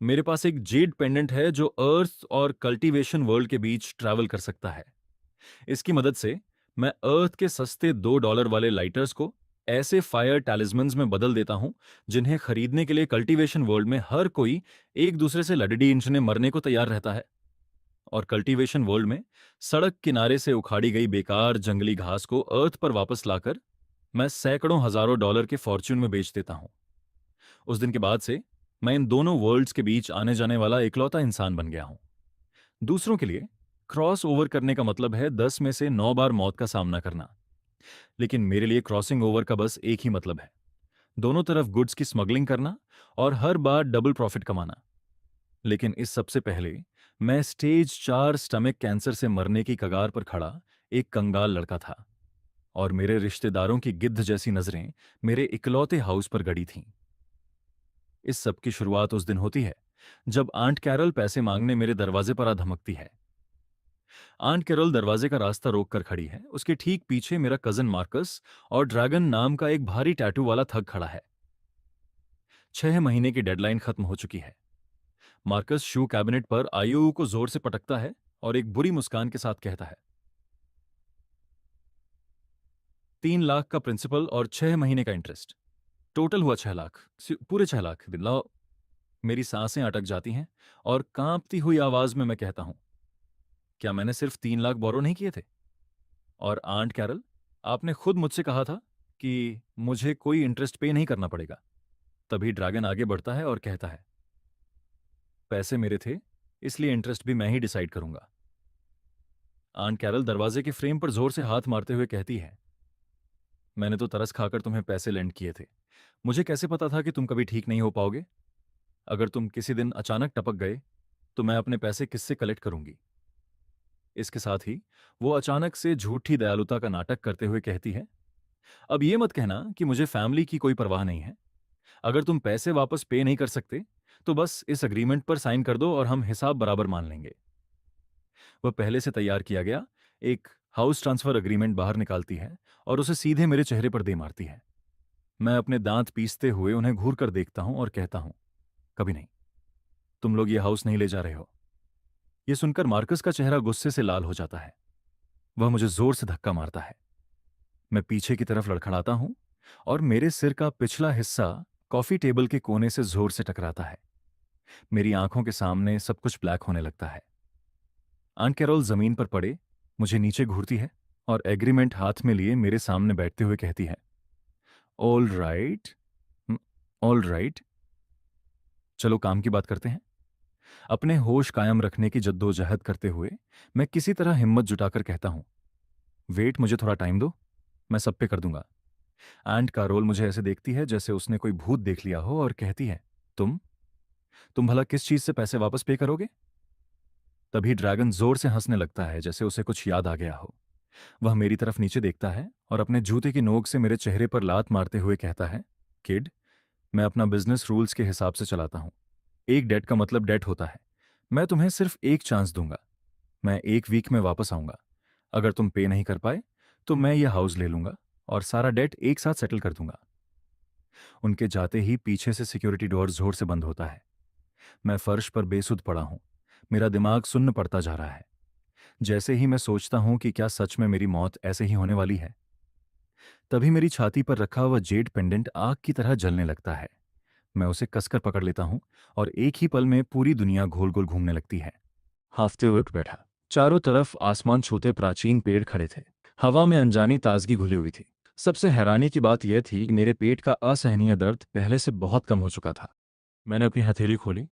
मेरे पास एक Z pendant है जो अर्थ और कल्टीवेशन वर्ल्ड के बीच ट्रैवल कर सकता है। इसकी मदद से मैं अर्थ के सस्ते $2 वाले लाइटर्स को ऐसे फायर टैलिस्मन्स में बदल देता हूं जिन्हें खरीदने के लिए कल्टीवेशन वर्ल्ड में हर कोई एक दूसरे से लडडी इंचने मरने को तैयार रहता है। और कल्टीवेशन वर्ल्ड में सड़क किनारे से उखाड़ी गई बेकार जंगली घास को अर्थ पर वापस लाकर मैं सैकड़ों हजारों डॉलर के फॉर्च्यून में बेच देता हूं। उस दिन के बाद से मैं इन दोनों वर्ल्ड्स के बीच आने जाने वाला इकलौता इंसान बन गया हूं। दूसरों के लिए क्रॉस ओवर करने का मतलब है 10 में से 9 बार मौत का सामना करना, लेकिन मेरे लिए क्रॉसिंग ओवर का बस एक ही मतलब है, दोनों तरफ गुड्स की स्मगलिंग करना और हर बार डबल प्रॉफिट कमाना। लेकिन इस सबसे पहले मैं स्टेज 4 स्टमक कैंसर से मरने की कगार पर खड़ा एक कंगाल लड़का था, और मेरे रिश्तेदारों की गिद्ध जैसी नजरें मेरे इकलौते हाउस पर गड़ी थीं। इस सब की शुरुआत उस दिन होती है जब आंट कैरल पैसे मांगने मेरे दरवाजे पर आ धमकती है। आंट कैरल दरवाजे का रास्ता रोक कर खड़ी है। उसके ठीक पीछे मेरा कजन मार्कस और ड्रैगन नाम का एक भारी टैटू वाला थग खड़ा है। 6 महीने की डेडलाइन खत्म हो चुकी है। मार्कस शू कैबिनेट पर आयु को जोर से पटकता है और एक बुरी मुस्कान के साथ कहता है, 3 लाख का प्रिंसिपल और 6 महीने का इंटरेस्ट, टोटल हुआ 6 लाख, पूरे 6 लाख दिलाओ। मेरी सांसें अटक जाती हैं और कांपती हुई आवाज में मैं कहता हूं, क्या मैंने सिर्फ 3 लाख बोरो नहीं किए थे? और आंट कैरल, आपने खुद मुझसे कहा था कि मुझे कोई इंटरेस्ट पे नहीं करना पड़ेगा। तभी ड्रैगन आगे बढ़ता है और कहता है, पैसे मेरे थे, इसलिए इंटरेस्ट भी मैं ही डिसाइड करूंगा। आंट कैरल दरवाजे के फ्रेम पर जोर से हाथ मारते हुए कहती है, मैंने तो तरस खाकर तुम्हें पैसे लेंड किए थे। मुझे कैसे पता था कि तुम कभी ठीक नहीं हो पाओगे? अगर तुम किसी दिन अचानक टपक गए तो मैं अपने पैसे किससे कलेक्ट करूंगी? इसके साथ ही वो अचानक से झूठी दयालुता का नाटक करते हुए कहती है, अब ये मत कहना कि मुझे फैमिली की कोई परवाह नहीं है। अगर तुम पैसे वापस पे नहीं कर सकते तो बस इस अग्रीमेंट पर साइन कर दो और हम हिसाब बराबर मान लेंगे। वह पहले से तैयार किया गया एक हाउस ट्रांसफर अग्रीमेंट बाहर निकालती है और उसे सीधे मेरे चेहरे पर दे मारती है। मैं अपने दांत पीसते हुए उन्हें घूर कर देखता हूं और कहता हूं, कभी नहीं, तुम लोग ये हाउस नहीं ले जा रहे हो। यह सुनकर मार्कस का चेहरा गुस्से से लाल हो जाता है। वह मुझे जोर से धक्का मारता है। मैं पीछे की तरफ लड़खड़ाता हूं और मेरे सिर का पिछला हिस्सा कॉफी टेबल के कोने से जोर से टकराता है। मेरी आंखों के सामने सब कुछ ब्लैक होने लगता है। आंट कैरोल जमीन पर पड़े मुझे नीचे घूरती है और एग्रीमेंट हाथ में लिए मेरे सामने बैठते हुए कहती है, ऑल राइट, ऑल राइट, चलो काम की बात करते हैं। अपने होश कायम रखने की जद्दोजहद करते हुए मैं किसी तरह हिम्मत जुटाकर कहता हूं, वेट, मुझे थोड़ा टाइम दो, मैं सब पे कर दूंगा। एंट का रोल मुझे ऐसे देखती है जैसे उसने कोई भूत देख लिया हो और कहती है, तुम भला किस चीज से पैसे वापस पे करोगे? तभी ड्रैगन जोर से हंसने लगता है जैसे उसे कुछ याद आ गया हो। वह मेरी तरफ नीचे देखता है और अपने जूते की नोक से मेरे चेहरे पर लात मारते हुए कहता है, किड, मैं अपना बिजनेस रूल्स के हिसाब से चलाता हूं। एक डेट का मतलब डेट होता है। मैं तुम्हें सिर्फ एक चांस दूंगा। मैं एक वीक में वापस आऊंगा। अगर तुम पे नहीं कर पाए तो मैं यह हाउस ले लूंगा और सारा डेट एक साथ सेटल कर दूंगा। उनके जाते ही पीछे से सिक्योरिटी डोर जोर से बंद होता है। मैं फर्श पर बेसुध पड़ा हूं। मेरा दिमाग सुन्न पड़ता जा रहा है। जैसे ही मैं सोचता हूं कि क्या सच में मेरी मौत ऐसे ही होने वाली है, तभी मेरी छाती पर रखा हुआ जेड पेंडेंट आग की तरह जलने लगता है। मैं उसे कसकर पकड़ लेता हूं और एक ही पल में पूरी दुनिया गोल गोल घूमने लगती है। हाफते उठ बैठा। चारों तरफ आसमान छूते प्राचीन पेड़ खड़े थे। हवा में अनजानी ताजगी घुली हुई थी। सबसे हैरानी की बात यह थी कि मेरे पेट का असहनीय दर्द पहले से बहुत कम हो चुका था। मैंने अपनी हथेली खोली।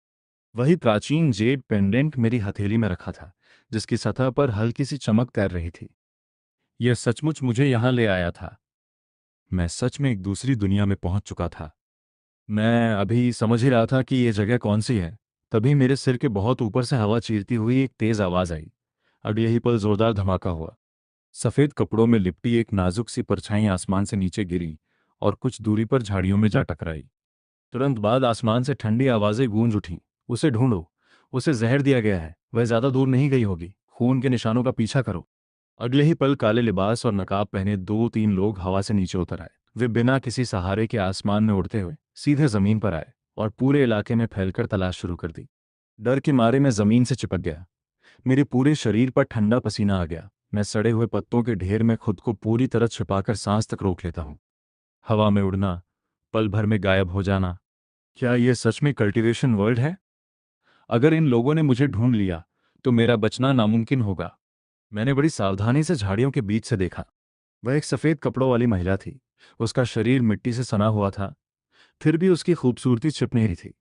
वही प्राचीन जेड पेंडेंट मेरी हथेली में रखा था, जिसकी सतह पर हल्की सी चमक तैर रही थी। यह सचमुच मुझे यहां ले आया था। मैं सच में एक दूसरी दुनिया में पहुंच चुका था। मैं अभी समझ ही रहा था कि यह जगह कौन सी है, तभी मेरे सिर के बहुत ऊपर से हवा चीरती हुई एक तेज आवाज आई। अब यही पल जोरदार धमाका हुआ। सफेद कपड़ों में लिपटी एक नाजुक सी परछाई आसमान से नीचे गिरी और कुछ दूरी पर झाड़ियों में जा टकराई। तुरंत बाद आसमान से ठंडी आवाजें गूंज उठीं। उसे ढूंढो, उसे जहर दिया गया है, वह ज्यादा दूर नहीं गई होगी, खून के निशानों का पीछा करो। अगले ही पल काले लिबास और नकाब पहने 2-3 लोग हवा से नीचे उतर आए। वे बिना किसी सहारे के आसमान में उड़ते हुए सीधे जमीन पर आए और पूरे इलाके में फैलकर तलाश शुरू कर दी। डर के मारे मैं जमीन से चिपक गया। मेरे पूरे शरीर पर ठंडा पसीना आ गया। मैं सड़े हुए पत्तों के ढेर में खुद को पूरी तरह छिपाकर सांस तक रोक लेता हूँ। हवा में उड़ना, पल भर में गायब हो जाना, क्या यह सच में कल्टीवेशन वर्ल्ड है? अगर इन लोगों ने मुझे ढूंढ लिया तो मेरा बचना नामुमकिन होगा। मैंने बड़ी सावधानी से झाड़ियों के बीच से देखा। वह एक सफ़ेद कपड़ों वाली महिला थी। उसका शरीर मिट्टी से सना हुआ था, फिर भी उसकी खूबसूरती छिप नहीं रही थी।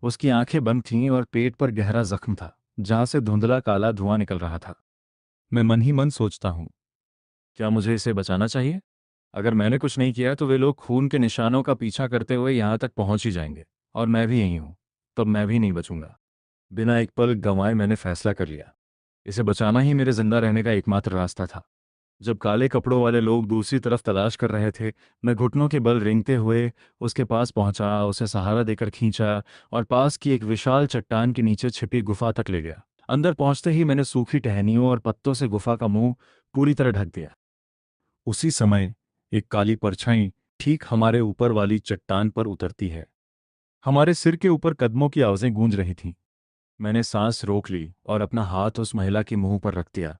उसकी आंखें बंद थीं और पेट पर गहरा जख्म था, जहां से धुंधला काला धुआं निकल रहा था। मैं मन ही मन सोचता हूँ, क्या मुझे इसे बचाना चाहिए? अगर मैंने कुछ नहीं किया तो वे लोग खून के निशानों का पीछा करते हुए यहाँ तक पहुंच ही जाएंगे, और मैं भी यहीं हूँ, तब मैं भी नहीं बचूंगा। बिना एक पल गंवाए मैंने फैसला कर लिया। इसे बचाना ही मेरे जिंदा रहने का एकमात्र रास्ता था। जब काले कपड़ों वाले लोग दूसरी तरफ तलाश कर रहे थे, मैं घुटनों के बल रेंगते हुए उसके पास पहुंचा, उसे सहारा देकर खींचा और पास की एक विशाल चट्टान के नीचे छिपी गुफा तक ले गया। अंदर पहुंचते ही मैंने सूखी टहनियों और पत्तों से गुफा का मुंह पूरी तरह ढक दिया। उसी समय एक काली परछाई ठीक हमारे ऊपर वाली चट्टान पर उतरती है। हमारे सिर के ऊपर कदमों की आवाजें गूंज रही थीं। मैंने सांस रोक ली और अपना हाथ उस महिला के मुंह पर रख दिया।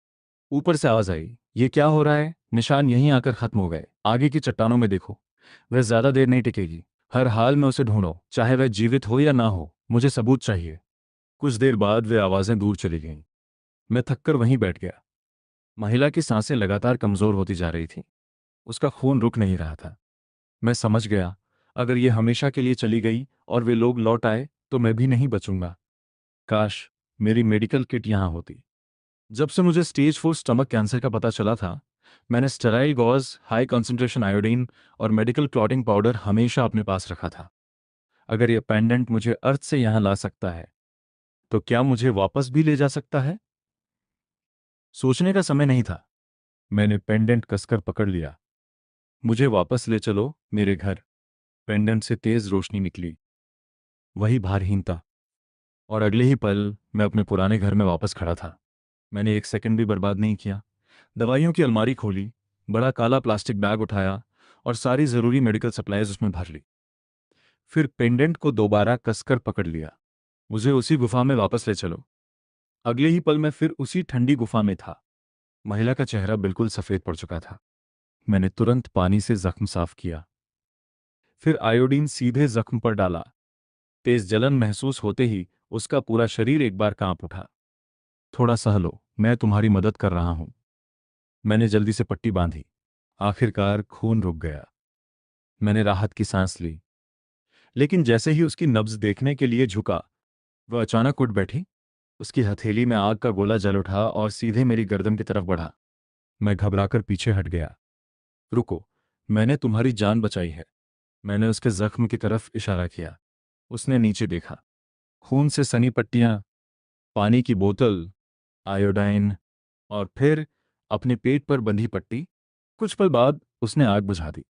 ऊपर से आवाज आई, ये क्या हो रहा है? निशान यहीं आकर खत्म हो गए, आगे की चट्टानों में देखो। वह ज्यादा देर नहीं टिकेगी। हर हाल में उसे ढूंढो, चाहे वह जीवित हो या ना हो, मुझे सबूत चाहिए। कुछ देर बाद वे आवाजें दूर चली गईं। मैं थककर वहीं बैठ गया। महिला की सांसें लगातार कमजोर होती जा रही थीं। उसका खून रुक नहीं रहा था। मैं समझ गया, अगर ये हमेशा के लिए चली गई और वे लोग लौट आए तो मैं भी नहीं बचूंगा। काश मेरी मेडिकल किट यहाँ होती। जब से मुझे स्टेज 4 स्टमक कैंसर का पता चला था, मैंने sterile gauze, high concentration iodine और मेडिकल क्लॉटिंग पाउडर हमेशा अपने पास रखा था। अगर यह पेंडेंट मुझे अर्थ से यहाँ ला सकता है, तो क्या मुझे वापस भी ले जा सकता है? सोचने का समय नहीं था। मैंने पेंडेंट कसकर पकड़ लिया। मुझे वापस ले चलो मेरे घर। पेंडेंट से तेज रोशनी निकली, वही भारहीनता, और अगले ही पल मैं अपने पुराने घर में वापस खड़ा था। मैंने एक सेकंड भी बर्बाद नहीं किया। दवाइयों की अलमारी खोली, बड़ा काला प्लास्टिक बैग उठाया और सारी ज़रूरी मेडिकल सप्लाईज उसमें भर ली। फिर पेंडेंट को दोबारा कसकर पकड़ लिया। मुझे उसी गुफा में वापस ले चलो। अगले ही पल मैं फिर उसी ठंडी गुफा में था। महिला का चेहरा बिल्कुल सफ़ेद पड़ चुका था। मैंने तुरंत पानी से जख्म साफ किया, फिर आयोडीन सीधे जख्म पर डाला। तेज जलन महसूस होते ही उसका पूरा शरीर एक बार कांप उठा। थोड़ा सह लो, मैं तुम्हारी मदद कर रहा हूं। मैंने जल्दी से पट्टी बांधी। आखिरकार खून रुक गया। मैंने राहत की सांस ली। लेकिन जैसे ही उसकी नब्ज देखने के लिए झुका, वह अचानक उठ बैठी। उसकी हथेली में आग का गोला जल उठा और सीधे मेरी गर्दन की तरफ बढ़ा। मैं घबराकर पीछे हट गया। रुको, मैंने तुम्हारी जान बचाई है। मैंने उसके जख्म की तरफ इशारा किया। उसने नीचे देखा। खून से सनी पट्टियां, पानी की बोतल, आयोडाइन, और फिर अपने पेट पर बंधी पट्टी। कुछ पल बाद उसने आग बुझा दी।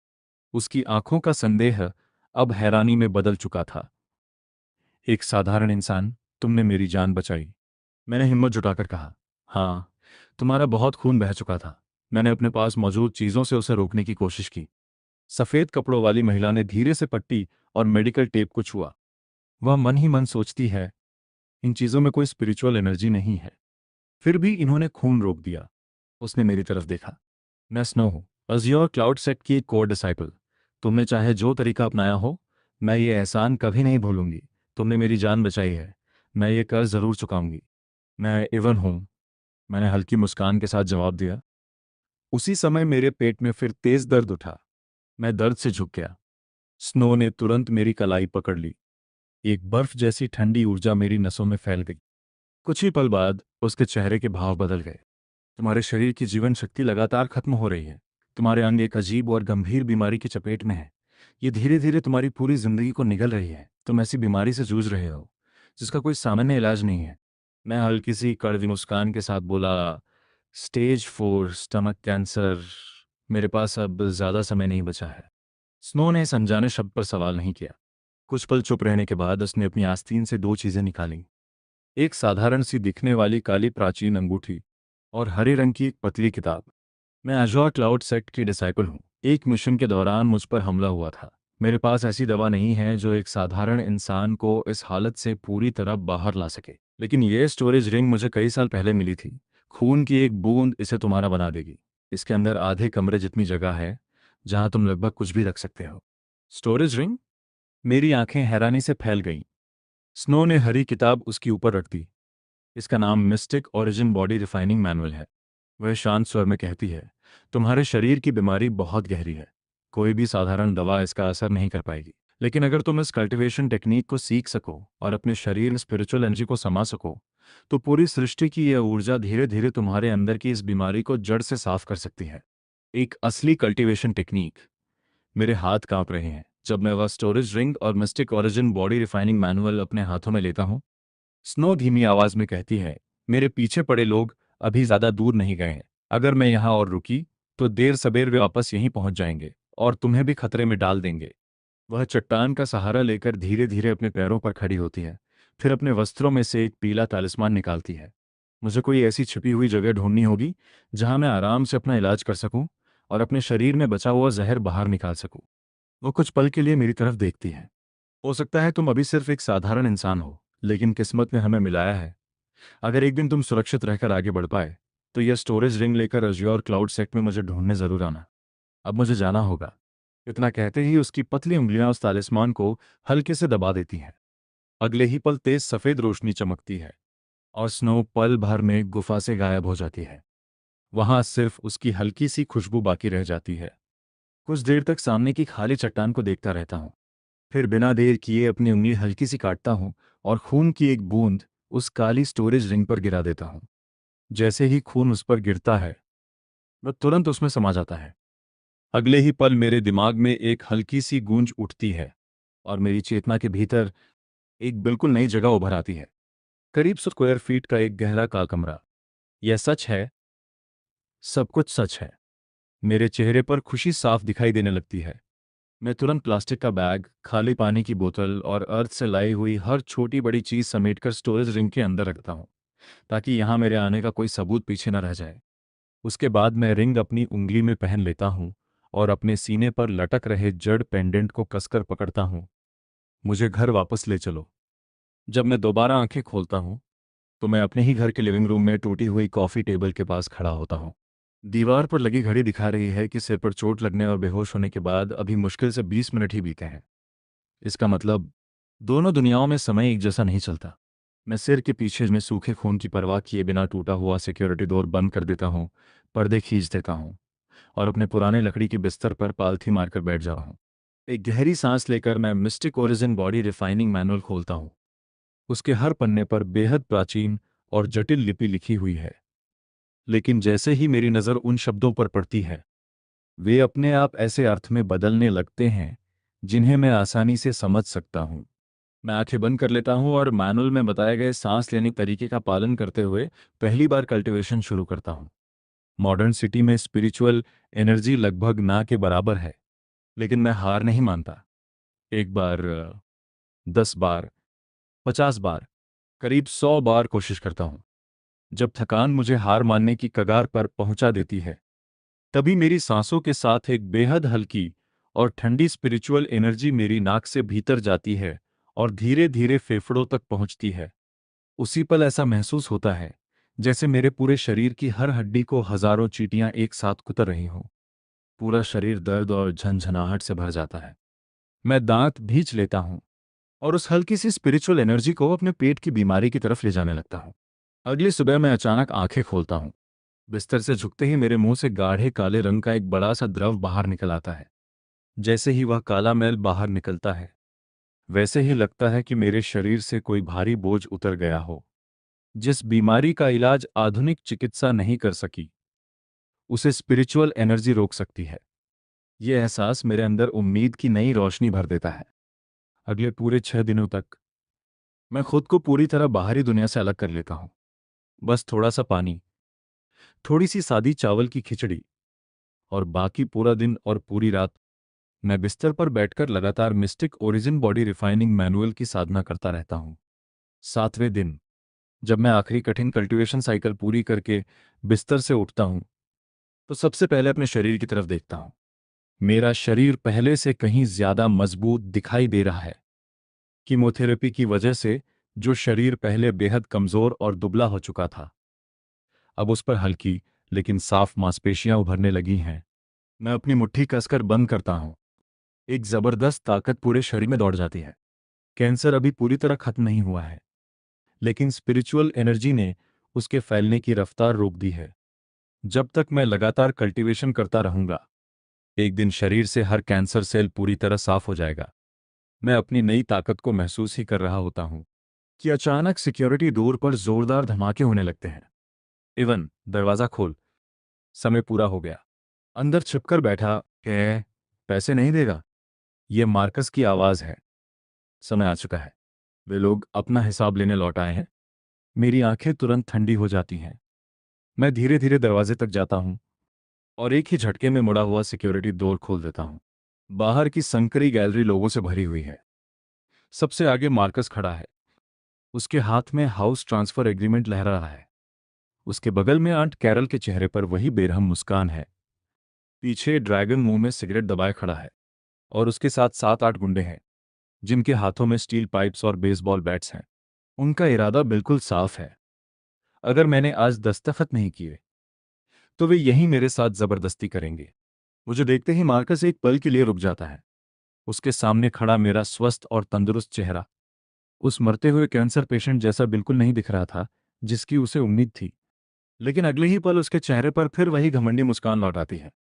उसकी आंखों का संदेह अब हैरानी में बदल चुका था। एक साधारण इंसान, तुमने मेरी जान बचाई। मैंने हिम्मत जुटाकर कहा। हाँ, तुम्हारा बहुत खून बह चुका था। मैंने अपने पास मौजूद चीजों से उसे रोकने की कोशिश की। सफेद कपड़ों वाली महिला ने धीरे से पट्टी और मेडिकल टेप को छुआ। वह मन ही मन सोचती है, इन चीजों में कोई स्पिरिचुअल एनर्जी नहीं है, फिर भी इन्होंने खून रोक दिया। उसने मेरी तरफ देखा। मैं स्नो हूँ, अज़्योर क्लाउड सेट की एक कोर डिसाइपल। तुमने चाहे जो तरीका अपनाया हो, मैं ये एहसान कभी नहीं भूलूंगी। तुमने मेरी जान बचाई है, मैं ये कर्ज ज़रूर चुकाऊंगी। मैं इवन हूँ, मैंने हल्की मुस्कान के साथ जवाब दिया। उसी समय मेरे पेट में फिर तेज दर्द उठा। मैं दर्द से झुक गया। स्नो ने तुरंत मेरी कलाई पकड़ ली। एक बर्फ जैसी ठंडी ऊर्जा मेरी नसों में फैल गई। कुछ ही पल बाद उसके चेहरे के भाव बदल गए। तुम्हारे शरीर की जीवन शक्ति लगातार खत्म हो रही है। तुम्हारे अंग एक अजीब और गंभीर बीमारी की चपेट में है। ये धीरे धीरे तुम्हारी पूरी जिंदगी को निगल रही है। तुम ऐसी बीमारी से जूझ रहे हो जिसका कोई सामान्य इलाज नहीं है। मैं हल्की सी कड़वी मुस्कान के साथ बोला, स्टेज 4 स्टमक कैंसर। मेरे पास अब ज्यादा समय नहीं बचा है। स्नो ने इस अनजाने शब्द पर सवाल नहीं किया। कुछ पल चुप रहने के बाद उसने अपनी आस्तीन से दो चीजें निकाली। एक साधारण सी दिखने वाली काली प्राचीन अंगूठी और हरे रंग की एक पतली किताब। मैं अज़्योर क्लाउड सेक्ट की डिसाइपल हूँ। एक मिशन के दौरान मुझ पर हमला हुआ था। मेरे पास ऐसी दवा नहीं है जो एक साधारण इंसान को इस हालत से पूरी तरह बाहर ला सके, लेकिन ये स्टोरेज रिंग मुझे कई साल पहले मिली थी। खून की एक बूंद इसे तुम्हारा बना देगी। इसके अंदर आधे कमरे जितनी जगह है, जहां तुम लगभग कुछ भी रख सकते हो। Storage ring? मेरी आंखें हैरानी से फैल गईं। स्नो ने हरी किताब उसके ऊपर रख दी। इसका नाम mistake origin body refining manual है। वह शांत स्वर में कहती है, तुम्हारे शरीर की बीमारी बहुत गहरी है। कोई भी साधारण दवा इसका असर नहीं कर पाएगी। लेकिन अगर तुम इस कल्टीवेशन टेक्निक को सीख सको और अपने शरीर में स्पिरिचुअल एनर्जी को समा सको, तो पूरी सृष्टि की यह ऊर्जा धीरे धीरे तुम्हारे अंदर की इस बीमारी को जड़ से साफ कर सकती है। एक असली कल्टीवेशन टेक्निक। मेरे हाथ कांप रहे हैं जब मैं वह स्टोरेज रिंग और mistake origin body refining manual अपने हाथों में लेता हूँ। स्नो धीमी आवाज में कहती है, मेरे पीछे पड़े लोग अभी ज्यादा दूर नहीं गए हैं। अगर मैं यहाँ और रुकी तो देर सबेर वे वापस यहीं पहुंच जाएंगे और तुम्हें भी खतरे में डाल देंगे। वह चट्टान का सहारा लेकर धीरे धीरे अपने पैरों पर खड़ी होती है, फिर अपने वस्त्रों में से एक पीला तालिस्मान निकालती है। मुझे कोई ऐसी छिपी हुई जगह ढूंढनी होगी जहां मैं आराम से अपना इलाज कर सकूं और अपने शरीर में बचा हुआ जहर बाहर निकाल सकूं। वो कुछ पल के लिए मेरी तरफ देखती है। हो सकता है तुम अभी सिर्फ एक साधारण इंसान हो, लेकिन किस्मत ने हमें मिलाया है। अगर एक दिन तुम सुरक्षित रहकर आगे बढ़ पाए, तो यह स्टोरेज रिंग लेकर अज्योर क्लाउड सेक्ट में मुझे ढूंढने जरूर आना। अब मुझे जाना होगा। इतना कहते ही उसकी पतली उंगलियां उस तालिस्मान को हल्के से दबा देती हैं। अगले ही पल तेज सफेद रोशनी चमकती है और स्नो पल भर में गुफा से गायब हो जाती है। वहां सिर्फ उसकी हल्की सी खुशबू बाकी रह जाती है। कुछ देर तक सामने की खाली चट्टान को देखता रहता हूँ, फिर बिना देर किए अपनी उंगली हल्की सी काटता हूँ और खून की एक बूंद उस काली स्टोरेज रिंग पर गिरा देता हूँ। जैसे ही खून उस पर गिरता है, वह तुरंत उसमें समा जाता है। अगले ही पल मेरे दिमाग में एक हल्की सी गूंज उठती है और मेरी चेतना के भीतर एक बिल्कुल नई जगह उभर आती है। करीब 100 स्क्वायर फीट का एक गहरा का कमरा। यह सच है, सब कुछ सच है। मेरे चेहरे पर खुशी साफ दिखाई देने लगती है। मैं तुरंत प्लास्टिक का बैग, खाली पानी की बोतल और अर्थ से लाई हुई हर छोटी बड़ी चीज समेटकर स्टोरेज रिंग के अंदर रखता हूँ, ताकि यहाँ मेरे आने का कोई सबूत पीछे न रह जाए। उसके बाद मैं रिंग अपनी उंगली में पहन लेता हूँ और अपने सीने पर लटक रहे जड़ पेंडेंट को कसकर पकड़ता हूँ। मुझे घर वापस ले चलो। जब मैं दोबारा आंखें खोलता हूँ, तो मैं अपने ही घर के लिविंग रूम में टूटी हुई कॉफ़ी टेबल के पास खड़ा होता हूँ। दीवार पर लगी घड़ी दिखा रही है कि सिर पर चोट लगने और बेहोश होने के बाद अभी मुश्किल से 20 मिनट ही बीते हैं। इसका मतलब दोनों दुनियाओं में समय एक जैसा नहीं चलता। मैं सिर के पीछे में सूखे खून की परवाह किए बिना टूटा हुआ सिक्योरिटी डोर बंद कर देता हूँ, पर्दे खींच देता हूँ और अपने पुराने लकड़ी के बिस्तर पर पालथी मारकर बैठ जाता हूँ। एक गहरी सांस लेकर मैं mistake origin body refining manual खोलता हूँ। उसके हर पन्ने पर बेहद प्राचीन और जटिल लिपि लिखी हुई है, लेकिन जैसे ही मेरी नज़र उन शब्दों पर पड़ती है, वे अपने आप ऐसे अर्थ में बदलने लगते हैं जिन्हें मैं आसानी से समझ सकता हूँ। मैं आंखें बंद कर लेता हूँ और मैनुअल में बताए गए सांस लेने के तरीके का पालन करते हुए पहली बार कल्टीवेशन शुरू करता हूँ। मॉडर्न सिटी में स्पिरिचुअल एनर्जी लगभग ना के बराबर है, लेकिन मैं हार नहीं मानता। एक बार, 10 बार, 50 बार, करीब 100 बार कोशिश करता हूँ। जब थकान मुझे हार मानने की कगार पर पहुंचा देती है, तभी मेरी सांसों के साथ एक बेहद हल्की और ठंडी स्पिरिचुअल एनर्जी मेरी नाक से भीतर जाती है और धीरे धीरे फेफड़ों तक पहुंचती है। उसी पल ऐसा महसूस होता है जैसे मेरे पूरे शरीर की हर हड्डी को हजारों चींटियां एक साथ कुतर रही हों। पूरा शरीर दर्द और झंझनाहट से भर जाता है। मैं दांत भींच लेता हूं और उस हल्की सी स्पिरिचुअल एनर्जी को अपने पेट की बीमारी की तरफ ले जाने लगता हूं। अगली सुबह मैं अचानक आंखें खोलता हूं। बिस्तर से झुकते ही मेरे मुंह से गाढ़े काले रंग का एक बड़ा सा द्रव बाहर निकल आता है। जैसे ही वह काला मैल बाहर निकलता है, वैसे ही लगता है कि मेरे शरीर से कोई भारी बोझ उतर गया हो। जिस बीमारी का इलाज आधुनिक चिकित्सा नहीं कर सकी, उसे स्पिरिचुअल एनर्जी रोक सकती है। यह एहसास मेरे अंदर उम्मीद की नई रोशनी भर देता है। अगले पूरे 6 दिनों तक मैं खुद को पूरी तरह बाहरी दुनिया से अलग कर लेता हूँ। बस थोड़ा सा पानी, थोड़ी सी सादी चावल की खिचड़ी और बाकी पूरा दिन और पूरी रात मैं बिस्तर पर बैठकर लगातार mistake origin body refining manual की साधना करता रहता हूँ। 7वें दिन, जब मैं आखिरी कठिन कल्टीवेशन साइकिल पूरी करके बिस्तर से उठता हूँ, तो सबसे पहले अपने शरीर की तरफ देखता हूँ। मेरा शरीर पहले से कहीं ज्यादा मजबूत दिखाई दे रहा है। कीमोथेरेपी की वजह से जो शरीर पहले बेहद कमजोर और दुबला हो चुका था, अब उस पर हल्की लेकिन साफ मांसपेशियां उभरने लगी हैं। मैं अपनी मुट्ठी कसकर बंद करता हूं। एक जबरदस्त ताकत पूरे शरीर में दौड़ जाती है। कैंसर अभी पूरी तरह खत्म नहीं हुआ है, लेकिन स्पिरिचुअल एनर्जी ने उसके फैलने की रफ्तार रोक दी है। जब तक मैं लगातार कल्टीवेशन करता रहूंगा, एक दिन शरीर से हर कैंसर सेल पूरी तरह साफ हो जाएगा। मैं अपनी नई ताकत को महसूस ही कर रहा होता हूं कि अचानक सिक्योरिटी डोर पर जोरदार धमाके होने लगते हैं। इवन, दरवाजा खोल, समय पूरा हो गया। अंदर छिपकर बैठा, कह, पैसे नहीं देगा? यह मार्कस की आवाज है। समय आ चुका है। वे लोग अपना हिसाब लेने लौट आए हैं। मेरी आंखें तुरंत ठंडी हो जाती हैं। मैं धीरे धीरे दरवाजे तक जाता हूं और एक ही झटके में मुड़ा हुआ सिक्योरिटी डोर खोल देता हूं। बाहर की संकरी गैलरी लोगों से भरी हुई है। सबसे आगे मार्कस खड़ा है। उसके हाथ में हाउस ट्रांसफर एग्रीमेंट लहरा रहा है। उसके बगल में आंट कैरल के चेहरे पर वही बेरहम मुस्कान है। पीछे ड्रैगन मुंह में सिगरेट दबाए खड़ा है और उसके साथ 7-8 गुंडे हैं, जिनके हाथों में स्टील पाइप्स और बेसबॉल बैट्स हैं। उनका इरादा बिल्कुल साफ है। अगर मैंने आज दस्तखत नहीं किए, तो वे यहीं मेरे साथ जबरदस्ती करेंगे। मुझे देखते ही मार्कस एक पल के लिए रुक जाता है। उसके सामने खड़ा मेरा स्वस्थ और तंदुरुस्त चेहरा उस मरते हुए कैंसर पेशेंट जैसा बिल्कुल नहीं दिख रहा था जिसकी उसे उम्मीद थी। लेकिन अगले ही पल उसके चेहरे पर फिर वही घमंडी मुस्कान लौट आती है।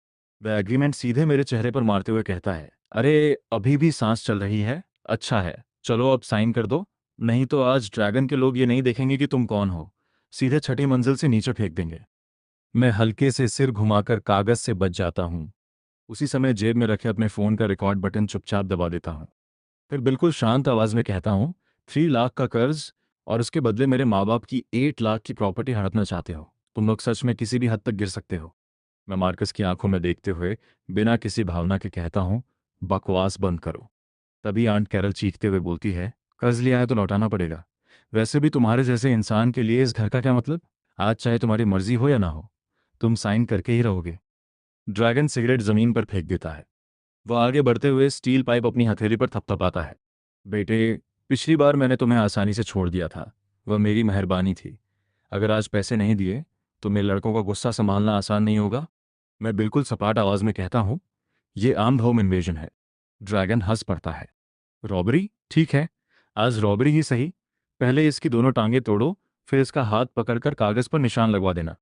वह एग्रीमेंट सीधे मेरे चेहरे पर मारते हुए कहता है, अरे अभी भी सांस चल रही है? अच्छा है, चलो अब साइन कर दो, नहीं तो आज ड्रैगन के लोग ये नहीं देखेंगे कि तुम कौन हो, सीधे छठी मंजिल से नीचे फेंक देंगे। मैं हल्के से सिर घुमाकर कागज से बच जाता हूं। उसी समय जेब में रखे अपने फोन का रिकॉर्ड बटन चुपचाप दबा देता हूं। फिर बिल्कुल शांत आवाज में कहता हूं, 3 लाख का कर्ज और उसके बदले मेरे माँ बाप की 8 लाख की प्रॉपर्टी हड़पना चाहते हो? तुम लोग सच में किसी भी हद तक गिर सकते हो। मैं मार्कस की आंखों में देखते हुए बिना किसी भावना के कहता हूं, बकवास बंद करो। तभी आंट कैरल चीखते हुए बोलती है, कर्ज लिया है तो लौटाना पड़ेगा। वैसे भी तुम्हारे जैसे इंसान के लिए इस घर का क्या मतलब? आज चाहे तुम्हारी मर्जी हो या ना हो, तुम साइन करके ही रहोगे। ड्रैगन सिगरेट जमीन पर फेंक देता है। वह आगे बढ़ते हुए स्टील पाइप अपनी हथेली पर थपथपाता है। बेटे, पिछली बार मैंने तुम्हें आसानी से छोड़ दिया था, वह मेरी मेहरबानी थी। अगर आज पैसे नहीं दिए तो मेरे लड़कों का गुस्सा संभालना आसान नहीं होगा। मैं बिल्कुल सपाट आवाज में कहता हूं, ये आर्म्ड होम इन्वेजन है। ड्रैगन हंस पड़ता है। रॉबरी? ठीक है, आज रॉबरी ही सही। पहले इसकी दोनों टांगें तोड़ो, फिर इसका हाथ पकड़कर कागज पर निशान लगवा देना।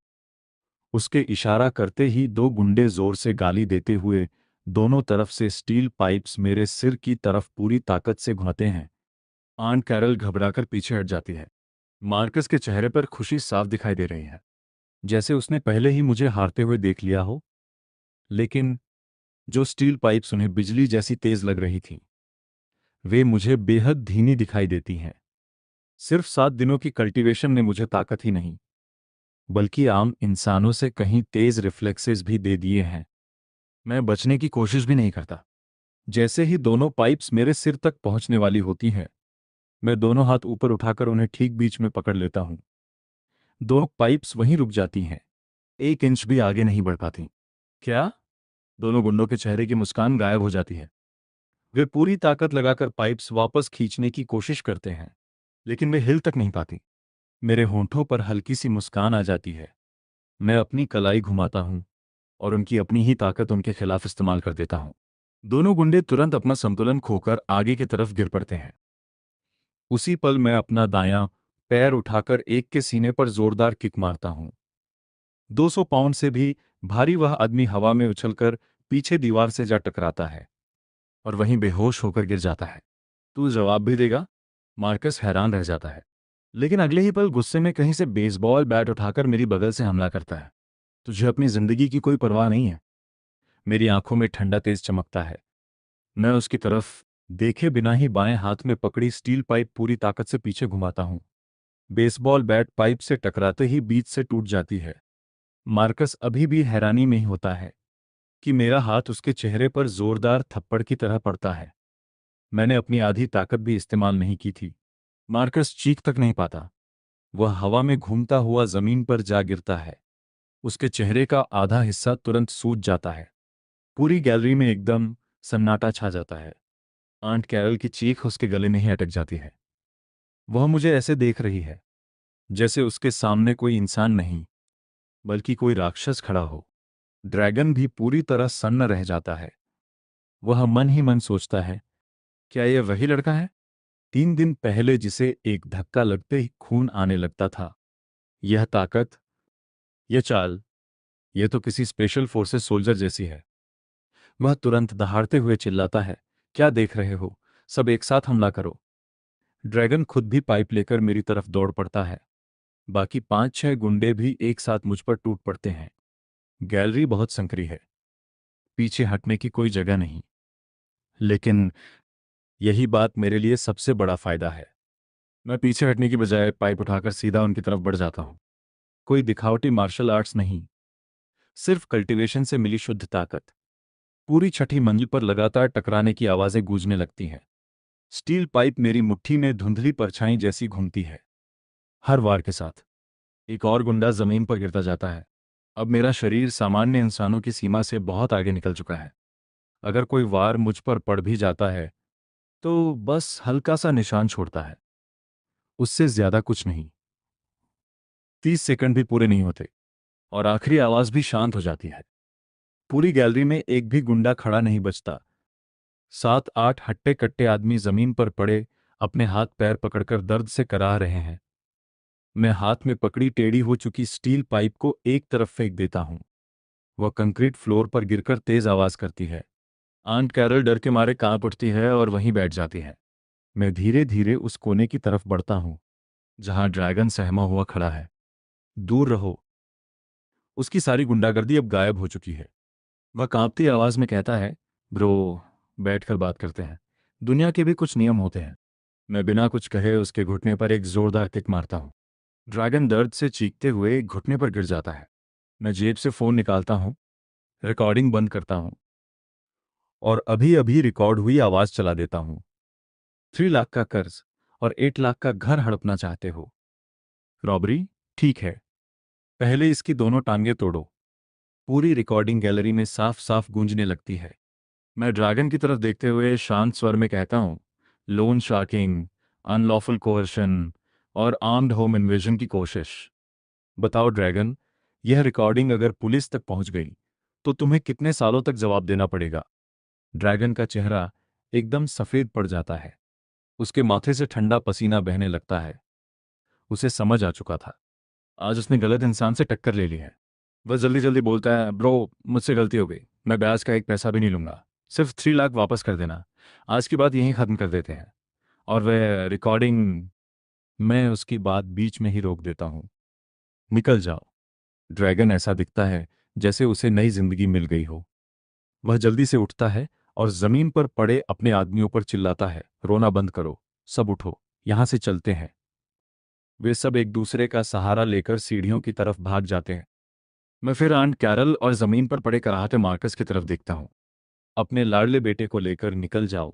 उसके इशारा करते ही 2 गुंडे जोर से गाली देते हुए दोनों तरफ से स्टील पाइप्स मेरे सिर की तरफ पूरी ताकत से घुमाते हैं। आंट कैरल घबराकर पीछे हट जाती है। मार्कस के चेहरे पर खुशी साफ दिखाई दे रही है, जैसे उसने पहले ही मुझे हारते हुए देख लिया हो। लेकिन जो स्टील पाइप्स उन्हें बिजली जैसी तेज लग रही थीं, वे मुझे बेहद धीमी दिखाई देती हैं। सिर्फ 7 दिनों की कल्टीवेशन ने मुझे ताकत ही नहीं, बल्कि आम इंसानों से कहीं तेज रिफ्लेक्सेस भी दे दिए हैं। मैं बचने की कोशिश भी नहीं करता। जैसे ही दोनों पाइप्स मेरे सिर तक पहुंचने वाली होती हैं, मैं दोनों हाथ ऊपर उठाकर उन्हें ठीक बीच में पकड़ लेता हूं। 2 पाइप्स वहीं रुक जाती हैं, 1 इंच भी आगे नहीं बढ़ पाती। क्या? दोनों गुंडों के चेहरे की मुस्कान गायब हो जाती है। वे पूरी ताकत लगाकर पाइप्स वापस खींचने की कोशिश करते हैं, लेकिन वे हिल तक नहीं पाती। मेरे होंठों पर हल्की सी मुस्कान आ जाती है। मैं अपनी कलाई घुमाता हूं और उनकी अपनी ही ताकत उनके खिलाफ इस्तेमाल कर देता हूं। दोनों गुंडे तुरंत अपना संतुलन खोकर आगे की तरफ गिर पड़ते हैं। उसी पल मैं अपना दायां पैर उठाकर एक के सीने पर जोरदार किक मारता हूं। 200 पाउंड से भी भारी वह आदमी हवा में उछलकर पीछे दीवार से जा टकराता है और वहीं बेहोश होकर गिर जाता है। तू जवाब भी देगा? मार्कस हैरान रह जाता है, लेकिन अगले ही पल गुस्से में कहीं से बेसबॉल बैट उठाकर मेरी बगल से हमला करता है। तुझे अपनी जिंदगी की कोई परवाह नहीं है? मेरी आंखों में ठंडा तेज चमकता है। मैं उसकी तरफ देखे बिना ही बाएं हाथ में पकड़ी स्टील पाइप पूरी ताकत से पीछे घुमाता हूं। बेसबॉल बैट पाइप से टकराते ही बीच से टूट जाती है। मार्कस अभी भी हैरानी में ही होता है कि मेरा हाथ उसके चेहरे पर जोरदार थप्पड़ की तरह पड़ता है। मैंने अपनी आधी ताकत भी इस्तेमाल नहीं की थी। मार्कस चीख तक नहीं पाता। वह हवा में घूमता हुआ जमीन पर जा गिरता है। उसके चेहरे का आधा हिस्सा तुरंत सूज जाता है। पूरी गैलरी में एकदम सन्नाटा छा जाता है। आंट कैरल की चीख उसके गले में ही अटक जाती है। वह मुझे ऐसे देख रही है जैसे उसके सामने कोई इंसान नहीं बल्कि कोई राक्षस खड़ा हो। ड्रैगन भी पूरी तरह सन्न रह जाता है। वह मन ही मन सोचता है, क्या यह वही लड़का है 3 दिन पहले जिसे एक धक्का लगते ही खून आने लगता था? यह ताकत, यह चाल, यह तो किसी स्पेशल फोर्सेस सोल्जर जैसी है। वह तुरंत दहाड़ते हुए चिल्लाता है, क्या देख रहे हो, सब एक साथ हमला करो। ड्रैगन खुद भी पाइप लेकर मेरी तरफ दौड़ पड़ता है। बाकी 5-6 गुंडे भी एक साथ मुझ पर टूट पड़ते हैं। गैलरी बहुत संकरी है, पीछे हटने की कोई जगह नहीं। लेकिन यही बात मेरे लिए सबसे बड़ा फायदा है। मैं पीछे हटने की बजाय पाइप उठाकर सीधा उनकी तरफ बढ़ जाता हूं। कोई दिखावटी मार्शल आर्ट्स नहीं, सिर्फ कल्टीवेशन से मिली शुद्ध ताकत। पूरी छठी मंजिल पर लगातार टकराने की आवाजें गूंजने लगती हैं। स्टील पाइप मेरी मुट्ठी में धुंधली परछाई जैसी घूमती है। हर वार के साथ एक और गुंडा जमीन पर गिरता जाता है। अब मेरा शरीर सामान्य इंसानों की सीमा से बहुत आगे निकल चुका है। अगर कोई वार मुझ पर पड़ भी जाता है तो बस हल्का सा निशान छोड़ता है, उससे ज्यादा कुछ नहीं। 30 सेकंड भी पूरे नहीं होते और आखिरी आवाज भी शांत हो जाती है। पूरी गैलरी में एक भी गुंडा खड़ा नहीं बचता। 7-8 हट्टे कट्टे आदमी जमीन पर पड़े अपने हाथ पैर पकड़कर दर्द से कराह रहे हैं। मैं हाथ में पकड़ी टेढ़ी हो चुकी स्टील पाइप को एक तरफ फेंक देता हूं। वह कंक्रीट फ्लोर पर गिरकर तेज आवाज करती है। आंट कैरल डर के मारे कांप उठती है और वहीं बैठ जाती है। मैं धीरे धीरे उस कोने की तरफ बढ़ता हूं जहां ड्रैगन सहमा हुआ खड़ा है। दूर रहो। उसकी सारी गुंडागर्दी अब गायब हो चुकी है। वह कांपती आवाज में कहता है, ब्रो, बैठकर बात करते हैं। दुनिया के भी कुछ नियम होते हैं। मैं बिना कुछ कहे उसके घुटने पर एक जोरदार किक मारता हूं। ड्रैगन दर्द से चीखते हुए एक घुटने पर गिर जाता है। मैं जेब से फोन निकालता हूं, रिकॉर्डिंग बंद करता हूं और अभी अभी रिकॉर्ड हुई आवाज चला देता हूं। 3 लाख का कर्ज और 8 लाख का घर हड़पना चाहते हो? रॉबरी? ठीक है, पहले इसकी दोनों टांगें तोड़ो। पूरी रिकॉर्डिंग गैलरी में साफ साफ गूंजने लगती है। मैं ड्रैगन की तरफ देखते हुए शांत स्वर में कहता हूं, लोन शार्किंग, अनलॉफुल कोerशन और आर्म्ड होम इन्वेजन की कोशिश। बताओ ड्रैगन, यह रिकॉर्डिंग अगर पुलिस तक पहुंच गई तो तुम्हें कितने सालों तक जवाब देना पड़ेगा? ड्रैगन का चेहरा एकदम सफेद पड़ जाता है। उसके माथे से ठंडा पसीना बहने लगता है। उसे समझ आ चुका था, आज उसने गलत इंसान से टक्कर ले ली है। वह जल्दी जल्दी बोलता है, ब्रो, मुझसे गलती हो गई, मैं ब्याज का एक पैसा भी नहीं लूंगा, सिर्फ 3 लाख वापस कर देना। आज की बात यहीं ख़त्म कर देते हैं। और वह रिकॉर्डिंग। मैं उसकी बात बीच में ही रोक देता हूँ। निकल जाओ। ड्रैगन ऐसा दिखता है जैसे उसे नई जिंदगी मिल गई हो। वह जल्दी से उठता है और जमीन पर पड़े अपने आदमियों पर चिल्लाता है, रोना बंद करो, सब उठो, यहां से चलते हैं। वे सब एक दूसरे का सहारा लेकर सीढ़ियों की तरफ भाग जाते हैं। मैं फिर आंट कैरल और जमीन पर पड़े कराहते मार्कस की तरफ देखता हूं। अपने लाडले बेटे को लेकर निकल जाओ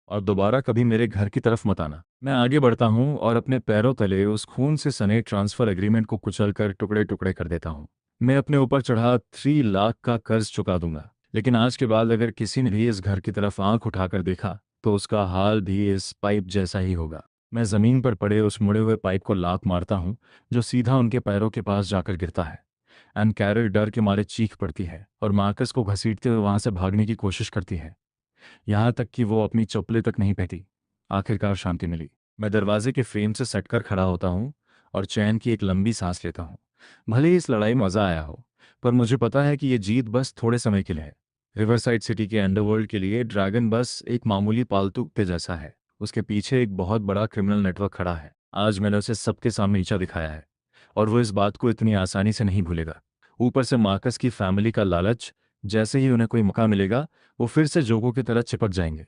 और दोबारा कभी मेरे घर की तरफ मत आना। मैं आगे बढ़ता हूं और अपने पैरों तले उस खून से सने ट्रांसफर एग्रीमेंट को कुचलकर टुकड़े टुकड़े कर देता हूं। मैं अपने ऊपर चढ़ा 3 लाख का कर्ज चुका दूंगा, लेकिन आज के बाद अगर किसी ने भी इस घर की तरफ आंख उठाकर देखा तो उसका हाल भी इस पाइप जैसा ही होगा। मैं जमीन पर पड़े उस मुड़े हुए पाइप को लात मारता हूं जो सीधा उनके पैरों के पास जाकर गिरता है। एंड कैरल डर के मारे चीख पड़ती है और मार्कस को घसीटते हुए वहां से भागने की कोशिश करती है, यहां तक कि वो अपनी चप्पलें तक नहीं पहती। आखिरकार शांति मिली। मैं दरवाजे के फ्रेम से सटकर खड़ा होता हूं और चैन की एक लंबी सांस लेता हूं। भले ही इस लड़ाई में मजा आया हो, पर मुझे पता है कि ये जीत बस थोड़े समय के लिए है। रिवरसाइड सिटी के अंडरवर्ल्ड के लिए ड्रैगन बस एक मामूली पालतू कुत्ते जैसा है। उसके पीछे एक बहुत बड़ा क्रिमिनल नेटवर्क खड़ा है। आज मैंने उसे सबके सामने नीचा दिखाया है और वो इस बात को इतनी आसानी से नहीं भूलेगा। ऊपर से मार्कस की फैमिली का लालच, जैसे ही उन्हें कोई मौका मिलेगा वो फिर से जोकों की तरह चिपक जाएंगे।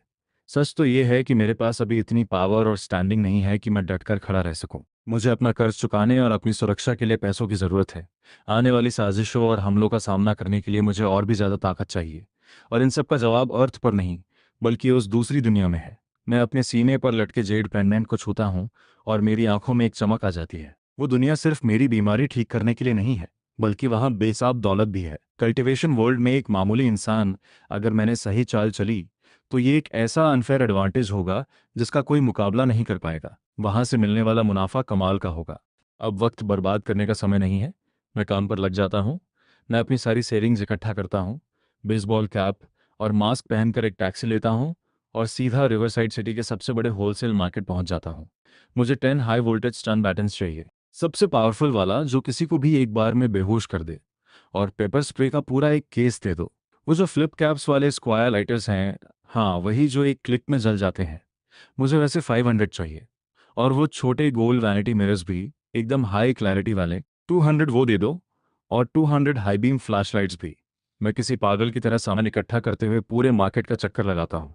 सच तो ये है कि मेरे पास अभी इतनी पावर और स्टैंडिंग नहीं है कि मैं डटकर खड़ा रह सकूं। मुझे अपना कर्ज चुकाने और अपनी सुरक्षा के लिए पैसों की ज़रूरत है। आने वाली साजिशों और हमलों का सामना करने के लिए मुझे और भी ज़्यादा ताकत चाहिए। और इन सब का जवाब अर्थ पर नहीं, बल्कि उस दूसरी दुनिया में है। मैं अपने सीने पर लटके जेड पेंडेंट को छूता हूँ और मेरी आंखों में एक चमक आ जाती है। वो दुनिया सिर्फ मेरी बीमारी ठीक करने के लिए नहीं है, बल्कि वहाँ बेसाब दौलत भी है। कल्टीवेशन वर्ल्ड में एक मामूली इंसान, अगर मैंने सही चाल चली तो ये एक ऐसा अनफेयर एडवांटेज होगा जिसका कोई मुकाबला नहीं कर पाएगा। वहाँ से मिलने वाला मुनाफा कमाल का होगा। अब वक्त बर्बाद करने का समय नहीं है, मैं काम पर लग जाता हूँ। मैं अपनी सारी सेविंग्स इकट्ठा करता हूँ, बेसबॉल कैप और मास्क पहनकर एक टैक्सी लेता हूँ और सीधा रिवरसाइड सिटी के सबसे बड़े होलसेल मार्केट पहुँच जाता हूँ। मुझे 10 हाई वोल्टेज स्टन बैटन्स चाहिए, सबसे पावरफुल वाला जो किसी को भी एक बार में बेहोश कर दे, और पेपर स्प्रे का पूरा एक केस दे दो। वो जो फ्लिप कैप्स वाले स्क्वायर लाइटर्स हैं, हाँ वही जो एक क्लिक में जल जाते हैं। मुझे वैसे 500 चाहिए, और वो छोटे गोल वैनिटी मिरर्स भी, एकदम हाई क्लैरिटी वाले। 200 वो दे दो, और 200 हाई बीम फ्लैश लाइट्स भी। मैं किसी पागल की तरह सामान इकट्ठा करते हुए पूरे मार्केट का चक्कर लगाता हूँ।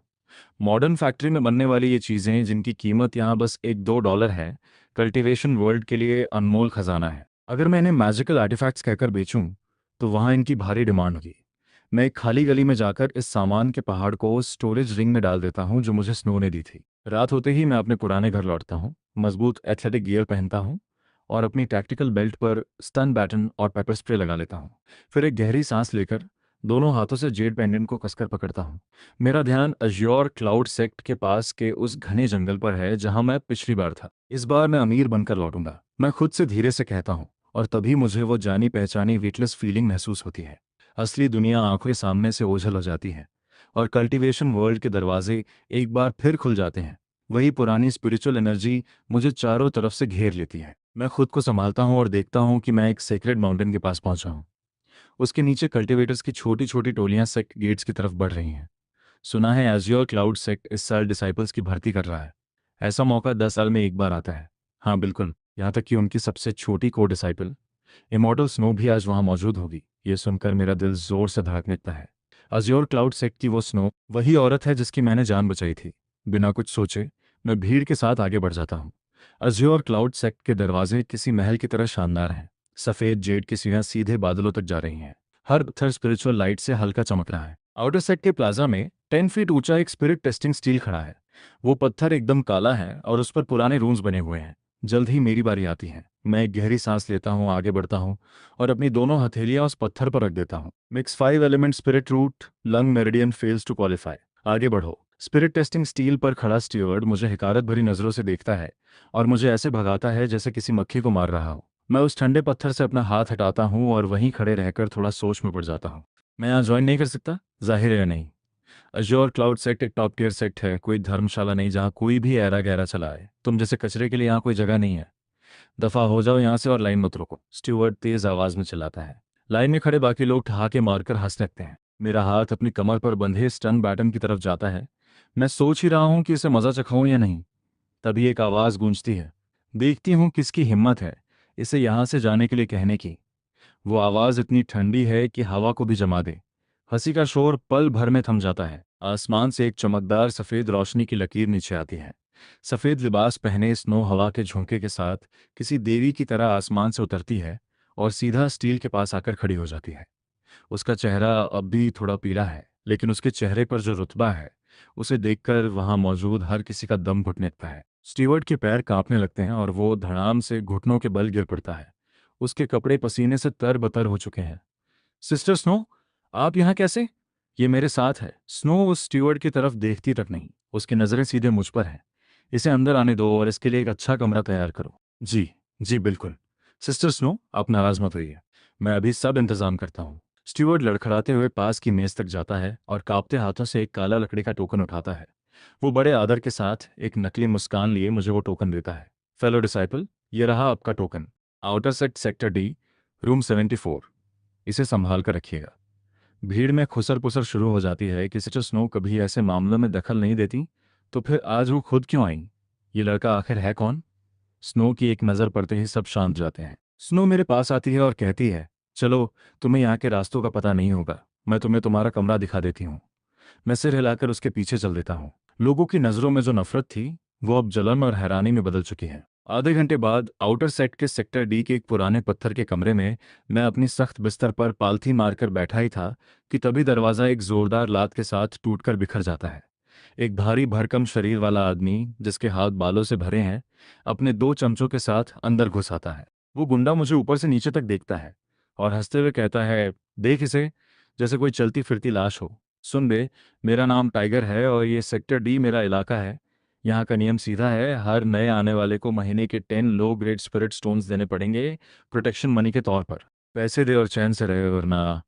मॉडर्न फैक्ट्री में बनने वाली ये चीज़ें जिनकी कीमत यहाँ बस $1-2 है, कल्टीवेशन वर्ल्ड के लिए अनमोल खजाना है। अगर मैं इन्हें मैजिकल आर्टिफैक्ट्स कहकर बेचूं तो वहाँ इनकी भारी डिमांड होगी। मैं एक खाली गली में जाकर इस सामान के पहाड़ को स्टोरेज रिंग में डाल देता हूँ जो मुझे स्नो ने दी थी। रात होते ही मैं अपने पुराने घर लौटता हूँ, मजबूत एथलेटिक गियर पहनता हूँ और अपनी टैक्टिकल बेल्ट पर स्टन बैटन और पेपर स्प्रे लगा लेता हूँ। फिर एक गहरी सांस लेकर दोनों हाथों से जेड पेंडेंट को कसकर पकड़ता हूँ। मेरा ध्यान अज्योर क्लाउड सेक्ट के पास के उस घने जंगल पर है जहां मैं पिछली बार था। इस बार मैं अमीर बनकर लौटूंगा, मैं खुद से धीरे से कहता हूँ, और तभी मुझे वो जानी पहचानी वेटलेस फीलिंग महसूस होती है। असली दुनिया आंखों के सामने से ओझल हो जाती है और कल्टीवेशन वर्ल्ड के दरवाजे एक बार फिर खुल जाते हैं। वही पुरानी स्पिरिचुअल एनर्जी मुझे चारों तरफ से घेर लेती है। मैं खुद को संभालता हूँ और देखता हूँ कि मैं एक सेक्रेड माउंटेन के पास पहुंचा हूँ। उसके नीचे कल्टीवेटर्स की छोटी छोटी टोलियां सेक्ट गेट्स की तरफ बढ़ रही हैं। सुना है एज्योर क्लाउड सेक्ट इस साल डिसाइपल्स की भर्ती कर रहा है। ऐसा मौका 10 साल में एक बार आता है। हाँ बिल्कुल, यहाँ तक कि उनकी सबसे छोटी को डिसाइपल इमॉर्टल स्नो भी आज वहाँ मौजूद होगी। ये सुनकर मेरा दिल जोर से धड़कने लगता है। अज्योर क्लाउड सेक्ट की वो स्नो वही औरत है जिसकी मैंने जान बचाई थी। बिना कुछ सोचे मैं भीड़ के साथ आगे बढ़ जाता हूँ। अज्योर क्लाउड सेक्ट के दरवाजे किसी महल की तरह शानदार हैं। सफ़ेद जेड की सीढ़ियाँ सीधे बादलों तक जा रही हैं। हर पत्थर स्पिरिचुअल लाइट से हल्का चमक रहा है। आउटर सेक्ट के प्लाजा में 10 फीट ऊंचा एक स्पिरिट टेस्टिंग स्टील खड़ा है। वो पत्थर एकदम काला है और उस पर पुराने रून्स बने हुए हैं। जल्द ही मेरी बारी आती है। मैं एक गहरी सांस लेता हूँ, आगे बढ़ता हूँ और अपनी दोनों हथेलियां उस पत्थर पर रख देता हूँ। Mix 5 element spirit root lung meridian fails to qualify. आगे बढ़ो। स्पिरिट टेस्टिंग स्टील पर खड़ा स्टीवर्ड मुझे हिकारत भरी नजरों से देखता है और मुझे ऐसे भगाता है जैसे किसी मक्खी को मार रहा हो। मैं उस ठंडे पत्थर से अपना हाथ हटाता हूँ और वहीं खड़े रहकर थोड़ा सोच में पड़ जाता हूँ। मैं यहाँ ज्वाइन नहीं कर सकता? जाहिर है नहीं। अज्योर क्लाउड सेक्ट एक टॉप टियर सेक्ट है, कोई धर्मशाला नहीं जहाँ कोई भी ऐरा गहरा चलाए। तुम जैसे कचरे के लिए यहाँ कोई जगह नहीं है। दफा हो जाओ यहाँ से और लाइन मत रोको, स्टीवर्ड तेज आवाज में चिल्लाता है। लाइन में खड़े बाकी लोग ठहाके मारकर हंस लगते हैं। मेरा हाथ अपनी कमर पर बंधे स्टन बैटन की तरफ जाता है। मैं सोच ही रहा हूँ कि इसे मजा चखाऊं या नहीं, तभी एक आवाज गूंजती है। देखती हूँ किसकी हिम्मत है इसे यहाँ से जाने के लिए कहने की। वो आवाज इतनी ठंडी है कि हवा को भी जमा दे। हंसी का शोर पल भर में थम जाता है। आसमान से एक चमकदार सफेद रोशनी की लकीर नीचे आती है। सफेद लिबास पहने स्नो हवा के झोंके के साथ किसी देवी की तरह आसमान से उतरती है और सीधा स्टील के पास आकर खड़ी हो जाती है। उसका चेहरा अब भी थोड़ा पीला है, लेकिन उसके चेहरे पर जो रुतबा है उसे देखकर वहां मौजूद हर किसी का दम घुटने लगता है। स्टीवर्ड के पैर कांपने लगते हैं और वो धड़ाम से घुटनों के बल गिर पड़ता है। उसके कपड़े पसीने से तरबतर हो चुके हैं। सिस्टर स्नो, आप यहाँ कैसे? ये मेरे साथ है। स्नो उस स्टीवर्ड की तरफ देखती तक नहीं, उसकी नज़रें सीधे मुझ पर हैं। इसे अंदर आने दो और इसके लिए एक अच्छा कमरा तैयार करो। जी जी बिल्कुल। सिस्टर स्नो, आप नाराज मत होइए, मैं अभी सब इंतजाम करता हूँ। स्टीवर्ड लड़खड़ाते हुए पास की मेज तक जाता है और कांपते हाथों से एक काला लकड़ी का टोकन उठाता है। वो बड़े आदर के साथ एक नकली मुस्कान लिए मुझे वो टोकन देता है। फेलो डिसाइपल, ये रहा आपका token. Outer sector D, room 74। इसे संभाल कर रखिएगा। भीड़ में खुसर पुसर शुरू हो जाती है कि सिस्टर स्नो कभी ऐसे मामलों में दखल नहीं देती, तो फिर आज वो खुद क्यों आई? ये लड़का आखिर है कौन? स्नो की एक नज़र पड़ते ही सब शांत जाते हैं। स्नो मेरे पास आती है और कहती है, चलो, तुम्हें यहाँ के रास्तों का पता नहीं होगा, मैं तुम्हें तुम्हारा कमरा दिखा देती हूँ। मैं सिर हिलाकर उसके पीछे चल देता हूँ। लोगों की नज़रों में जो नफरत थी वो अब जलन और हैरानी में बदल चुकी है। आधे घंटे बाद आउटर सेट के सेक्टर डी के एक पुराने पत्थर के कमरे में मैं अपनी सख्त बिस्तर पर पालथी मारकर बैठा ही था कि तभी दरवाज़ा एक जोरदार लात के साथ टूटकर बिखर जाता है। एक भारी भरकम शरीर वाला आदमी जिसके हाथ बालों से भरे हैं अपने 2 चमचों के साथ अंदर घुस आता है। वो गुंडा मुझे ऊपर से नीचे तक देखता है, और हंसते हुए कहता है, देख इसे, जैसे कोई चलती फिरती लाश हो। सुन बे, मेरा नाम टाइगर है और ये सेक्टर डी मेरा इलाका है। यहाँ का नियम सीधा है, हर नए आने वाले को महीने के 10 लो ग्रेड स्पिरिट स्टोन्स देने पड़ेंगे, प्रोटेक्शन मनी के तौर पर। पैसे दे और चैन से रहे, वरना।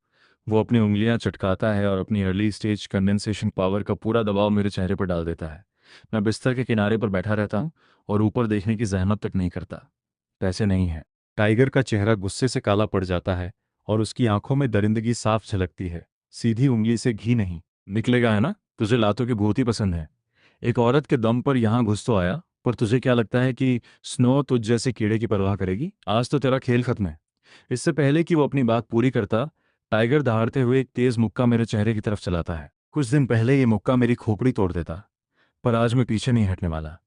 वो अपनी उंगलियां चटकाता है और अपनी अर्ली स्टेज कंडेंसेशन पावर का पूरा दबाव मेरे चेहरे पर डाल देता है। मैं बिस्तर के किनारे पर बैठा रहता हूँ और ऊपर देखने की जहमत तक नहीं करता। पैसे नहीं है। टाइगर का चेहरा गुस्से से काला पड़ जाता है और उसकी आंखों में दरिंदगी साफ झलकती है। सीधी उंगली से घी नहीं निकलेगा, है ना? तुझे लातों की बहुत ही पसंद है। एक औरत के दम पर यहाँ घुस तो आया, पर तुझे क्या लगता है कि स्नो तुझ जैसे कीड़े की परवाह करेगी? आज तो तेरा खेल खत्म है। इससे पहले कि वो अपनी बात पूरी करता, टाइगर दहाड़ते हुए एक तेज मुक्का मेरे चेहरे की तरफ चलाता है। कुछ दिन पहले ये मुक्का मेरी खोपड़ी तोड़ देता, पर आज मैं पीछे नहीं हटने वाला।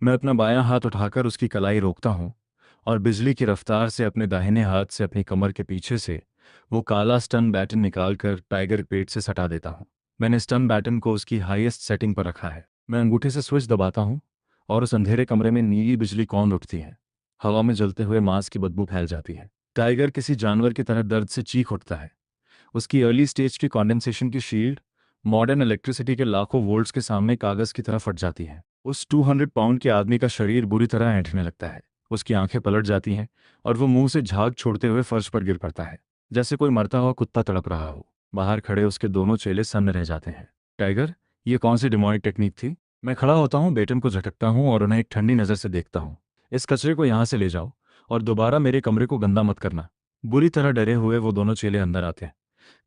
मैं अपना बायां हाथ उठाकर उसकी कलाई रोकता हूँ और बिजली की रफ्तार से अपने दाहिने हाथ से अपनी कमर के पीछे से वो काला स्टन बैटन निकालकर टाइगर पेट से सटा देता हूँ। मैंने स्टन बैटन को उसकी हाईएस्ट सेटिंग पर रखा है। मैं अंगूठे से स्विच दबाता हूँ और उस अंधेरे कमरे में नीली बिजली कौंध उठती है। हवा में जलते हुए मांस की बदबू फैल जाती है। टाइगर किसी जानवर की तरह दर्द से चीख उठता है। उसकी अर्ली स्टेज की कॉन्डेंसेशन की शील्ड मॉडर्न इलेक्ट्रिसिटी के लाखों वोल्ट्स के सामने कागज की तरह फट जाती है। उस 200 पाउंड के आदमी का शरीर बुरी तरह ऐंठने लगता है। उसकी आंखें पलट जाती हैं और वो मुंह से झाग छोड़ते हुए फर्श पर गिर पड़ता है, जैसे कोई मरता हुआ कुत्ता तड़प रहा हो। बाहर खड़े उसके दोनों चेले सन्न रह जाते हैं। टाइगर, ये कौन सी डिमोनिक टेक्निक थी? मैं खड़ा होता हूँ, बेटन को झटकता हूँ और उन्हें एक ठंडी नज़र से देखता हूँ। इस कचरे को यहाँ से ले जाओ और दोबारा मेरे कमरे को गंदा मत करना। बुरी तरह डरे हुए वो दोनों चेले अंदर आते हैं,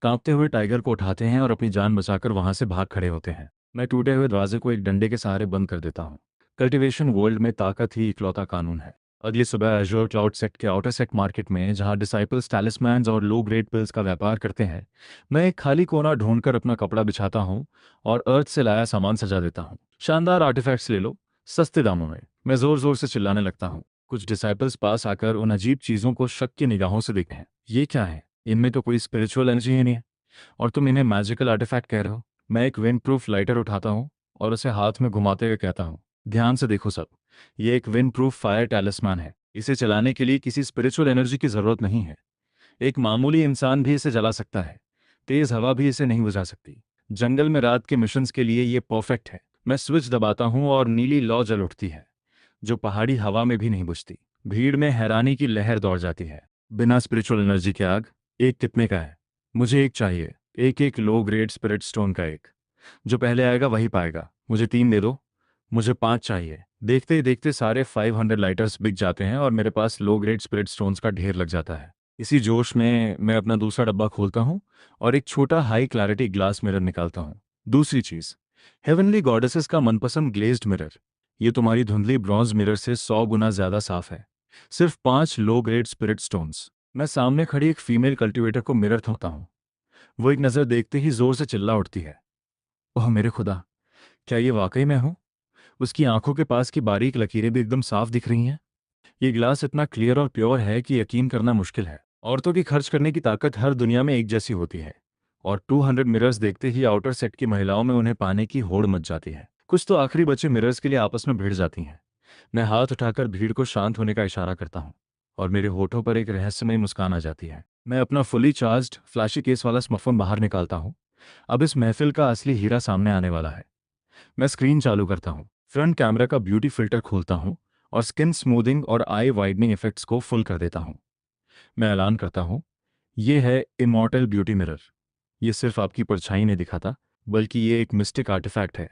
कांपते हुए टाइगर को उठाते हैं और अपनी जान बचाकर वहां से भाग खड़े होते हैं। मैं टूटे हुए दरवाजे को एक डंडे के सहारे बंद कर देता हूँ। कल्टीवेशन वर्ल्ड में ताकत ही इकलौता कानून है। अगली सुबह एज़्योर क्लाउड सेट के आउटर सेट मार्केट में, जहां डिसाइपल्स टैलिस्मैन्स और लो ग्रेड पिल्स का व्यापार करते हैं, मैं एक खाली कोना ढूंढकर अपना कपड़ा बिछाता हूँ और अर्थ से लाया सामान सजा देता हूँ। शानदार आर्टिफैक्ट्स ले लो, सस्ते दामों में। मैं जोर जोर से चिल्लाने लगता हूँ। कुछ डिसाइपल्स पास आकर उन अजीब चीज़ों को शक की निगाहों से देखते हैं। ये क्या है? इनमें तो कोई स्पिरिचुअल एनर्जी ही नहीं है, और तुम इन्हें मैजिकल आर्टिफैक्ट कह रहे हो। मैं एक विंड प्रूफ लाइटर उठाता हूँ और उसे हाथ में घुमाते हुए कहता हूँ, ध्यान से देखो सब, ये एक विंड प्रूफ फायर टैलिस्मैन है। इसे चलाने के लिए किसी स्पिरिचुअल एनर्जी की जरूरत नहीं है। एक मामूली इंसान भी इसे जला सकता है, तेज हवा भी इसे नहीं बुझा सकती। जंगल में रात के मिशंस के लिए ये परफेक्ट है। मैं स्विच दबाता हूँ और नीली लौ जल उठती है, जो पहाड़ी हवा में भी नहीं बुझती। भीड़ में हैरानी की लहर दौड़ जाती है। बिना स्पिरिचुअल एनर्जी के आग एक कितने का है? मुझे एक चाहिए, एक एक लो ग्रेड स्पिरिट स्टोन का एक। जो पहले आएगा वही पाएगा। मुझे 3 दे दो। मुझे 5 चाहिए। देखते ही देखते सारे 500 लाइटर्स बिक जाते हैं और मेरे पास लो ग्रेड स्पिरिट स्टोन्स का ढेर लग जाता है। इसी जोश में मैं अपना दूसरा डब्बा खोलता हूँ और एक छोटा हाई क्लैरिटी ग्लास मिरर निकालता हूँ। दूसरी चीज, हेवनली गॉडेसेस का मनपसंद ग्लेज्ड मिरर। ये तुम्हारी धुंधली ब्रॉन्ज मिरर से 100 गुना ज्यादा साफ है। सिर्फ 5 लो ग्रेड स्पिरिट स्टोन्स। मैं सामने खड़ी एक फीमेल कल्टिवेटर को मिरर थोपता हूँ। वो एक नज़र देखते ही जोर से चिल्ला उठती है, ओह मेरे खुदा, क्या ये वाकई मैं हूँ? उसकी आंखों के पास की बारीक लकीरें भी एकदम साफ दिख रही हैं। ये ग्लास इतना क्लियर और प्योर है कि यकीन करना मुश्किल है। औरतों की खर्च करने की ताकत हर दुनिया में एक जैसी होती है, और 200 मिरर्स देखते ही आउटर सेट की महिलाओं में उन्हें पाने की होड़ मच जाती है। कुछ तो आखिरी बचे मिरर्स के लिए आपस में भिड़ जाती हैं। मैं हाथ उठाकर भीड़ को शांत होने का इशारा करता हूँ और मेरे होठों पर एक रहस्यमय मुस्कान आ जाती है। मैं अपना फुली चार्ज्ड फ्लैशी केस वाला स्मार्टफोन बाहर निकालता हूँ। अब इस महफिल का असली हीरा सामने आने वाला है। मैं स्क्रीन चालू करता हूँ, फ्रंट कैमरा का ब्यूटी फिल्टर खोलता हूँ और स्किन स्मूदिंग और आई वाइडनिंग इफेक्ट्स को फुल कर देता हूँ। मैं ऐलान करता हूँ, ये है इमॉर्टल ब्यूटी मिरर। ये सिर्फ आपकी परछाई नहीं दिखाता, बल्कि ये एक मिस्टिक आर्टिफैक्ट है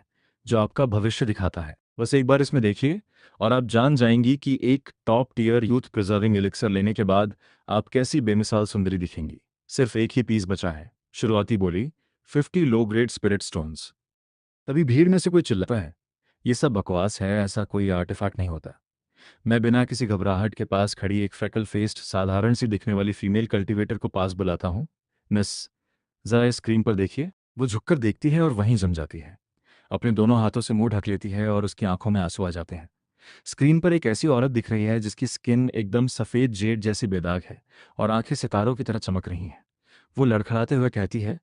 जो आपका भविष्य दिखाता है। बस एक बार इसमें देखिए और आप जान जाएंगी कि एक top tier youth preserving elixir लेने के बाद आप कैसी बेमिसाल सुंदरी दिखेंगी। सिर्फ एक ही पीस बचा है, शुरुआती बोली, 50 लो ग्रेड स्पिरिट स्टोन्स। तभी भीड़ में से कोई चिल्लाता है, ये सब बकवास है, ऐसा कोई आर्टिफैक्ट नहीं होता। मैं बिना किसी घबराहट के पास खड़ी एक फ्रेकल फेस्ड साधारण सी दिखने वाली फीमेल कल्टीवेटर को पास बुलाता हूँ। मिस, जरा इस स्क्रीन पर देखिए। वो झुककर देखती है और वहीं जम जाती है। अपने दोनों हाथों से मुंह ढक लेती है और उसकी आंखों में आंसू आ जाते हैं। स्क्रीन पर एक ऐसी औरत दिख रही है जिसकी स्किन एकदम सफ़ेद जेड जैसी बेदाग है और आंखें सितारों की तरह चमक रही हैं। वो लड़खड़ाते हुए कहती है,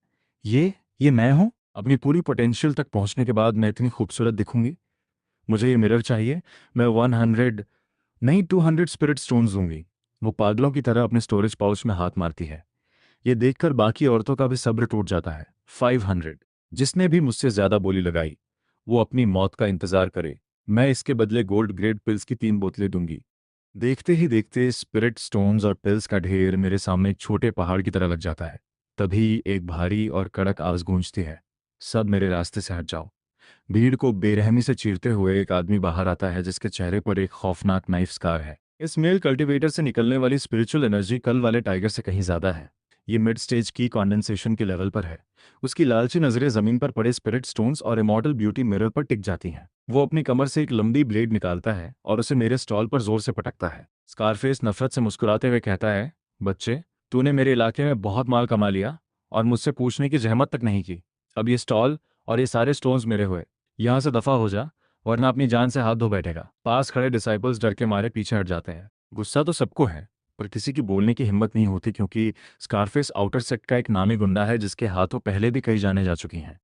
ये मैं हूँ? अपनी पूरी पोटेंशियल तक पहुंचने के बाद मैं इतनी खूबसूरत दिखूंगी? मुझे ये मिरर चाहिए। मैं 100 नहीं 200 स्पिरिट स्टोन्स दूंगी। वो पागलों की तरह अपने स्टोरेज पाउच में हाथ मारती है। ये देखकर बाकी औरतों का भी सब्र टूट जाता है। 500। जिसने भी मुझसे ज्यादा बोली लगाई वो अपनी मौत का इंतजार करे। मैं इसके बदले गोल्ड ग्रेड पिल्स की 3 बोतलें दूंगी। देखते ही देखते स्पिरिट स्टोन्स और पिल्स का ढेर मेरे सामने एक छोटे पहाड़ की तरह लग जाता है। तभी एक भारी और कड़क आवाज गूंजती है, सब मेरे रास्ते से हट जाओ। भीड़ को बेरहमी से चीरते हुए एक आदमी बाहर आता है जिसके चेहरे पर एक खौफनाक नाइफ स्कार है। इस मेल कल्टीवेटर से निकलने वाली स्पिरिचुअल एनर्जी कल वाले टाइगर से कहीं ज्यादा है। ये मिड स्टेज की कॉन्डेंसेशन के लेवल पर है। उसकी लालची नजरें जमीन पर पड़े स्पिरिट स्टोन्स और इमॉर्टल ब्यूटी मिरर पर टिक जाती हैं। वो अपनी कमर से एक लंबी ब्लेड निकालता है और उसे मेरे स्टॉल पर जोर से पटकता है। स्कारफेस नफरत से मुस्कुराते हुए कहता है, बच्चे, तूने मेरे इलाके में बहुत माल कमा लिया और मुझसे पूछने की जहमत तक नहीं की। अब ये स्टॉल और ये सारे स्टोन्स मेरे हुए। यहाँ से दफा हो जा, वरना अपनी जान से हाथ धो बैठेगा। पास खड़े डिसाइपल्स डर के मारे पीछे हट जाते हैं। गुस्सा तो सबको है, पर किसी की बोलने की हिम्मत नहीं होती क्योंकि स्कारफेस आउटर सेट का एक नामी गुंडा है जिसके हाथों पहले भी कई जाने जा चुकी हैं।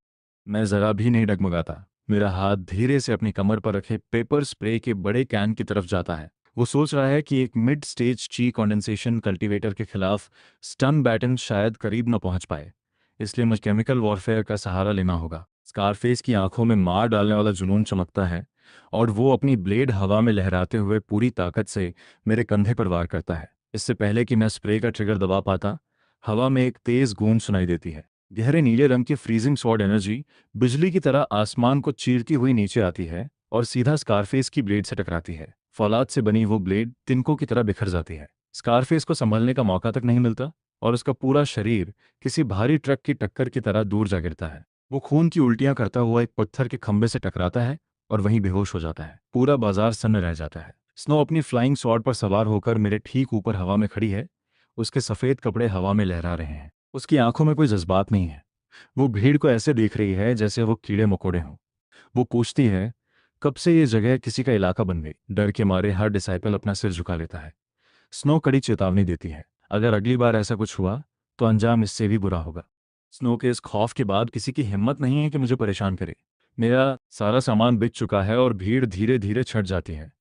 मैं जरा भी नहीं डगमगाता। मेरा हाथ धीरे से अपनी कमर पर रखे पेपर स्प्रे के बड़े कैन की तरफ जाता है। वो सोच रहा है कि एक मिड स्टेज ची कंडेंसेशन कल्टीवेटर के खिलाफ स्टन बैटन शायद करीब न पहुंच पाए, इसलिए मुझे केमिकल वॉरफेयर का सहारा लेना होगा। स्कारफेस की आंखों में मार डालने वाला जुनून चमकता है और वो अपनी ब्लेड हवा में लहराते हुए पूरी ताकत से मेरे कंधे पर वार करता है। इससे पहले कि मैं स्प्रे का ट्रिगर दबा पाता, हवा में एक तेज गूंज सुनाई देती है। गहरे नीले रंग की फ्रीजिंग स्वॉर्ड एनर्जी बिजली की तरह आसमान को चीरती हुई नीचे आती है और सीधा स्कारफेस की ब्लेड से टकराती है। फौलाद से बनी वो ब्लेड तिनकों की तरह बिखर जाती है। स्कारफेस को संभलने का मौका तक नहीं मिलता और उसका पूरा शरीर किसी भारी ट्रक की टक्कर की तरह दूर जा गिरता है। वो खून की उल्टियां करता हुआ एक पत्थर के खंभे से टकराता है और वहीं बेहोश हो जाता है। पूरा बाजार सन्न रह जाता है। स्नो अपनी फ्लाइंग स्वॉर्ड पर सवार होकर मेरे ठीक ऊपर हवा में खड़ी है। उसके सफेद कपड़े हवा में लहरा रहे हैं। उसकी आंखों में कोई जज्बात नहीं है। वो भीड़ को ऐसे देख रही है जैसे वो कीड़े मकोड़े हों। वो पूछती है, कब से ये जगह किसी का इलाका बन गई? डर के मारे हर डिसाइपल अपना सिर झुका लेता है। स्नो कड़ी चेतावनी देती है, अगर अगली बार ऐसा कुछ हुआ तो अंजाम इससे भी बुरा होगा। स्नो के इस खौफ के बाद किसी की हिम्मत नहीं है कि मुझे परेशान करे। मेरा सारा सामान बिक चुका है और भीड़ धीरे धीरे छट जाती है।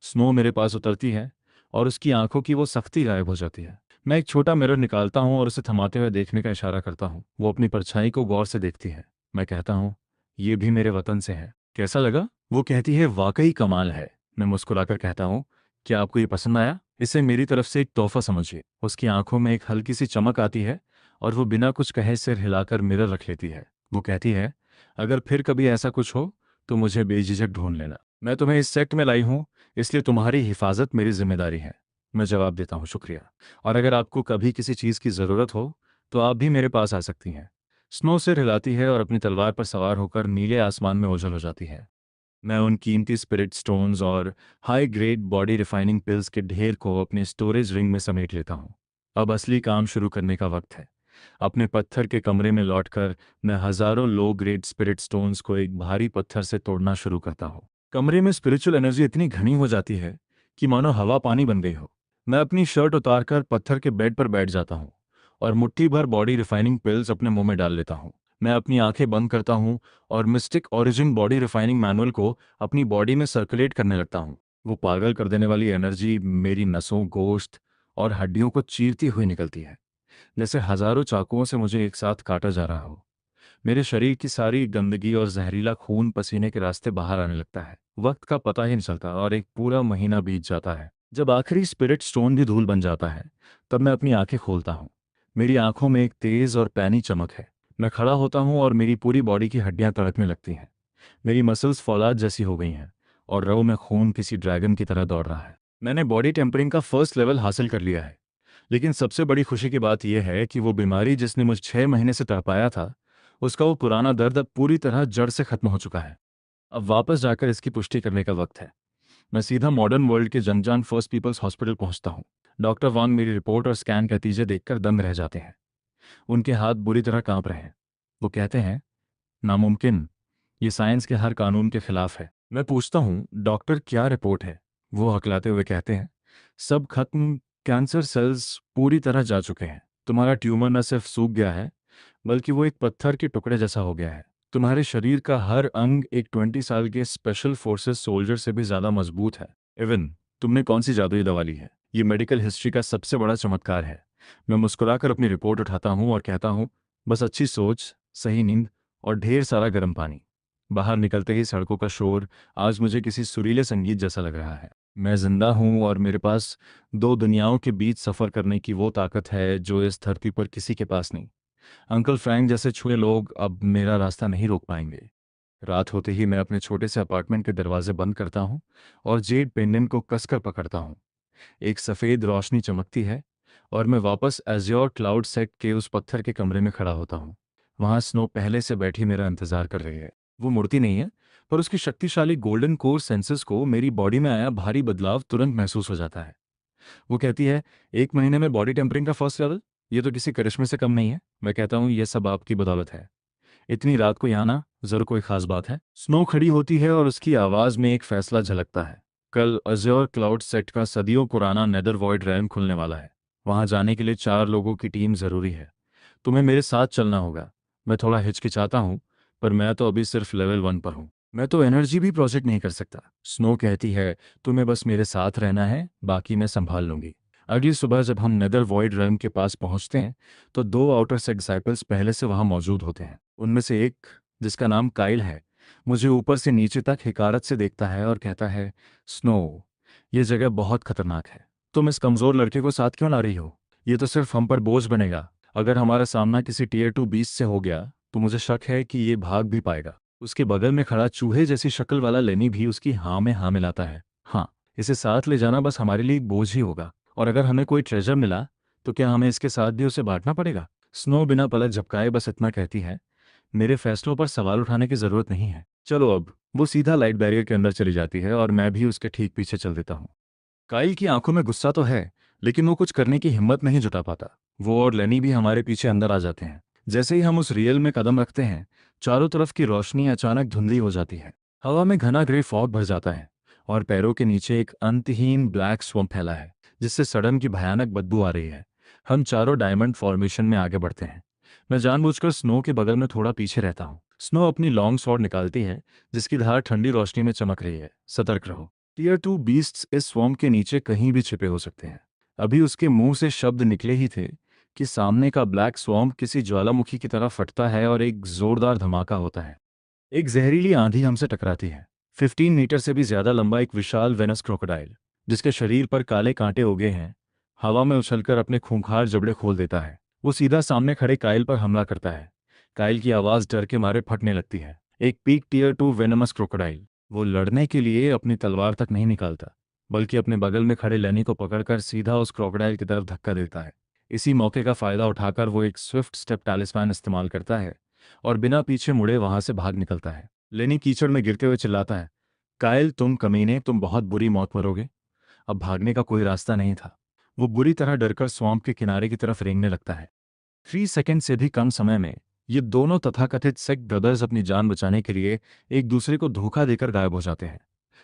स्नो मेरे पास उतरती है और उसकी आंखों की वो सख्ती गायब हो जाती है। मैं एक छोटा मिरर निकालता हूं और उसे थमाते हुए देखने का इशारा करता हूं। वो अपनी परछाई को गौर से देखती है। मैं कहता हूं, ये भी मेरे वतन से है, कैसा लगा? वो कहती है, वाकई कमाल है। मैं मुस्कुराकर कहता हूं, क्या आपको ये पसंद आया? इसे मेरी तरफ से एक तोहफा समझिए। उसकी आंखों में एक हल्की सी चमक आती है और वो बिना कुछ कहे सिर हिलाकर मिरर रख लेती है। वो कहती है, अगर फिर कभी ऐसा कुछ हो तो मुझे बेझिझक ढूंढ लेना। मैं तुम्हें इस सेक्ट में लाई हूँ, इसलिए तुम्हारी हिफाजत मेरी जिम्मेदारी है। मैं जवाब देता हूँ, शुक्रिया। और अगर आपको कभी किसी चीज़ की ज़रूरत हो तो आप भी मेरे पास आ सकती हैं। स्नो सिर हिलाती है और अपनी तलवार पर सवार होकर नीले आसमान में ओझल हो जाती है। मैं उन कीमती स्पिरिट स्टोन्स और high grade body refining pills के ढेर को अपने स्टोरेज रिंग में समेट लेता हूँ। अब असली काम शुरू करने का वक्त है। अपने पत्थर के कमरे में लौटकर मैं हजारों लो ग्रेड स्पिरिट स्टोन्स को एक भारी पत्थर से तोड़ना शुरू करता हूँ। कमरे में स्पिरिचुअल एनर्जी इतनी घनी हो जाती है कि मानो हवा पानी बन गई हो। मैं अपनी शर्ट उतारकर पत्थर के बेड पर बैठ जाता हूँ और मुट्ठी भर बॉडी रिफाइनिंग पिल्स अपने मुंह में डाल लेता हूँ। मैं अपनी आंखें बंद करता हूँ और mistake origin body refining manual को अपनी बॉडी में सर्कुलेट करने लगता हूँ। वो पागल कर देने वाली एनर्जी मेरी नसों, गोश्त और हड्डियों को चीरती हुई निकलती है, जैसे हजारों चाकुओं से मुझे एक साथ काटा जा रहा हो। मेरे शरीर की सारी गंदगी और जहरीला खून पसीने के रास्ते बाहर आने लगता है। वक्त का पता ही नहीं चलता और एक पूरा महीना बीत जाता है। जब आखिरी स्पिरिट स्टोन भी धूल बन जाता है तब मैं अपनी आंखें खोलता हूँ। मेरी आंखों में एक तेज और पैनी चमक है। मैं खड़ा होता हूँ और मेरी पूरी बॉडी की हड्डियां तड़कने लगती हैं। मेरी मसल्स फौलाद जैसी हो गई हैं और रव में खून किसी ड्रैगन की तरह दौड़ रहा है। मैंने बॉडी टेम्परिंग का फर्स्ट लेवल हासिल कर लिया है। लेकिन सबसे बड़ी खुशी की बात यह है कि वो बीमारी जिसने मुझे 6 महीने से तड़पाया था, उसका वो पुराना दर्द अब पूरी तरह जड़ से खत्म हो चुका है। अब वापस जाकर इसकी पुष्टि करने का वक्त है। मैं सीधा मॉडर्न वर्ल्ड के जनजान फर्स्ट पीपल्स हॉस्पिटल पहुंचता हूं। डॉक्टर वांग मेरी रिपोर्ट और स्कैन के नतीजे देखकर दंग रह जाते हैं। उनके हाथ बुरी तरह कांप रहे हैं। वो कहते हैं, नामुमकिन, ये साइंस के हर कानून के खिलाफ है। मैं पूछता हूँ, डॉक्टर क्या रिपोर्ट है? वो हकलाते हुए कहते हैं, सब खत्म, कैंसर सेल्स पूरी तरह जा चुके हैं। तुम्हारा ट्यूमर न सिर्फ सूख गया है बल्कि वो एक पत्थर के टुकड़े जैसा हो गया है। तुम्हारे शरीर का हर अंग एक 20 साल के स्पेशल फोर्सेस सोल्जर से भी ज्यादा मजबूत है। इवन तुमने कौन सी जादुई दवा ली है? ये मेडिकल हिस्ट्री का सबसे बड़ा चमत्कार है। मैं मुस्कुराकर अपनी रिपोर्ट उठाता हूँ और कहता हूँ, बस अच्छी सोच, सही नींद और ढेर सारा गर्म पानी। बाहर निकलते ही सड़कों का शोर आज मुझे किसी सुरीले संगीत जैसा लग रहा है। मैं जिंदा हूँ और मेरे पास दो दुनियाओं के बीच सफ़र करने की वो ताकत है जो इस धरती पर किसी के पास नहीं। अंकल फ्रैंक जैसे छुए लोग अब मेरा रास्ता नहीं रोक पाएंगे। रात होते ही मैं अपने छोटे से अपार्टमेंट के दरवाजे बंद करता हूँ और जेड पेंडेंट को कसकर पकड़ता हूँ। एक सफ़ेद रोशनी चमकती है और मैं वापस एज्योर क्लाउड सेट के उस पत्थर के कमरे में खड़ा होता हूँ। वहाँ स्नो पहले से बैठी मेरा इंतजार कर रही है। वो मुड़ती नहीं है, पर उसकी शक्तिशाली गोल्डन कोर सेंसेस को मेरी बॉडी में आया भारी बदलाव तुरंत महसूस हो जाता है। वो कहती है, 1 महीने में बॉडी टेम्परिंग का फर्स्ट लेवल? ये तो किसी करिश्मे से कम नहीं है। मैं कहता हूँ, ये सब आपकी बदौलत है। इतनी रात को यहाँ ना, जरूर कोई खास बात है? स्नो खड़ी होती है और उसकी आवाज़ में एक फैसला झलकता है। कल अज़्योर क्लाउड सेट का सदियों पुराना नेदर वॉइड रैम खुलने वाला है। वहाँ जाने के लिए 4 लोगों की टीम ज़रूरी है। तुम्हें मेरे साथ चलना होगा। मैं थोड़ा हिचकिचाता हूँ, पर मैं तो अभी सिर्फ लेवल 1 पर हूँ। मैं तो एनर्जी भी प्रोजेक्ट नहीं कर सकता। स्नो कहती है, तुम्हें बस मेरे साथ रहना है, बाकी मैं संभाल लूंगी। अगली सुबह जब हम नेदर वॉइड रैम के पास पहुंचते हैं तो 2 आउटर सेट डिसाइपल्स पहले से वहां मौजूद होते हैं। उनमें से एक, जिसका नाम काइल है, मुझे ऊपर से नीचे तक हिकारत से देखता है और कहता है, स्नो, ये जगह बहुत खतरनाक है। तुम इस कमज़ोर लड़के को साथ क्यों ला रही हो? ये तो सिर्फ हम पर बोझ बनेगा। अगर हमारा सामना किसी टीयर 2 बीस्ट से हो गया तो मुझे शक है कि ये भाग भी पाएगा। उसके बगल में खड़ा चूहे जैसी शक्ल वाला लेनी भी उसकी हाँ में हाँ मिलाता है। हाँ, इसे साथ ले जाना बस हमारे लिए एक बोझ ही होगा। और अगर हमें कोई ट्रेजर मिला तो क्या हमें इसके साथ भी उसे बांटना पड़ेगा? स्नो बिना पलक झपकाए बस इतना कहती है, मेरे फैसलों पर सवाल उठाने की जरूरत नहीं है, चलो अब। वो सीधा लाइट बैरियर के अंदर चली जाती है और मैं भी उसके ठीक पीछे चल देता हूँ। काइल की आंखों में गुस्सा तो है, लेकिन वो कुछ करने की हिम्मत नहीं जुटा पाता। वो और लेनी भी हमारे पीछे अंदर आ जाते हैं। जैसे ही हम उस रियल में कदम रखते हैं, चारों तरफ की रोशनी अचानक धुंधली हो जाती है। हवा में घना ग्रे फॉग भर जाता है और पैरों के नीचे एक अंतहीन ब्लैक स्वम्प फैला है, जिससे सड़न की भयानक बदबू आ रही है। हम चारों डायमंड फॉर्मेशन में आगे बढ़ते हैं। मैं जानबूझकर स्नो के बगल में थोड़ा पीछे रहता हूँ। स्नो अपनी लॉन्ग स्वॉर्ड निकालती है, जिसकी धार ठंडी रोशनी में चमक रही है। सतर्क रहो, टीयर 2 बीस्ट्स इस स्वॉर्म के नीचे कहीं भी छिपे हो सकते हैं। अभी उसके मुंह से शब्द निकले ही थे कि सामने का ब्लैक स्वॉर्म किसी ज्वालामुखी की तरह फटता है और एक जोरदार धमाका होता है। एक जहरीली आंधी हमसे टकराती है। 15 मीटर से भी ज्यादा लंबा एक विशाल वेनस क्रोकोडाइल, जिसके शरीर पर काले कांटे उगे हैं, हवा में उछलकर अपने खूंखार जबड़े खोल देता है। वो सीधा सामने खड़े काइल पर हमला करता है। काइल की आवाज डर के मारे फटने लगती है। एक पीक टीयर 2 वेनमस क्रोकोडाइल। वो लड़ने के लिए अपनी तलवार तक नहीं निकालता, बल्कि अपने बगल में खड़े लेनी को पकड़कर सीधा उस क्रोकोडाइल की तरफ धक्का देता है। इसी मौके का फायदा उठाकर वो एक स्विफ्ट स्टेप टैलिस्मैन इस्तेमाल करता है और बिना पीछे मुड़े वहां से भाग निकलता है। लेनी कीचड़ में गिरते हुए चिल्लाता है, कायल तुम कमीने, तुम बहुत बुरी मौत मरोगे। अब भागने का कोई रास्ता नहीं था। वो बुरी तरह डरकर स्वॉम्प के किनारे की तरफ रेंगने लगता है। 3 सेकंड से भी कम समय में ये दोनों तथाकथित सेक्ट ब्रदर्स अपनी जान बचाने के लिए एक दूसरे को धोखा देकर गायब हो जाते हैं।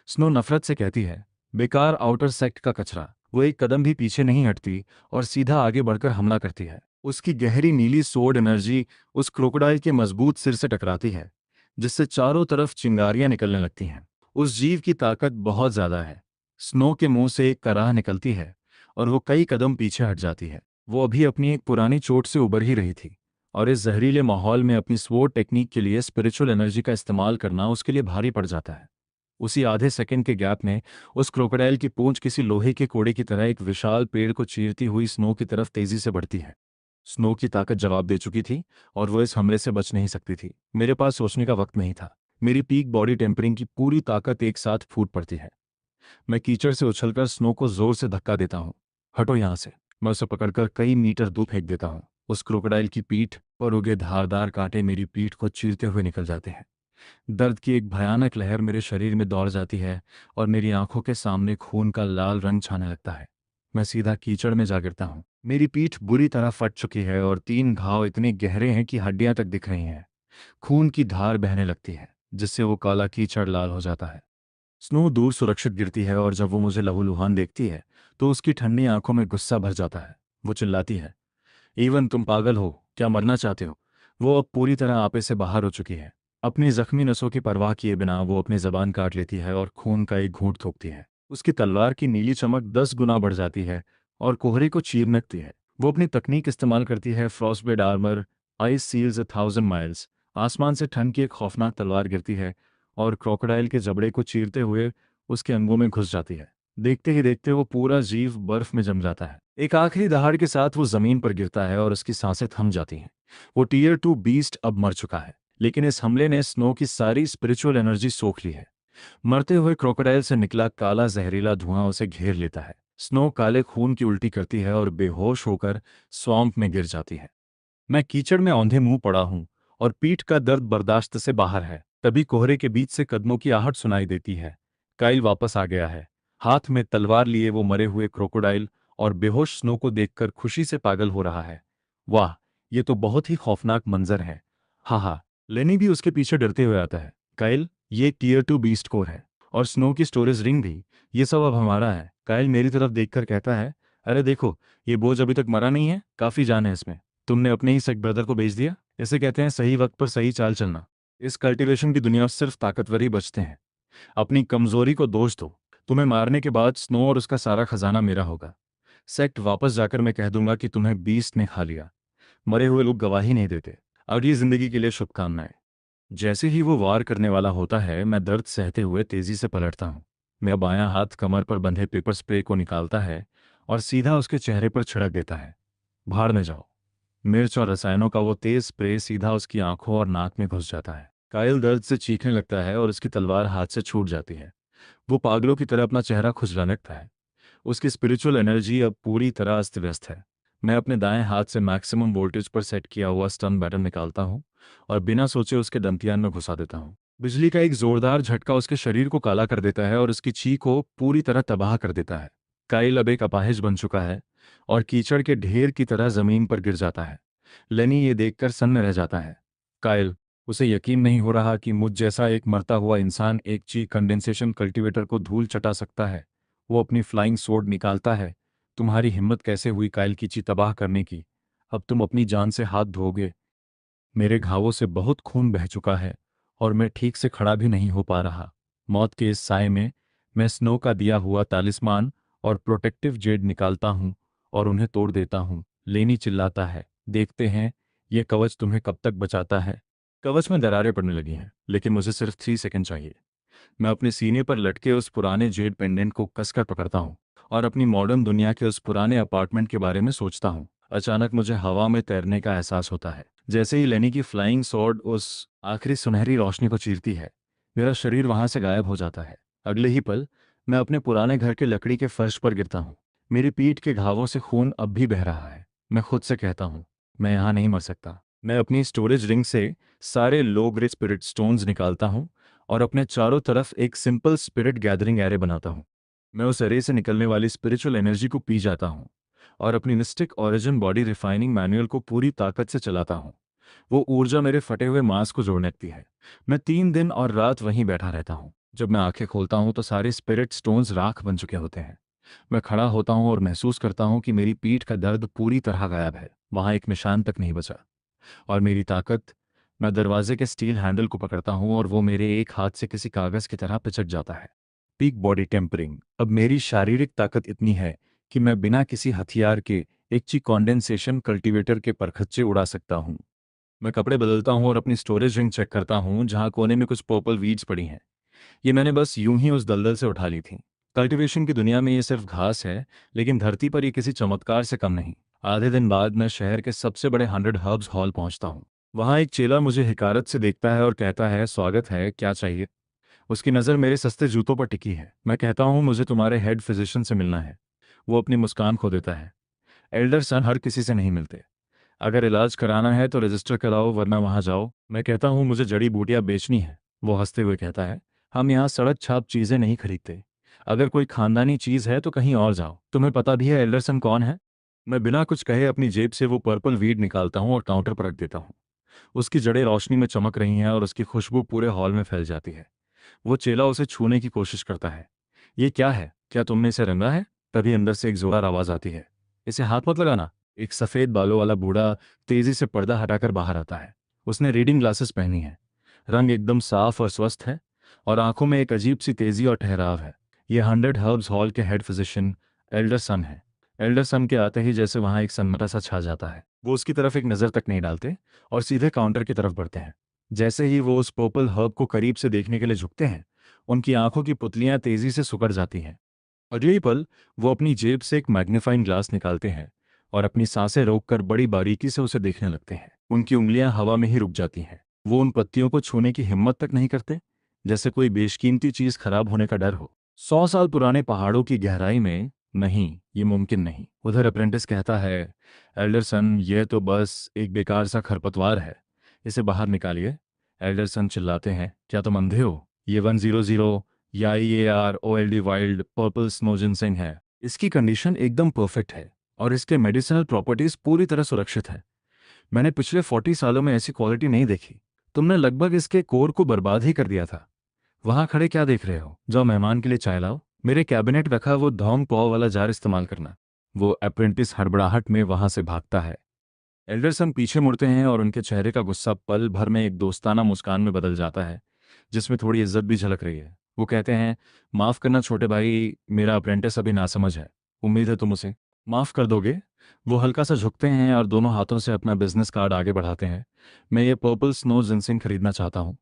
स्नो नफरत से कहती है, बेकार आउटर सेक्ट का कचरा। वो एक कदम भी पीछे नहीं हटती और सीधा आगे बढ़कर हमला करती है। उसकी गहरी नीली सोड एनर्जी उस क्रोकोडाइल के मजबूत सिर से टकराती है, जिससे चारों तरफ चिंगारियां निकलने लगती हैं। उस जीव की ताकत बहुत ज्यादा है। स्नो के मुंह से एक कराह निकलती है और वो कई कदम पीछे हट जाती है। वो अभी अपनी एक पुरानी चोट से उबर ही रही थी और इस जहरीले माहौल में अपनी स्वॉर्ड टेक्निक के लिए स्पिरिचुअल एनर्जी का इस्तेमाल करना उसके लिए भारी पड़ जाता है। उसी आधे सेकंड के गैप में उस क्रोकोडाइल की पूंछ किसी लोहे के कोड़े की तरह एक विशाल पेड़ को चीरती हुई स्नो की तरफ तेजी से बढ़ती है। स्नो की ताकत जवाब दे चुकी थी और वो इस हमले से बच नहीं सकती थी। मेरे पास सोचने का वक्त नहीं था। मेरी पीक बॉडी टेम्परिंग की पूरी ताकत एक साथ फूट पड़ती है। मैं कीचड़ से उछलकर स्नो को जोर से धक्का देता हूँ। हटो यहाँ से। मैं उसे पकड़कर कई मीटर दूर फेंक देता हूँ। उस क्रोकोडाइल की पीठ पर उगे धारदार कांटे मेरी पीठ को चीरते हुए निकल जाते हैं। दर्द की एक भयानक लहर मेरे शरीर में दौड़ जाती है और मेरी आंखों के सामने खून का लाल रंग छाने लगता है। मैं सीधा कीचड़ में जा गिरता हूँ। मेरी पीठ बुरी तरह फट चुकी है और 3 घाव इतने गहरे हैं कि हड्डियां तक दिख रही हैं। खून की धार बहने लगती है, जिससे वो काला कीचड़ लाल हो जाता है। स्नो दूर सुरक्षित गिरती है और जब वो मुझे लहूलुहान देखती है तो उसकी ठंडी आंखों में गुस्सा भर जाता है। वो चिल्लाती है, इवन तुम पागल हो क्या, मरना चाहते हो? वो अब पूरी तरह आपे से बाहर हो चुकी है। अपनी जख्मी नसों की परवाह किए बिना वो अपनी जबान काट लेती है और खून का एक घूंट थूकती है। उसकी तलवार की नीली चमक 10 गुना बढ़ जाती है और कोहरे को चीर लगती है। वो अपनी तकनीक इस्तेमाल करती है, फ्रॉस्टबेड आर्मर, आइस सील्स 1000 माइल्स। आसमान से ठंड की एक खौफनाक तलवार गिरती है और क्रोकोडाइल के जबड़े को चीरते हुए उसके अंगों में घुस जाती है। देखते ही देखते वो पूरा जीव बर्फ में जम जाता है। एक आखिरी दहाड़ के साथ वो जमीन पर गिरता है और उसकी सांसें थम जाती हैं। वो टीयर 2 बीस्ट अब मर चुका है, लेकिन इस हमले ने स्नो की सारी स्पिरिचुअल एनर्जी सोख ली है। मरते हुए क्रोकोडाइल से निकला काला जहरीला धुआं उसे घेर लेता है। स्नो काले खून की उल्टी करती है और बेहोश होकर स्वैम्प में गिर जाती है। मैं कीचड़ में औंधे मुंह पड़ा हूं और पीठ का दर्द बर्दाश्त से बाहर है। तभी कोहरे के बीच से कदमों की आहट सुनाई देती है। काइल वापस आ गया है। हाथ में तलवार लिए वो मरे हुए क्रोकोडाइल और बेहोश स्नो को देखकर खुशी से पागल हो रहा है। वाह, ये तो बहुत ही खौफनाक मंजर है। हाँ हाँ, लेनी भी उसके पीछे डरते हुए आता है। काइल, ये टीयर 2 बीस्ट कोर है और स्नो की स्टोरेज रिंग भी। ये सब अब हमारा है। काइल मेरी तरफ देखकर कहता है, अरे देखो, ये बोझ अभी तक मरा नहीं है, काफी जान है इसमें। तुमने अपने ही सेक ब्रदर को बेच दिया। इसे कहते हैं सही वक्त पर सही चाल चलना। इस कल्टीवेशन की दुनिया में सिर्फ ताकतवर ही बचते हैं। अपनी कमजोरी को दोष दो। तुम्हें मारने के बाद स्नो और उसका सारा खजाना मेरा होगा। सेक्ट वापस जाकर मैं कह दूंगा कि तुम्हें बीस्ट ने खा लिया। मरे हुए लोग गवाही नहीं देते। अगली जिंदगी के लिए शुभकामनाएं। जैसे ही वो वार करने वाला होता है, मैं दर्द सहते हुए तेजी से पलटता हूँ। मेरा बायां हाथ कमर पर बंधे पेपर स्प्रे को निकालता है और सीधा उसके चेहरे पर छिड़क देता है। भाड़ में जाओ। मिर्च और रसायनों का वो तेज स्प्रे सीधा उसकी आंखों और नाक में घुस जाता है। कायल दर्द से चीखने लगता है और उसकी तलवार हाथ से छूट जाती है। वो पागलों की तरह अपना चेहरा खुजलाने लगता है। उसकी स्पिरिचुअल एनर्जी अब पूरी तरह अस्त व्यस्त है। मैं अपने दाएं हाथ से मैक्सिमम वोल्टेज पर सेट किया हुआ स्टन बटन निकालता हूं और बिना सोचे उसके दंतियान में घुसा देता हूं। बिजली का एक जोरदार झटका उसके शरीर को काला कर देता है और उसकी चीख को पूरी तरह तबाह कर देता है। काइल अब एक अपाहिज बन चुका है और कीचड़ के ढेर की तरह जमीन पर गिर जाता है। लेनी ये देखकर सन्न रह जाता है। काइल, उसे यकीन नहीं हो रहा कि मुझ जैसा एक मरता हुआ इंसान एक ची कंडेंसेशन कल्टीवेटर को धूल चटा सकता है। वो अपनी फ्लाइंग स्वॉर्ड निकालता है। तुम्हारी हिम्मत कैसे हुई काइल की ची तबाह करने की? अब तुम अपनी जान से हाथ धोगे। मेरे घावों से बहुत खून बह चुका है और मैं ठीक से खड़ा भी नहीं हो पा रहा। मौत के इस साए में मैं स्नो का दिया हुआ तालिस्मान और प्रोटेक्टिव जेड निकालता हूँ और उन्हें तोड़ देता हूँ। लेनी चिल्लाता है, देखते हैं ये कवच तुम्हें कब तक बचाता है। कवच में दरारें पड़ने लगी हैं, लेकिन मुझे सिर्फ 3 सेकंड चाहिए। मैं अपने सीने पर लटके उस पुराने जेड पेंडेंट को कसकर पकड़ता हूँ और अपनी मॉडर्न दुनिया के उस पुराने अपार्टमेंट के बारे में सोचता हूँ। अचानक मुझे हवा में तैरने का एहसास होता है। जैसे ही लेनी की फ्लाइंग स्वॉर्ड उस आखिरी सुनहरी रोशनी को चीरती है, मेरा शरीर वहां से गायब हो जाता है। अगले ही पल मैं अपने पुराने घर के लकड़ी के फर्श पर गिरता हूँ। मेरी पीठ के घावों से खून अब भी बह रहा है। मैं खुद से कहता हूँ, मैं यहाँ नहीं मर सकता। मैं अपनी स्टोरेज रिंग से सारे लो ग्रेड स्पिरिट स्टोन्स निकालता हूँ और अपने चारों तरफ एक सिंपल स्पिरिट गैदरिंग एरे बनाता हूँ। मैं उस एरे से निकलने वाली स्पिरिचुअल एनर्जी को पी जाता हूँ और अपनी mistake origin body refining manual को पूरी ताकत से चलाता हूँ। वो ऊर्जा मेरे फटे हुए मांस को जोड़ने लगती है। मैं 3 दिन और रात वहीं बैठा रहता हूँ। जब मैं आंखें खोलता हूँ तो सारे स्पिरिट स्टोन्स राख बन चुके होते हैं। मैं खड़ा होता हूँ और महसूस करता हूँ कि मेरी पीठ का दर्द पूरी तरह गायब है। वहाँ एक निशान तक नहीं बचा। और मेरी ताकत, मैं दरवाजे के स्टील हैंडल को पकड़ता हूँ और वो मेरे एक हाथ से किसी कागज की तरह पिचक जाता है। Peak body tempering. अब मेरी शारीरिक ताकत इतनी है कि मैं बिना किसी हथियार के एक ची कॉन्डेंसेशन कल्टीवेटर के परखच्चे उड़ा सकता हूँ। मैं कपड़े बदलता हूँ और अपनी स्टोरेज रिंग चेक करता हूँ, जहाँ कोने में कुछ पर्पल वीड्स पड़ी हैं। ये मैंने बस यूं ही उस दलदल से उठा ली थी। कल्टीवेशन की दुनिया में ये सिर्फ घास है, लेकिन धरती पर ये किसी चमत्कार से कम नहीं। आधे दिन बाद मैं शहर के सबसे बड़े 100 हर्ब्स हॉल पहुंचता हूँ। वहाँ एक चेला मुझे हिकारत से देखता है और कहता है, स्वागत है, क्या चाहिए? उसकी नज़र मेरे सस्ते जूतों पर टिकी है। मैं कहता हूँ, मुझे तुम्हारे हेड फिजिशियन से मिलना है। वो अपनी मुस्कान खो देता है। एल्डर सन हर किसी से नहीं मिलते। अगर इलाज कराना है तो रजिस्टर कराओ, वरना वहाँ जाओ। मैं कहता हूँ, मुझे जड़ी बूटियाँ बेचनी है। वो हंसते हुए कहता है, हम यहाँ सड़क छाप चीज़ें नहीं खरीदते। अगर कोई खानदानी चीज़ है तो कहीं और जाओ। तुम्हें पता भी है एल्डरसन कौन है? मैं बिना कुछ कहे अपनी जेब से वो पर्पल वीड निकालता हूँ और काउंटर पर रख देता हूँ। उसकी जड़ें रोशनी में चमक रही हैं और उसकी खुशबू पूरे हॉल में फैल जाती है। वो चेला उसे छूने की कोशिश करता है। ये क्या है? क्या तुमने इसे रंगा है? तभी अंदर से एक जोरदार आवाज़ आती है, इसे हाथ मत लगाना। एक सफ़ेद बालों वाला बूढ़ा तेजी से पर्दा हटाकर बाहर आता है। उसने रीडिंग ग्लासेस पहनी है। रंग एकदम साफ और स्वस्थ है और आंखों में एक अजीब सी तेजी और ठहराव है। ये 100 हर्ब्स हॉल के हेड फिजिशियन एल्डर सन है। एल्डर सन के आते ही जैसे वहाँ एक सन्नाटा सा छा जाता है। वो उसकी तरफ एक नज़र तक नहीं डालते और सीधे काउंटर की तरफ बढ़ते हैं। जैसे ही वो उस पर्पल हर्ब को करीब से देखने के लिए झुकते हैं, उनकी आंखों की पुतलियां तेजी से सिकुड़ जाती हैं। और यही पल वो अपनी जेब से एक मैग्नीफाइंग ग्लास निकालते हैं और अपनी सांसें रोककर बड़ी बारीकी से उसे देखने लगते हैं। उनकी उंगलियां हवा में ही रुक जाती हैं। वो उन पत्तियों को छूने की हिम्मत तक नहीं करते, जैसे कोई बेशकीमती चीज खराब होने का डर हो। 100 साल पुराने पहाड़ों की गहराई में नहीं, ये मुमकिन नहीं। उधर अप्रेंटिस कहता है, एल्डरसन, ये तो बस एक बेकार सा खरपतवार है, इसे बाहर निकालिए। एल्डरसन चिल्लाते हैं, क्या तुम अंधे हो? ये 100 या EAROLD wild purple snow ginseng है। इसकी कंडीशन एकदम परफेक्ट है और इसके मेडिसिनल प्रॉपर्टीज पूरी तरह सुरक्षित है। मैंने पिछले 40 सालों में ऐसी क्वालिटी नहीं देखी। तुमने लगभग इसके कोर को बर्बाद ही कर दिया था। वहां खड़े क्या देख रहे हो? जाओ मेहमान के लिए चाय लाओ। मेरे कैबिनेट रखा वो धोंग पॉ वाला जार इस्तेमाल करना। वो अप्रेंटिस हड़बड़ाहट में वहां से भागता है। एल्डरसन पीछे मुड़ते हैं और उनके चेहरे का गुस्सा पल भर में एक दोस्ताना मुस्कान में बदल जाता है, जिसमें थोड़ी इज्जत भी झलक रही है। वो कहते हैं, माफ़ करना छोटे भाई, मेरा अप्रेंटिस अभी नासमझ है। उम्मीद है तुम उसे माफ़ कर दोगे। वो हल्का सा झुकते हैं और दोनों हाथों से अपना बिजनेस कार्ड आगे बढ़ाते हैं। मैं ये पर्पल स्नो जिनसिंग खरीदना चाहता हूँ।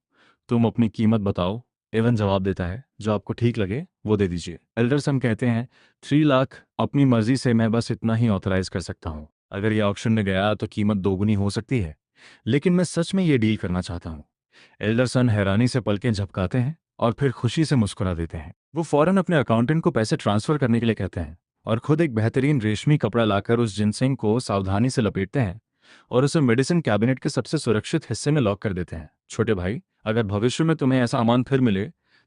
तुम अपनी कीमत बताओ। एवन जवाब देता है, जो आपको ठीक लगे वो दे दीजिए। एल्डरसन कहते हैं, 3 लाख। अपनी मर्जी से मैं बस इतना ही ऑथराइज कर सकता हूँ। अगर ये ऑक्शन में गया तो कीमत दोगुनी हो सकती है, लेकिन मैं सच में ये डील करना चाहता हूँ। एल्डरसन हैरानी से पलकें झपकाते हैं और फिर खुशी से मुस्कुरा देते हैं। वो फौरन अपने अकाउंटेंट को पैसे ट्रांसफर करने के लिए कहते हैं और खुद एक बेहतरीन रेशमी कपड़ा लाकर उस जिनसेंग को सावधानी से लपेटते हैं और उसे मेडिसिन कैबिनेट के सबसे सुरक्षित हिस्से में लॉक कर देते हैं। छोटे भाई, अगर भविष्य में तुम्हें ऐसा सामान फिर मिले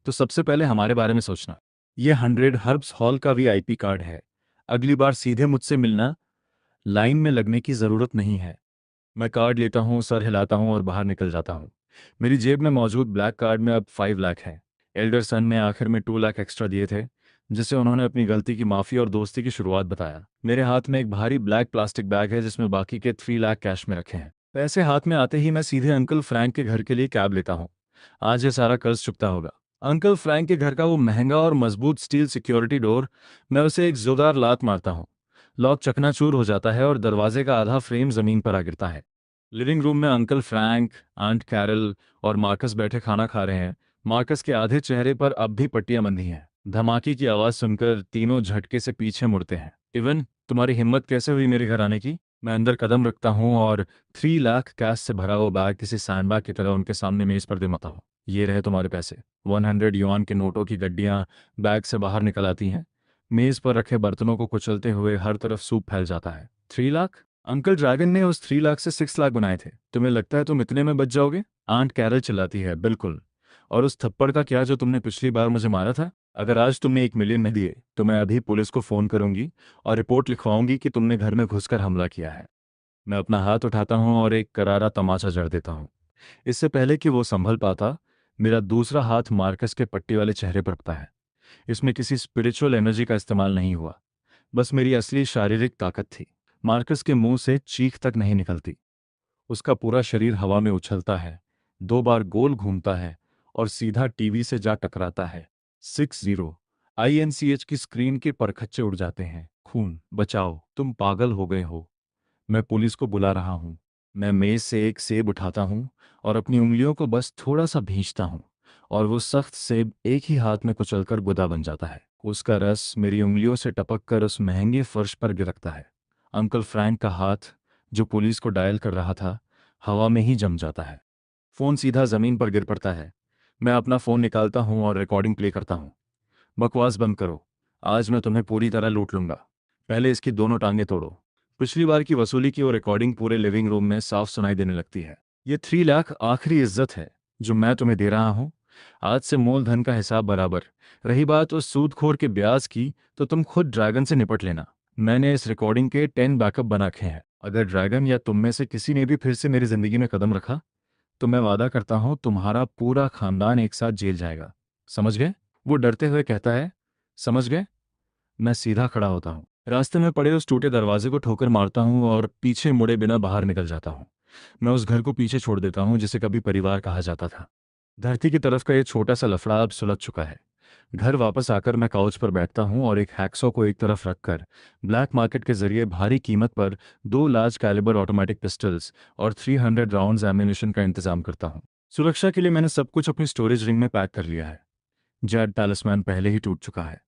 तो सबसे पहले हमारे बारे में सोचना। ये 100 हर्ब्स हॉल का VIP कार्ड है। अगली बार सीधे मुझसे मिलना, लाइन में लगने की ज़रूरत नहीं है। मैं कार्ड लेता हूँ, सर हिलाता हूँ और बाहर निकल जाता हूँ। मेरी जेब में मौजूद ब्लैक कार्ड में अब 5 लाख है। एल्डरसन ने आखिर में 2 लाख एक्स्ट्रा दिए थे, जिसे उन्होंने अपनी गलती की माफ़ी और दोस्ती की शुरुआत बताया। मेरे हाथ में एक भारी ब्लैक प्लास्टिक बैग है जिसमें बाकी के 3 लाख कैश में रखे हैं। पैसे हाथ में आते ही मैं सीधे अंकल फ्रैंक के घर के लिए कैब लेता हूँ। आज ये सारा कर्ज चुकता होगा। अंकल फ्रैंक के घर का वो महंगा और मजबूत स्टील सिक्योरिटी डोर, मैं उसे एक जोरदार लात मारता हूँ। लॉक चकनाचूर हो जाता है और दरवाजे का आधा फ्रेम जमीन पर आ गिरता है। लिविंग रूम में अंकल फ्रैंक, आंट कैरल और मार्कस बैठे खाना खा रहे हैं। मार्कस के आधे चेहरे पर अब भी पट्टियां बंधी हैं। धमाके की आवाज सुनकर तीनों झटके से पीछे मुड़ते हैं। इवन, तुम्हारी हिम्मत कैसे हुई मेरे घर आने की? मैं अंदर कदम रखता हूँ और 3 लाख कैश से भरा हुआ बैग किसी सैंडबैग की तरह उनके सामने मेज पर दिमाता हूँ। ये रहे तुम्हारे पैसे। 100 युआन के नोटों की गड्डियाँ बैग से बाहर निकल आती हैं। मेज पर रखे बर्तनों को कुचलते हुए हर तरफ सूप फैल जाता है। 3 लाख? अंकल ड्रैगन ने उस 3 लाख से 6 लाख बनाए थे। तुम्हें लगता है तुम इतने में बच जाओगे? आंट कैरल चिल्लाती है, बिल्कुल। और उस थप्पड़ का क्या जो तुमने पिछली बार मुझे मारा था? अगर आज तुमने 1 मिलियन नहीं दिए तो मैं अभी पुलिस को फोन करूंगी और रिपोर्ट लिखवाऊंगी कि तुमने घर में घुसकर हमला किया है। मैं अपना हाथ उठाता हूं और एक करारा तमाचा जड़ देता हूं। इससे पहले कि वो संभल पाता, मेरा दूसरा हाथ मार्कस के पट्टी वाले चेहरे पर रखता है। इसमें किसी स्पिरिचुअल एनर्जी का इस्तेमाल नहीं हुआ, बस मेरी असली शारीरिक ताकत थी। मार्कस के मुंह से चीख तक नहीं निकलती। उसका पूरा शरीर हवा में उछलता है, 2 बार गोल घूमता है और सीधा टीवी से जा टकराता है। 60 INCH की स्क्रीन के परखच्चे उड़ जाते हैं। खून, बचाओ, तुम पागल हो गए हो। मैं पुलिस को बुला रहा हूँ। मैं मेज से एक सेब उठाता हूँ और अपनी उंगलियों को बस थोड़ा सा भींचता हूँ और वो सख्त सेब एक ही हाथ में कुचलकर गुदा बन जाता है। उसका रस मेरी उंगलियों से टपक कर उस महंगे फर्श पर गिरकता है। अंकल फ्रैंक का हाथ, जो पुलिस को डायल कर रहा था, हवा में ही जम जाता है। फ़ोन सीधा ज़मीन पर गिर पड़ता है। मैं अपना फ़ोन निकालता हूँ और रिकॉर्डिंग प्ले करता हूँ। बकवास बंद करो, आज मैं तुम्हें पूरी तरह लूट लूंगा। पहले इसकी दोनों टांगें तोड़ो। पिछली बार की वसूली की वो रिकॉर्डिंग पूरे लिविंग रूम में साफ सुनाई देने लगती है। ये 3 लाख आखिरी इज्जत है जो मैं तुम्हें दे रहा हूँ। आज से मूलधन का हिसाब बराबर। रही बात उस सूदखोर के ब्याज की, तो तुम खुद ड्रैगन से निपट लेना। मैंने इस रिकॉर्डिंग के 10 बैकअप बना रखे हैं। अगर ड्रैगन या तुम में से किसी ने भी फिर से मेरी जिंदगी में कदम रखा तो मैं वादा करता हूं तुम्हारा पूरा खानदान एक साथ जेल जाएगा। समझ गए? वो डरते हुए कहता है, समझ गए? मैं सीधा खड़ा होता हूँ, रास्ते में पड़े उस टूटे दरवाजे को ठोकर मारता हूँ और पीछे मुड़े बिना बाहर निकल जाता हूँ। मैं उस घर को पीछे छोड़ देता हूँ जिसे कभी परिवार कहा जाता था। धरती की तरफ का ये छोटा सा लफड़ा अब सुलझ चुका है। घर वापस आकर मैं काउच पर बैठता हूँ और एक हैक्सॉ को एक तरफ रखकर ब्लैक मार्केट के जरिए भारी कीमत पर 2 लार्ज कैलिबर ऑटोमेटिक पिस्टल्स और 300 राउंड्स एम्यूनेशन का इंतजाम करता हूँ। सुरक्षा के लिए मैंने सब कुछ अपनी स्टोरेज रिंग में पैक कर लिया है। जेड टैलिस्मैन पहले ही टूट चुका है।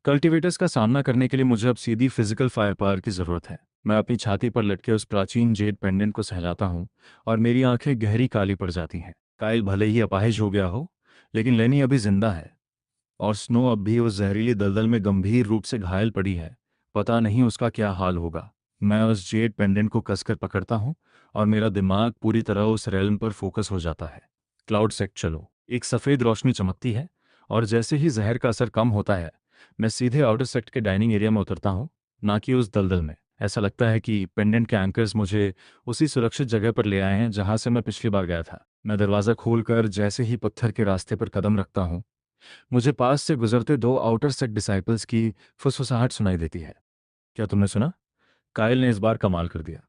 कल्टीवेटर्स का सामना करने के लिए मुझे अब सीधी फिजिकल फायर पावर की ज़रूरत है। मैं अपनी छाती पर लटके उस प्राचीन जेड पेंडेंट को सहलाता हूँ और मेरी आंखें गहरी काली पड़ जाती हैं। काइल भले ही अपाहिज हो गया हो, लेकिन लेनी अभी जिंदा है और स्नो अब भी उस जहरीली दलदल में गंभीर रूप से घायल पड़ी है। पता नहीं उसका क्या हाल होगा। मैं उस जेड पेंडेंट को कसकर पकड़ता हूँ और मेरा दिमाग पूरी तरह उस रेलम पर फोकस हो जाता है। क्लाउड सेक्ट चलो। एक सफ़ेद रोशनी चमकती है और जैसे ही जहर का असर कम होता है, मैं सीधे आउटर सेक्ट के डाइनिंग एरिया में उतरता हूँ, ना कि उस दलदल में। ऐसा लगता है कि पेंडेंट के एंकर्स मुझे उसी सुरक्षित जगह पर ले आए हैं जहाँ से मैं पिछली बार गया था। मैं दरवाज़ा खोलकर जैसे ही पत्थर के रास्ते पर कदम रखता हूँ, मुझे पास से गुजरते 2 आउटर सेक्ट डिसाइपल्स की फुसफुसाहट सुनाई देती है। क्या तुमने सुना? कायल ने इस बार कमाल कर दिया।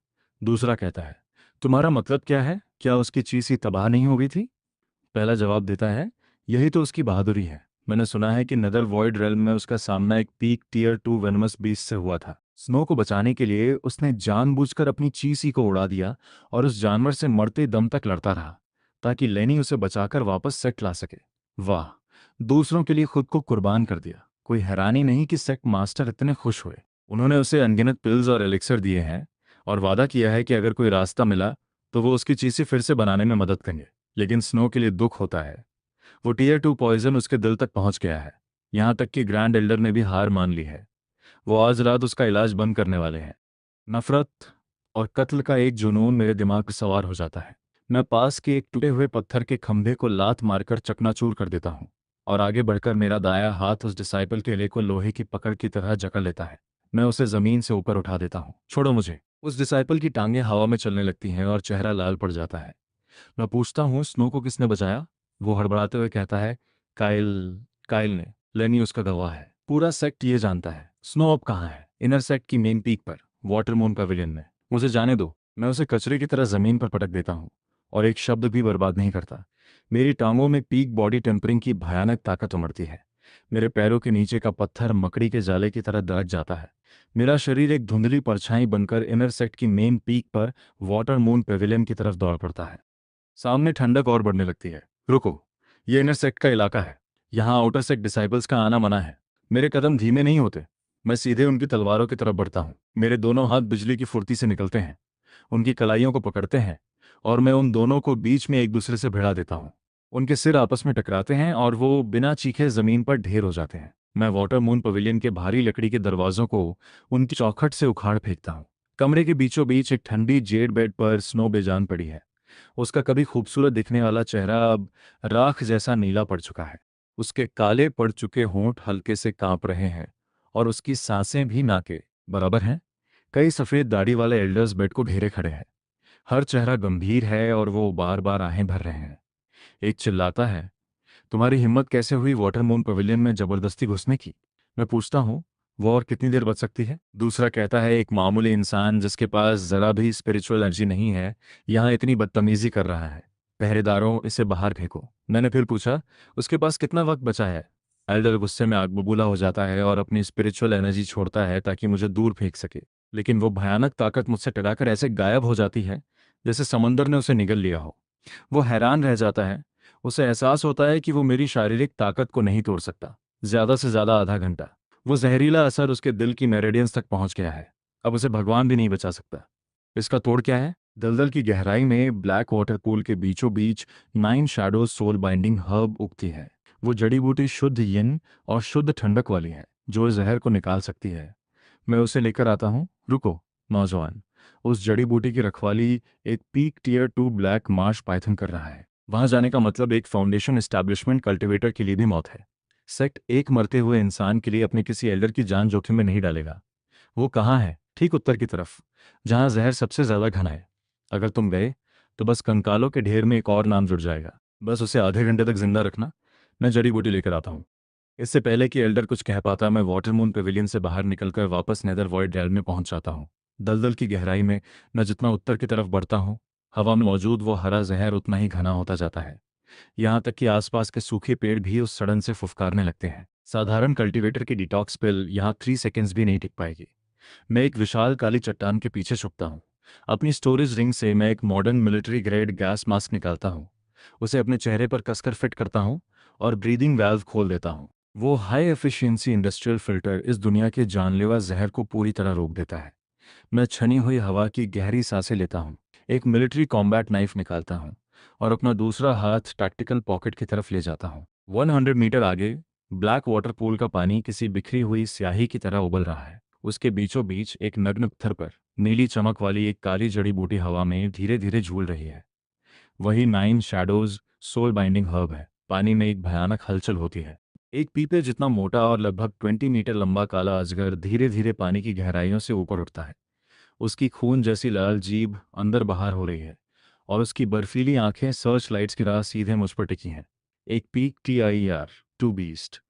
दूसरा कहता है, तुम्हारा मतलब क्या है? क्या उसकी चीज़ तबाह नहीं हो गई थी? पहला जवाब देता है, यही तो उसकी बहादुरी है। मैंने सुना है कि नदर वॉइड रेल्म में उसका सामना एक पीक टीयर 2 वेनमस बीस्ट से हुआ था। स्नो को बचाने के लिए उसने जानबूझकर अपनी चीसी को उड़ा दिया और उस जानवर से मरते दम तक लड़ता रहा ताकि लेनी उसे बचाकर वापस सेट ला सके। वाह, दूसरों के लिए खुद को कुर्बान कर दिया। कोई हैरानी नहीं कि सेक्ट मास्टर इतने खुश हुए। उन्होंने उसे अनगिनत पिल्स और एलिक्सर दिए हैं और वादा किया है कि अगर कोई रास्ता मिला तो वो उसकी चीसी फिर से बनाने में मदद करेंगे। लेकिन स्नो के लिए दुख होता है। वो टीयर 2 पॉइजन उसके दिल तक पहुंच गया है। यहाँ तक कि ग्रैंड एल्डर ने भी हार मान ली है। वो आज रात उसका इलाज बंद करने वाले हैं। नफरत और कत्ल का एक जुनून मेरे दिमाग पर सवार हो जाता है। मैं पास के एक टूटे हुए पत्थर के खंभे को लात मारकर चकनाचूर कर देता हूँ और आगे बढ़कर मेरा दायां हाथ उस डिसाइपल के ले को लोहे की पकड़ की तरह जकड़ लेता है। मैं उसे जमीन से ऊपर उठा देता हूँ। छोड़ो मुझे। उस डिसाइपल की टांगें हवा में चलने लगती हैं और चेहरा लाल पड़ जाता है। मैं पूछता हूँ, स्नो को किसने बचाया? वो हड़बड़ाते हुए कहता है, काइल। काइल ने। लेनी उसका गवाह है। पूरा सेक्ट ये जानता है। स्नो अब कहाँ है? इनर सेक्ट की मेन पीक पर, वाटरमून पवेलियन में। मुझे जाने दो। मैं उसे कचरे की तरह जमीन पर पटक देता हूँ और एक शब्द भी बर्बाद नहीं करता। मेरी टांगों में पीक बॉडी टेम्परिंग की भयानक ताकत उमड़ती है। मेरे पैरों के नीचे का पत्थर मकड़ी के जाले की तरह दरक जाता है। मेरा शरीर एक धुंधली परछाई बनकर इनर सेक्ट की मेन पीक पर वाटर मून पेविलियन की तरफ दौड़ पड़ता है। सामने ठंडक और बढ़ने लगती है। रुको, ये इनर सेक्ट का इलाका है। यहाँ आउटर सेक्ट डिसाइपल्स का आना मना है। मेरे कदम धीमे नहीं होते। मैं सीधे उनकी तलवारों की तरफ बढ़ता हूँ। मेरे दोनों हाथ बिजली की फुर्ती से निकलते हैं, उनकी कलाइयों को पकड़ते हैं और मैं उन दोनों को बीच में एक दूसरे से भिड़ा देता हूँ। उनके सिर आपस में टकराते हैं और वो बिना चीखे जमीन पर ढेर हो जाते हैं। मैं वाटर मून पवेलियन के भारी लकड़ी के दरवाजों को उनकी चौखट से उखाड़ फेंकता हूँ। कमरे के बीचों बीच एक ठंडी जेड बेड पर स्नो बेजान पड़ी है। उसका कभी खूबसूरत दिखने वाला चेहरा अब राख जैसा नीला पड़ चुका है। उसके काले पड़ चुके होंठ हल्के से कांप रहे हैं और उसकी सांसें भी ना के बराबर हैं। कई सफ़ेद दाढ़ी वाले एल्डर्स बेड को घेरे खड़े हैं। हर चेहरा गंभीर है और वो बार बार आहें भर रहे हैं। एक चिल्लाता है, तुम्हारी हिम्मत कैसे हुई वाटरमून पवेलियन में जबरदस्ती घुसने की? मैं पूछता हूँ, वो और कितनी देर बच सकती है? दूसरा कहता है, एक मामूली इंसान जिसके पास जरा भी स्पिरिचुअल एनर्जी नहीं है यहाँ इतनी बदतमीजी कर रहा है। पहरेदारों, इसे बाहर फेंको। मैंने फिर पूछा, उसके पास कितना वक्त बचा है? एल्डर गुस्से में आग बबूला हो जाता है और अपनी स्पिरिचुअल एनर्जी छोड़ता है ताकि मुझे दूर फेंक सके। लेकिन वो भयानक ताकत मुझसे टकराकर ऐसे गायब हो जाती है जैसे समंदर ने उसे निगल लिया हो। वो हैरान रह जाता है। उसे एहसास होता है कि वो मेरी शारीरिक ताकत को नहीं तोड़ सकता। ज्यादा से ज्यादा आधा घंटा। वो जहरीला असर उसके दिल की मेरेडियंस तक पहुंच गया है। अब उसे भगवान भी नहीं बचा सकता। इसका तोड़ क्या है? दलदल की गहराई में ब्लैक वाटर पूल के बीचों बीच 9 शैडोज सोल बाइंडिंग हर्ब उगती है। वो जड़ी बूटी शुद्ध यिन और शुद्ध ठंडक वाली है जो इस जहर को निकाल सकती है। मैं उसे लेकर आता हूँ। रुको, नौजवान। उस जड़ी बूटी की रखवाली एक peak tier 2 black marsh python कर रहा है। वहां जाने का मतलब एक फाउंडेशन एस्टैब्लिशमेंट कल्टिवेटर के लिए भी मौत है। सेक्ट एक मरते हुए इंसान के लिए अपने किसी एल्डर की जान जोखिम में नहीं डालेगा। वो कहाँ है? ठीक उत्तर की तरफ, जहाँ जहर सबसे ज्यादा घना है। अगर तुम गए तो बस कंकालों के ढेर में एक और नाम जुड़ जाएगा। बस उसे आधे घंटे तक जिंदा रखना। मैं जड़ी बूटी लेकर आता हूँ। इससे पहले कि एल्डर कुछ कह पाता, मैं वाटरमून पेविलियन से बाहर निकलकर वापस नेदर वॉइड रेल में पहुंच जाता हूँ। दलदल की गहराई में मैं जितना उत्तर की तरफ बढ़ता हूँ, हवा में मौजूद वो हरा जहर उतना ही घना होता जाता है। यहाँ तक कि आसपास के सूखे पेड़ भी उस सड़न से फुफकारने लगते हैं। साधारण कल्टीवेटर की डिटॉक्स पिल यहाँ 3 सेकेंड्स भी नहीं टिक पाएगी। मैं एक विशाल काली चट्टान के पीछे छुपता हूँ। अपनी स्टोरेज रिंग से मैं एक modern military grade gas mask निकालता हूँ, उसे अपने चेहरे पर कसकर फिट करता हूँ और ब्रीदिंग वाल्व खोल देता हूँ। वो हाई एफिशिएंसी इंडस्ट्रियल फिल्टर इस दुनिया के जानलेवा जहर को पूरी तरह रोक देता है। मैं छनी हुई हवा की गहरी सांसें लेता हूँ, एक मिलिट्री कॉम्बैट नाइफ निकालता हूँ और अपना दूसरा हाथ टैक्टिकल पॉकेट की तरफ ले जाता हूँ। 100 मीटर आगे ब्लैक वाटर पूल का पानी किसी बिखरी हुई स्याही की तरह उबल रहा है। उसके बीचों बीच एक नग्न पत्थर पर नीली चमक वाली एक काली जड़ी बूटी हवा में धीरे धीरे झूल रही है। वही 9 शैडोज सोल बाइंडिंग हर्ब है। पानी में एक भयानक हलचल होती है। एक पीपे जितना मोटा और लगभग 20 मीटर लंबा काला अजगर धीरे धीरे पानी की गहराइयों से ऊपर उठता है। उसकी खून जैसी लाल जीभ अंदर बाहर हो रही है और उसकी बर्फीली आंखें सर्च लाइट्स की राह सीधे मुझ पर टिकी हैं। एक पीक TIR 2 बीस्ट।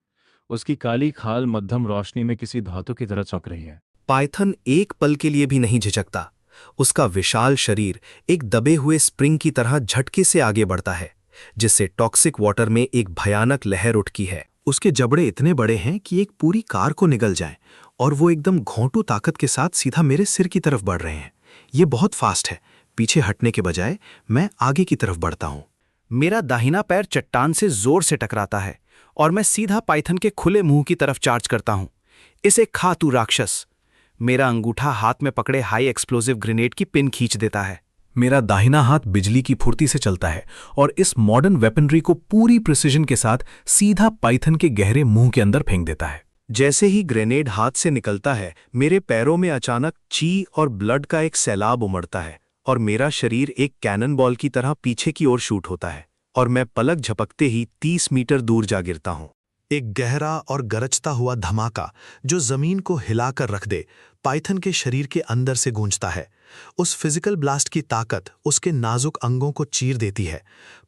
उसकी काली खाल मध्यम रोशनी में किसी धातु की तरह चमक रही है। पाइथन एक पल के लिए भी नहीं झिझकता। उसका विशाल शरीर एक दबे हुए स्प्रिंग की तरह झटके से आगे बढ़ता है, जिससे टॉक्सिक वाटर में एक भयानक लहर उठती है। उसके जबड़े इतने बड़े हैं कि एक पूरी कार को निगल जाएं, और वो एकदम घोंटू ताकत के साथ सीधा मेरे सिर की तरफ बढ़ रहे हैं। ये बहुत फास्ट है। पीछे हटने के बजाय मैं आगे की तरफ बढ़ता हूँ। मेरा दाहिना पैर चट्टान से जोर से टकराता है और मैं सीधा पाइथन के खुले मुंह की तरफ चार्ज करता हूँ। इसे खा तू राक्षस। मेरा अंगूठा हाथ में पकड़े हाई एक्सप्लोसिव ग्रेनेड की पिन खींच देता है। मेरा दाहिना हाथ बिजली की फुर्ती से चलता है और इस मॉडर्न वेपनरी को पूरी प्रिसिजन के साथ सीधा पाइथन के गहरे मुंह के अंदर फेंक देता है। जैसे ही ग्रेनेड हाथ से निकलता है, मेरे पैरों में अचानक ची और ब्लड का एक सैलाब उमड़ता है और मेरा शरीर एक कैनन बॉल की तरह पीछे की ओर शूट होता है और मैं पलक झपकते ही 30 मीटर दूर जा गिरता हूं। एक गहरा और गरजता हुआ धमाका जो जमीन को हिलाकर रख दे, पाइथन के शरीर के अंदर से गूंजता है। उस फिजिकल ब्लास्ट की ताकत उसके नाजुक अंगों को चीर देती है।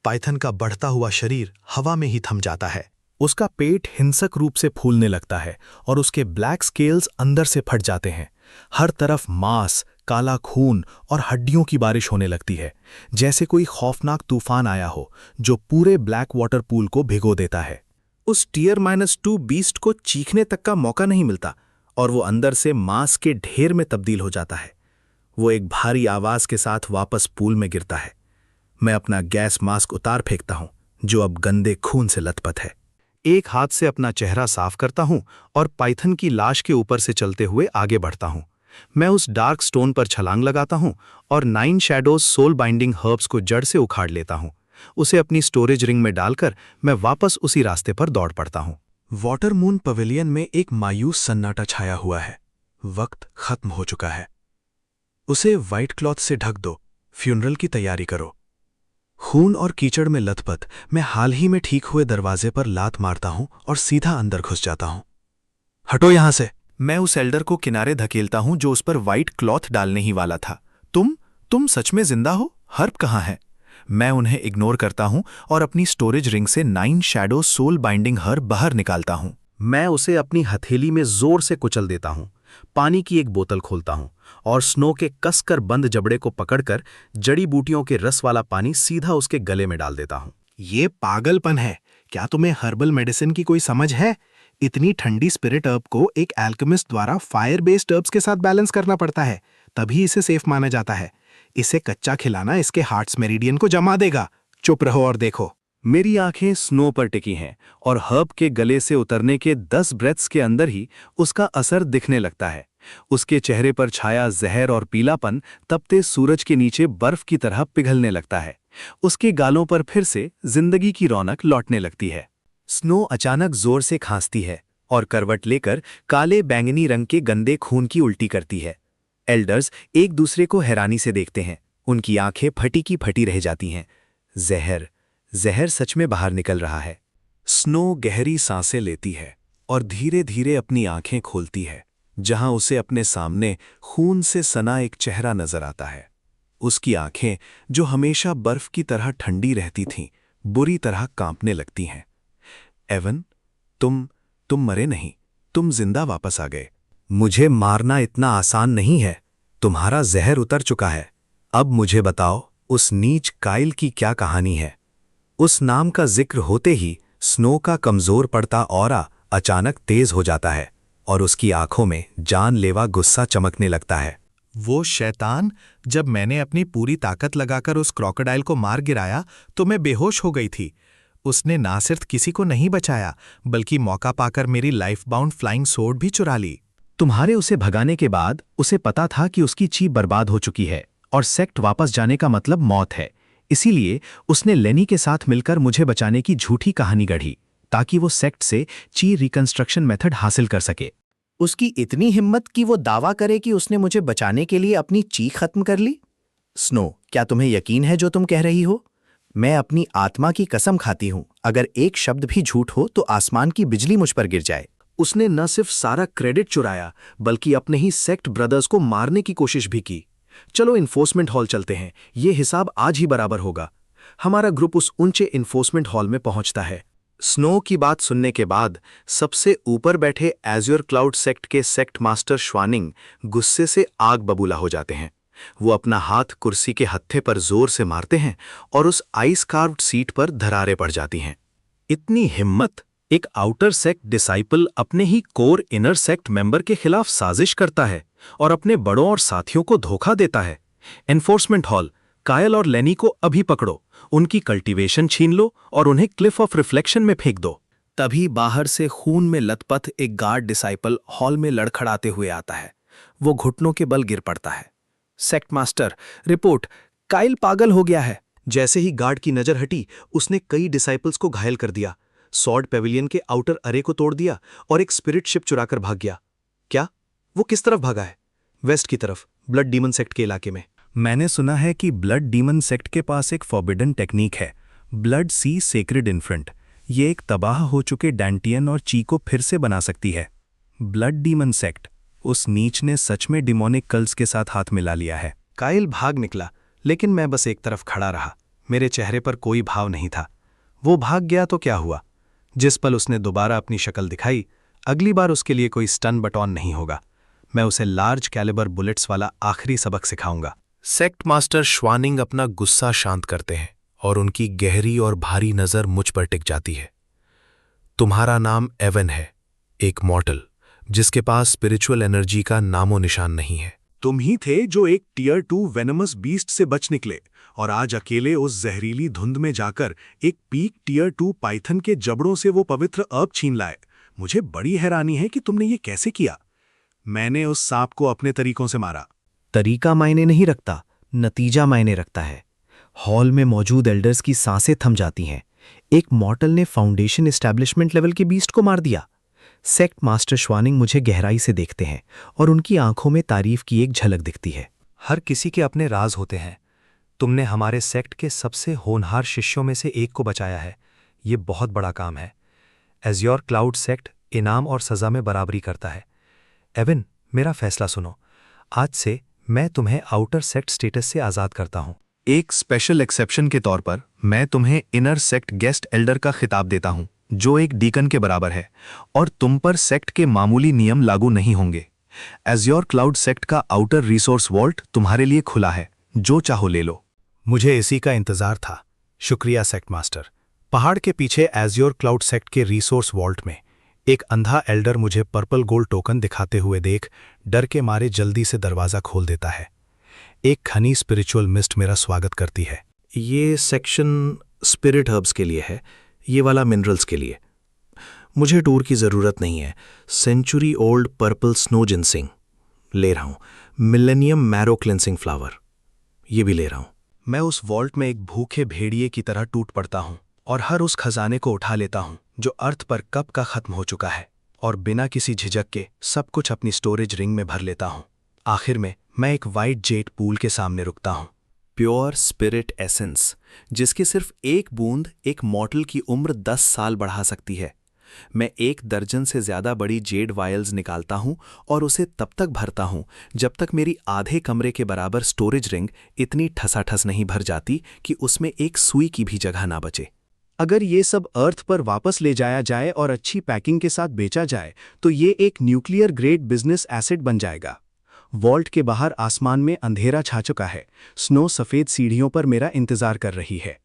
पाइथन का बढ़ता हुआ शरीर हवा में ही थम जाता है। उसका पेट हिंसक रूप से फूलने लगता है और उसके ब्लैक स्केल्स अंदर से फट जाते हैं। हर तरफ मांस, काला खून और हड्डियों की बारिश होने लगती है, जैसे कोई खौफनाक तूफान आया हो जो पूरे ब्लैक वाटर पूल को भिगो देता है। उस Tier-2 बीस्ट को चीखने तक का मौका नहीं मिलता और वो अंदर से मांस के ढेर में तब्दील हो जाता है। वो एक भारी आवाज के साथ वापस पूल में गिरता है। मैं अपना गैस मास्क उतार फेंकता हूं, जो अब गंदे खून से लथपथ है। एक हाथ से अपना चेहरा साफ करता हूं और पाइथन की लाश के ऊपर से चलते हुए आगे बढ़ता हूं। मैं उस डार्क स्टोन पर छलांग लगाता हूं और 9 शैडोज सोल बाइंडिंग हर्ब्स को जड़ से उखाड़ लेता हूं। उसे अपनी स्टोरेज रिंग में डालकर मैं वापस उसी रास्ते पर दौड़ पड़ता हूं। वाटर मून पवेलियन में एक मायूस सन्नाटा छाया हुआ है। वक्त खत्म हो चुका है। उसे व्हाइट क्लॉथ से ढक दो, फ्यूनरल की तैयारी करो। खून और कीचड़ में लथपथ मैं हाल ही में ठीक हुए दरवाजे पर लात मारता हूं और सीधा अंदर घुस जाता हूं। हटो यहां से। मैं उस एल्डर को किनारे धकेलता हूं जो उस पर व्हाइट क्लॉथ डालने ही वाला था। तुम सच में जिंदा हो? हर्ब कहाँ है? मैं उन्हें इग्नोर करता हूं और अपनी स्टोरेज रिंग से 9 शैडो सोल बाइंडिंग हर्ब बाहर निकालता हूं। मैं उसे अपनी हथेली में जोर से कुचल देता हूं, पानी की एक बोतल खोलता हूं और स्नो के कसकर बंद जबड़े को पकड़कर जड़ी बूटियों के रस वाला पानी सीधा उसके गले में डाल देता हूं। ये पागलपन है। क्या तुम्हें हर्बल मेडिसिन की कोई समझ है? इतनी ठंडी स्पिरिट हर्ब को एक एल्केमिस्ट द्वारा फायर बेस्ड हर्ब्स के साथ बैलेंस करना पड़ता है, तभी इसे सेफ माना जाता है। इसे कच्चा खिलाना इसके हार्ट्स मेरिडियन को जमा देगा। चुप रहो और देखो। मेरी आंखें स्नो पर टिकी हैं और हर्ब के गले से उतरने के 10 ब्रेथ्स के अंदर ही उसका असर दिखने लगता है। उसके चेहरे पर छाया जहर और पीलापन तपते सूरज के नीचे बर्फ की तरह पिघलने लगता है। उसके गालों पर फिर से जिंदगी की रौनक लौटने लगती है। स्नो अचानक जोर से खांसती है और करवट लेकर काले बैंगनी रंग के गंदे खून की उल्टी करती है। एल्डर्स एक दूसरे को हैरानी से देखते हैं। उनकी आंखें फटी की फटी रह जाती हैं। जहर सच में बाहर निकल रहा है। स्नो गहरी सांसें लेती है और धीरे धीरे अपनी आंखें खोलती है, जहां उसे अपने सामने खून से सना एक चेहरा नजर आता है। उसकी आंखें, जो हमेशा बर्फ की तरह ठंडी रहती थीं, बुरी तरह कांपने लगती हैं। एवन, तुम मरे नहीं, तुम जिंदा वापस आ गए। मुझे मारना इतना आसान नहीं है। तुम्हारा जहर उतर चुका है। अब मुझे बताओ, उस नीच काइल की क्या कहानी है? उस नाम का जिक्र होते ही स्नो का कमजोर पड़ता ऑरा अचानक तेज हो जाता है और उसकी आंखों में जानलेवा गुस्सा चमकने लगता है। वो शैतान, जब मैंने अपनी पूरी ताकत लगाकर उस क्रोकोडाइल को मार गिराया तो मैं बेहोश हो गई थी। उसने ना सिर्फ किसी को नहीं बचाया बल्कि मौका पाकर मेरी लाइफ बाउंड फ्लाइंग सोर्ड भी चुरा ली। तुम्हारे उसे भगाने के बाद उसे पता था कि उसकी ची बर्बाद हो चुकी है और सेक्ट वापस जाने का मतलब मौत है। इसीलिए उसने लेनी के साथ मिलकर मुझे बचाने की झूठी कहानी गढ़ी ताकि वो सेक्ट से ची रिकंस्ट्रक्शन मेथड हासिल कर सके। उसकी इतनी हिम्मत कि वो दावा करे कि उसने मुझे बचाने के लिए अपनी ची खत्म कर ली। स्नो, क्या तुम्हें यकीन है जो तुम कह रही हो? मैं अपनी आत्मा की कसम खाती हूं, अगर एक शब्द भी झूठ हो तो आसमान की बिजली मुझ पर गिर जाए। उसने न सिर्फ सारा क्रेडिट चुराया बल्कि अपने ही सेक्ट ब्रदर्स को मारने की कोशिश भी की। चलो इन्फोर्समेंट हॉल चलते हैं, ये हिसाब आज ही बराबर होगा। हमारा ग्रुप उस ऊंचे इन्फोर्समेंट हॉल में पहुंचता है। स्नो की बात सुनने के बाद सबसे ऊपर बैठे एज्योर क्लाउड सेक्ट के सेक्ट मास्टर श्वानिंग गुस्से से आग बबूला हो जाते हैं। वो अपना हाथ कुर्सी के हत्थे पर जोर से मारते हैं और उस आइस कार्व्ड सीट पर धरारे पड़ जाती हैं। इतनी हिम्मत! एक आउटर सेक्ट डिसाइपल अपने ही कोर इनर सेक्ट मेंबर के खिलाफ साजिश करता है और अपने बड़ों और साथियों को धोखा देता है। एनफोर्समेंट हॉल, कायल और लेनी को अभी पकड़ो, उनकी कल्टीवेशन छीन लो और उन्हें क्लिफ ऑफ रिफ्लेक्शन में फेंक दो। तभी बाहर से खून में लथपथ एक गार्ड डिसाइपल हॉल में लड़खड़ाते हुए आता है। वो घुटनों के बल गिर पड़ता है। सेक्ट मास्टर, रिपोर्ट, काइल पागल हो गया है। जैसे ही गार्ड की नजर हटी, उसने कई डिसाइपल्स को घायल कर दिया, सॉर्ड पेविलियन के आउटर अरे को तोड़ दिया और एक स्पिरिट शिप चुराकर भाग गया। क्या? वो किस तरफ भागा है? वेस्ट की तरफ, ब्लड डीमन सेक्ट के इलाके में। मैंने सुना है कि ब्लड डीमन सेक्ट के पास एक फॉरबिडन टेक्निक है, ब्लड सी सेक्रेड इन्फ्रेंट। ये एक तबाह हो चुके डैंटियन और ची को फिर से बना सकती है। ब्लड डीमन सेक्ट, उस नीच ने सच में डिमोनिक कल्स के साथ हाथ मिला लिया है। काइल भाग निकला, लेकिन मैं बस एक तरफ खड़ा रहा। मेरे चेहरे पर कोई भाव नहीं था। वो भाग गया तो क्या हुआ? जिस पल उसने दोबारा अपनी शक्ल दिखाई, अगली बार उसके लिए कोई स्टन बटन नहीं होगा। मैं उसे लार्ज कैलिबर बुलेट्स वाला आखिरी सबक सिखाऊंगा। सेक्ट मास्टर श्वानिंग अपना गुस्सा शांत करते हैं और उनकी गहरी और भारी नजर मुझ पर टिक जाती है। तुम्हारा नाम एवन है, एक मॉर्टल जिसके पास स्पिरिचुअल एनर्जी का नामो निशान नहीं है। तुम ही थे जो एक टियर 2 वेनमस बीस्ट से बच निकले और आज अकेले उस जहरीली धुंध में जाकर एक पीक टियर 2 पाइथन के जबड़ों से वो पवित्र अर्ब छीन लाए। मुझे बड़ी हैरानी है कि तुमने ये कैसे किया। मैंने उस सांप को अपने तरीकों से मारा। तरीका मायने नहीं रखता, नतीजा मायने रखता है। हॉल में मौजूद एल्डर्स की सांसें थम जाती हैं। एक मॉर्टल ने फाउंडेशन एस्टैब्लिशमेंट लेवल के बीस्ट को मार दिया। सेक्ट मास्टर श्वानिंग मुझे गहराई से देखते हैं और उनकी आंखों में तारीफ की एक झलक दिखती है। हर किसी के अपने राज होते हैं। तुमने हमारे सेक्ट के सबसे होनहार शिष्यों में से एक को बचाया है। ये बहुत बड़ा काम है। एज्योर क्लाउड सेक्ट इनाम और सज़ा में बराबरी करता है। एवन, मेरा फैसला सुनो। आज से मैं तुम्हें आउटर सेक्ट स्टेटस से आज़ाद करता हूँ। एक स्पेशल एक्सेप्शन के तौर पर मैं तुम्हें इनर सेक्ट गेस्ट एल्डर का खिताब देता हूं, जो एक डीकन के बराबर है, और तुम पर सेक्ट के मामूली नियम लागू नहीं होंगे। एज्योर क्लाउड सेक्ट का आउटर रिसोर्स वॉल्ट तुम्हारे लिए खुला है, जो चाहो ले लो। मुझे इसी का इंतजार था। शुक्रिया सेक्ट मास्टर। पहाड़ के पीछे एज्योर क्लाउड सेक्ट के रिसोर्स वॉल्ट में एक अंधा एल्डर मुझे पर्पल गोल्ड टोकन दिखाते हुए देख डर के मारे जल्दी से दरवाजा खोल देता है। एक घनी स्पिरिचुअल मिस्ट मेरा स्वागत करती है। ये सेक्शन स्पिरिट हर्ब्स के लिए है, ये वाला मिनरल्स के लिए। मुझे टूर की ज़रूरत नहीं है। Century old purple snow ginseng ले रहा हूँ। मिलेनियम मैरो क्लेंसिंग फ्लावर ये भी ले रहा हूँ। मैं उस वॉल्ट में एक भूखे भेड़िए की तरह टूट पड़ता हूँ और हर उस खजाने को उठा लेता हूँ जो अर्थ पर कब का खत्म हो चुका है, और बिना किसी झिझक के सब कुछ अपनी स्टोरेज रिंग में भर लेता हूँ। आखिर में मैं एक वाइट जेट पूल के सामने रुकता हूँ। प्योर स्पिरिट एसेंस, जिसकी सिर्फ एक बूंद एक मॉर्टल की उम्र 10 साल बढ़ा सकती है। मैं 1 दर्जन से ज्यादा बड़ी जेड वायल्स निकालता हूं और उसे तब तक भरता हूं जब तक मेरी आधे कमरे के बराबर स्टोरेज रिंग इतनी ठसाठस नहीं भर जाती कि उसमें एक सुई की भी जगह ना बचे। अगर ये सब अर्थ पर वापस ले जाया जाए और अच्छी पैकिंग के साथ बेचा जाए तो ये एक न्यूक्लियर ग्रेड बिजनेस एसेट बन जाएगा। वॉल्ट के बाहर आसमान में अंधेरा छा चुका है। स्नो सफ़ेद सीढ़ियों पर मेरा इंतजार कर रही है।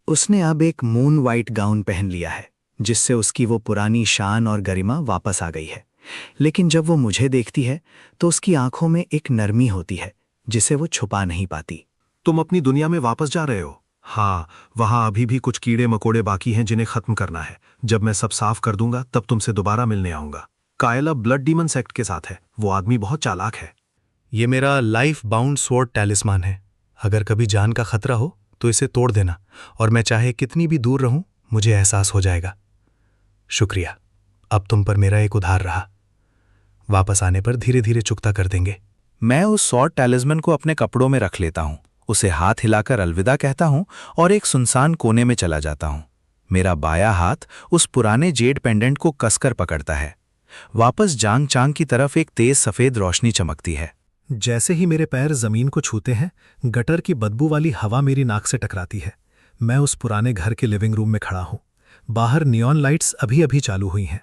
उसने अब एक मून वाइट गाउन पहन लिया है, जिससे उसकी वो पुरानी शान और गरिमा वापस आ गई है। लेकिन जब वो मुझे देखती है तो उसकी आंखों में एक नरमी होती है जिसे वो छुपा नहीं पाती। तुम अपनी दुनिया में वापस जा रहे हो? हाँ, वहां अभी भी कुछ कीड़े मकोड़े बाकी हैं जिन्हें खत्म करना है। जब मैं सब साफ कर दूंगा तब तुमसे दोबारा मिलने आऊंगा। कायला ब्लड डीमन सेक्ट के साथ है। वो आदमी बहुत चालाक है। ये मेरा लाइफ बाउंड स्वॉर्ड टैलिस्मान है। अगर कभी जान का खतरा हो तो इसे तोड़ देना, और मैं चाहे कितनी भी दूर रहूं मुझे एहसास हो जाएगा। शुक्रिया, अब तुम पर मेरा एक उधार रहा। वापस आने पर धीरे धीरे चुकता कर देंगे। मैं उस स्वॉर्ड टैलिस्मन को अपने कपड़ों में रख लेता हूं, उसे हाथ हिलाकर अलविदा कहता हूं और एक सुनसान कोने में चला जाता हूं। मेरा बायां हाथ उस पुराने जेड पेंडेंट को कसकर पकड़ता है। वापस जांग चांग की तरफ एक तेज सफेद रोशनी चमकती है। जैसे ही मेरे पैर जमीन को छूते हैं, गटर की बदबू वाली हवा मेरी नाक से टकराती है। मैं उस पुराने घर के लिविंग रूम में खड़ा हूं। बाहर नियॉन लाइट्स अभी अभी चालू हुई हैं।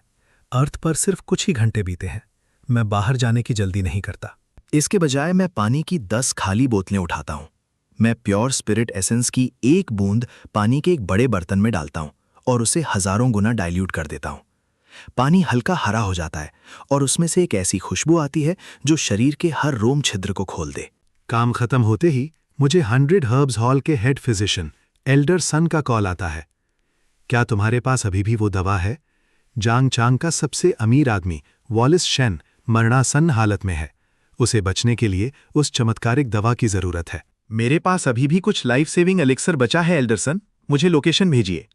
अर्थ पर सिर्फ कुछ ही घंटे बीते हैं। मैं बाहर जाने की जल्दी नहीं करता। इसके बजाय मैं पानी की 10 खाली बोतलें उठाता हूं। मैं प्योर स्पिरिट एसेंस की एक बूंद पानी के एक बड़े बर्तन में डालता हूं और उसे हजारों गुना डाइल्यूट कर देता हूं। पानी हल्का हरा हो जाता है और उसमें से एक ऐसी खुशबू आती है जो शरीर के हर रोम छिद्र को खोल दे। काम खत्म होते ही मुझे 100 हर्ब्स हॉल के हेड फिजिशियन एल्डर सन का कॉल आता है। क्या तुम्हारे पास अभी भी वो दवा है? जांग चांग का सबसे अमीर आदमी वॉलिस शेन मरणासन्न हालत में है। उसे बचने के लिए उस चमत्कारिक दवा की जरूरत है। मेरे पास अभी भी कुछ लाइफ सेविंग एलिक्सर बचा है एल्डरसन। मुझे लोकेशन भेजिए।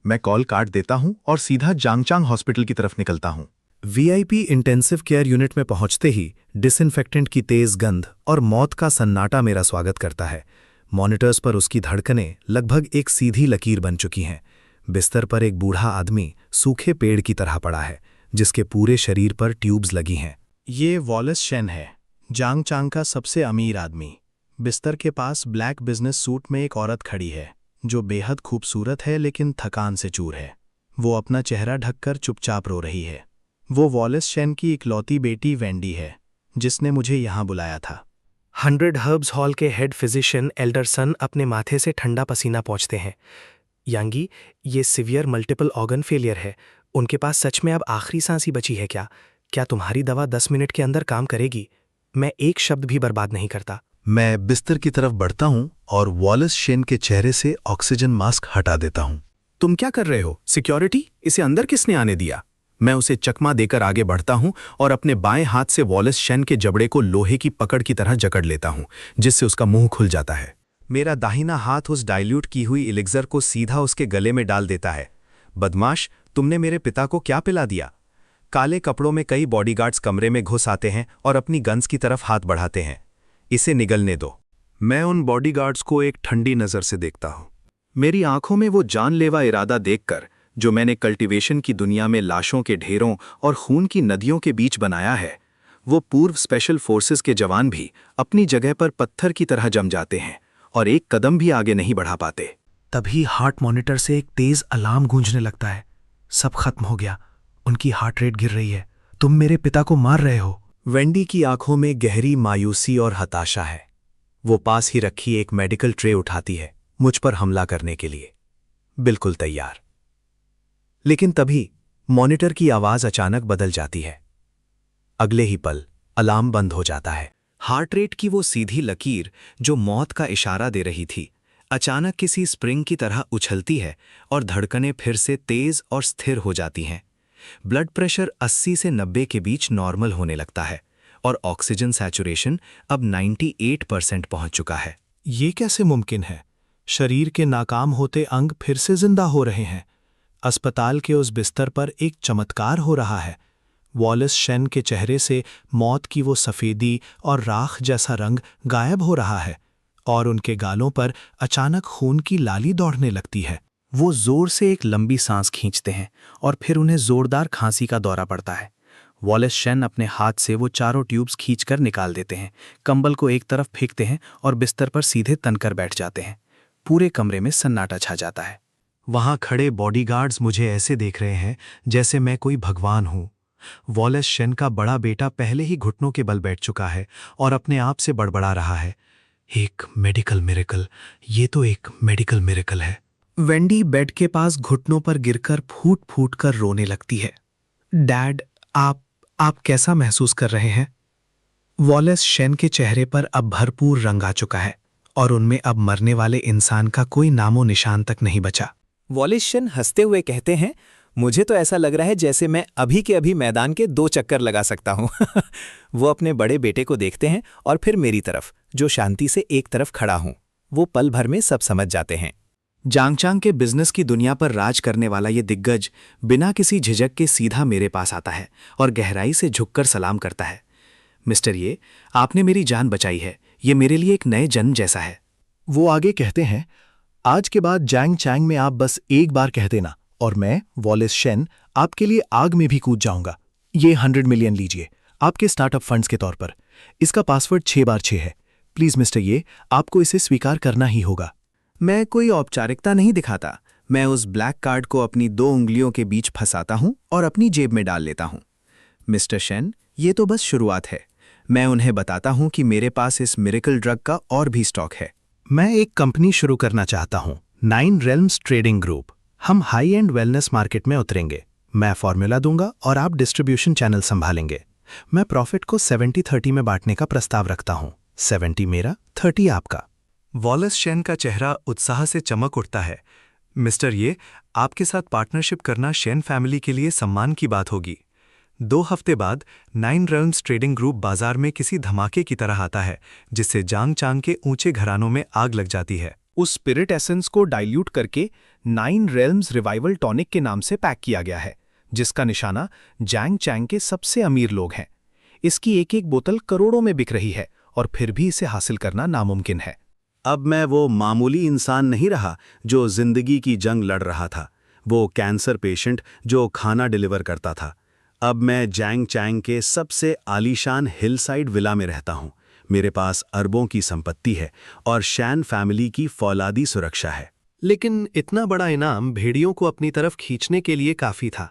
मैं कॉल काट देता हूं और सीधा जांगचांग हॉस्पिटल की तरफ निकलता हूं। वीआईपी इंटेंसिव केयर यूनिट में पहुंचते ही डिसइंफेक्टेंट की तेज गंध और मौत का सन्नाटा मेरा स्वागत करता है। मॉनिटर्स पर उसकी धड़कनें लगभग एक सीधी लकीर बन चुकी हैं। बिस्तर पर एक बूढ़ा आदमी सूखे पेड़ की तरह पड़ा है, जिसके पूरे शरीर पर ट्यूब्स लगी हैं। ये वॉलिस शेन है, जांगचांग का सबसे अमीर आदमी। बिस्तर के पास ब्लैक बिजनेस सूट में एक औरत खड़ी है, जो बेहद खूबसूरत है लेकिन थकान से चूर है। वो अपना चेहरा ढककर चुपचाप रो रही है। वो वॉलिस शेन की इकलौती बेटी वेंडी है, जिसने मुझे यहाँ बुलाया था। 100 हर्ब्स हॉल के हेड फिजिशियन एल्डरसन अपने माथे से ठंडा पसीना पोंछते हैं। यांगी, ये सिवियर मल्टीपल ऑर्गन फेलियर है। उनके पास सच में अब आखिरी सांस ही बची है क्या? क्या तुम्हारी दवा 10 मिनट के अंदर काम करेगी? मैं एक शब्द भी बर्बाद नहीं करता। मैं बिस्तर की तरफ बढ़ता हूं और वॉलिस शेन के चेहरे से ऑक्सीजन मास्क हटा देता हूं। तुम क्या कर रहे हो? सिक्योरिटी, इसे अंदर किसने आने दिया? मैं उसे चकमा देकर आगे बढ़ता हूं और अपने बाएं हाथ से वॉलिस शेन के जबड़े को लोहे की पकड़ की तरह जकड़ लेता हूं, जिससे उसका मुंह खुल जाता है। मेरा दाहिना हाथ उस डाइल्यूट की हुई इलिक्सर को सीधा उसके गले में डाल देता है। बदमाश, तुमने मेरे पिता को क्या पिला दिया? काले कपड़ों में कई बॉडीगार्ड्स कमरे में घुस आते हैं और अपनी गन्स की तरफ हाथ बढ़ाते हैं। इसे निगलने दो। मैं उन बॉडीगार्ड्स को एक ठंडी नजर से देखता हूं। मेरी आंखों में वो जानलेवा इरादा देखकर जो मैंने कल्टीवेशन की दुनिया में लाशों के ढेरों और खून की नदियों के बीच बनाया है, वो पूर्व स्पेशल फोर्सेस के जवान भी अपनी जगह पर पत्थर की तरह जम जाते हैं और एक कदम भी आगे नहीं बढ़ा पाते। तभी हार्ट मॉनिटर से एक तेज अलार्म गूंजने लगता है। सब खत्म हो गया। उनकी हार्ट रेट गिर रही है। तुम मेरे पिता को मार रहे हो। वेंडी की आंखों में गहरी मायूसी और हताशा है। वो पास ही रखी एक मेडिकल ट्रे उठाती है, मुझ पर हमला करने के लिए, बिल्कुल तैयार। लेकिन तभी मॉनिटर की आवाज अचानक बदल जाती है। अगले ही पल अलार्म बंद हो जाता है। हार्ट रेट की वो सीधी लकीर जो मौत का इशारा दे रही थी, अचानक किसी स्प्रिंग की तरह उछलती है और धड़कनें फिर से तेज और स्थिर हो जाती हैं। ब्लड प्रेशर 80 से 90 के बीच नॉर्मल होने लगता है और ऑक्सीजन सैचुरेशन अब 98% पहुंच चुका है। ये कैसे मुमकिन है? शरीर के नाकाम होते अंग फिर से जिंदा हो रहे हैं। अस्पताल के उस बिस्तर पर एक चमत्कार हो रहा है। वॉलिस शेन के चेहरे से मौत की वो सफ़ेदी और राख जैसा रंग गायब हो रहा है और उनके गालों पर अचानक खून की लाली दौड़ने लगती है। वो जोर से एक लंबी सांस खींचते हैं और फिर उन्हें जोरदार खांसी का दौरा पड़ता है। वॉलिस शेन अपने हाथ से वो चारों ट्यूब्स खींचकर निकाल देते हैं, कंबल को एक तरफ फेंकते हैं और बिस्तर पर सीधे तनकर बैठ जाते हैं। पूरे कमरे में सन्नाटा छा जाता है। वहां खड़े बॉडीगार्ड्स मुझे ऐसे देख रहे हैं जैसे मैं कोई भगवान हूं। वॉलिस शेन का बड़ा बेटा पहले ही घुटनों के बल बैठ चुका है और अपने आप से बड़बड़ा रहा है, एक मेडिकल मिरेकल, ये तो एक मेडिकल मिरेकल है। वेंडी बेड के पास घुटनों पर गिरकर फूट फूट कर रोने लगती है। डैड, आप कैसा महसूस कर रहे हैं? वॉलेस शेन के चेहरे पर अब भरपूर रंग आ चुका है और उनमें अब मरने वाले इंसान का कोई नामो निशान तक नहीं बचा। वॉलेस शेन हंसते हुए कहते हैं, मुझे तो ऐसा लग रहा है जैसे मैं अभी के अभी मैदान के 2 चक्कर लगा सकता हूं। वो अपने बड़े बेटे को देखते हैं और फिर मेरी तरफ, जो शांति से एक तरफ खड़ा हूं। वो पल भर में सब समझ जाते हैं। जांगचांग के बिजनेस की दुनिया पर राज करने वाला ये दिग्गज बिना किसी झिझक के सीधा मेरे पास आता है और गहराई से झुककर सलाम करता है। मिस्टर ये, आपने मेरी जान बचाई है। ये मेरे लिए एक नए जन्म जैसा है। वो आगे कहते हैं, आज के बाद जैंग चैंग में आप बस एक बार कह देना और मैं, वॉलेस शेन, आपके लिए आग में भी कूद जाऊंगा। ये 100 मिलियन लीजिए, आपके स्टार्टअप फंड्स के तौर पर। इसका पासवर्ड 6x6 है। प्लीज मिस्टर ये, आपको इसे स्वीकार करना ही होगा। मैं कोई औपचारिकता नहीं दिखाता। मैं उस ब्लैक कार्ड को अपनी 2 उंगलियों के बीच फंसाता हूं और अपनी जेब में डाल लेता हूं। मिस्टर शेन, ये तो बस शुरुआत है। मैं उन्हें बताता हूं कि मेरे पास इस मिरेकल ड्रग का और भी स्टॉक है। मैं एक कंपनी शुरू करना चाहता हूं, 9 रेल्म्स ट्रेडिंग ग्रुप। हम हाई एंड वेलनेस मार्केट में उतरेंगे। मैं फॉर्मूला दूंगा और आप डिस्ट्रीब्यूशन चैनल संभालेंगे। मैं प्रॉफिट को 70-30 में बांटने का प्रस्ताव रखता हूं। 70 मेरा, 30 आपका। वॉलेस शेन का चेहरा उत्साह से चमक उठता है। मिस्टर ये, आपके साथ पार्टनरशिप करना शेन फैमिली के लिए सम्मान की बात होगी। 2 हफ्ते बाद 9 रेल्म्स ट्रेडिंग ग्रुप बाजार में किसी धमाके की तरह आता है, जिससे जांग चांग के ऊंचे घरानों में आग लग जाती है। उस स्पिरिट एसेंस को डाइल्यूट करके 9 रेल्म्स रिवाइवल टॉनिक के नाम से पैक किया गया है, जिसका निशाना जैंग चैंग के सबसे अमीर लोग हैं। इसकी एक एक बोतल करोड़ों में बिक रही है और फिर भी इसे हासिल करना नामुमकिन है। अब मैं वो मामूली इंसान नहीं रहा जो जिंदगी की जंग लड़ रहा था, वो कैंसर पेशेंट जो खाना डिलीवर करता था। अब मैं जैंग चैंग के सबसे आलीशान हिलसाइड विला में रहता हूँ। मेरे पास अरबों की संपत्ति है और शैन फैमिली की फौलादी सुरक्षा है। लेकिन इतना बड़ा इनाम भेड़ियों को अपनी तरफ खींचने के लिए काफी था।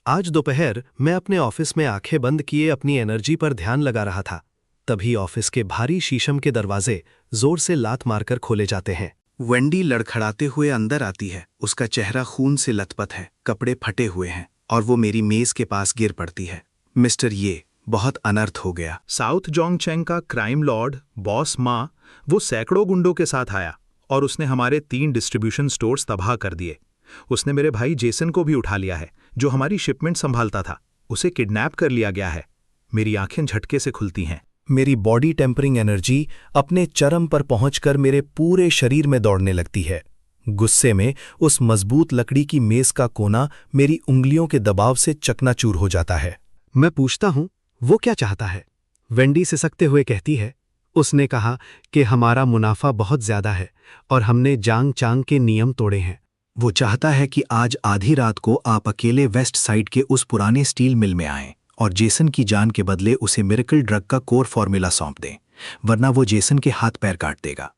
आज दोपहर मैं अपने ऑफिस में आंखें बंद किए अपनी एनर्जी पर ध्यान लगा रहा था। तभी ऑफिस के भारी शीशम के दरवाजे जोर से लात मारकर खोले जाते हैं। वेंडी लड़खड़ाते हुए अंदर आती है। उसका चेहरा खून से लथपथ है, कपड़े फटे हुए हैं और वो मेरी मेज के पास गिर पड़ती है। मिस्टर ये, बहुत अनर्थ हो गया। साउथ जोंगचेंग का क्राइम लॉर्ड बॉस मा, वो सैकड़ों गुंडों के साथ आया और उसने हमारे 3 डिस्ट्रीब्यूशन स्टोर्स तबाह कर दिए। उसने मेरे भाई जेसन को भी उठा लिया है, जो हमारी शिपमेंट संभालता था। उसे किडनैप कर लिया गया है। मेरी आंखें झटके से खुलती हैं। मेरी बॉडी टेम्परिंग एनर्जी अपने चरम पर पहुंचकर मेरे पूरे शरीर में दौड़ने लगती है। गुस्से में उस मजबूत लकड़ी की मेज का कोना मेरी उंगलियों के दबाव से चकनाचूर हो जाता है। मैं पूछता हूं, वो क्या चाहता है? वेंडी सिसकते हुए कहती है, उसने कहा कि हमारा मुनाफा बहुत ज्यादा है और हमने जांग चांग के नियम तोड़े हैं। वो चाहता है कि आज आधी रात को आप अकेले वेस्ट साइड के उस पुराने स्टील मिल में आएं और जेसन की जान के बदले उसे मिरेकल ड्रग का कोर फॉर्मूला सौंप दें, वरना वो जेसन के हाथ पैर काट देगा।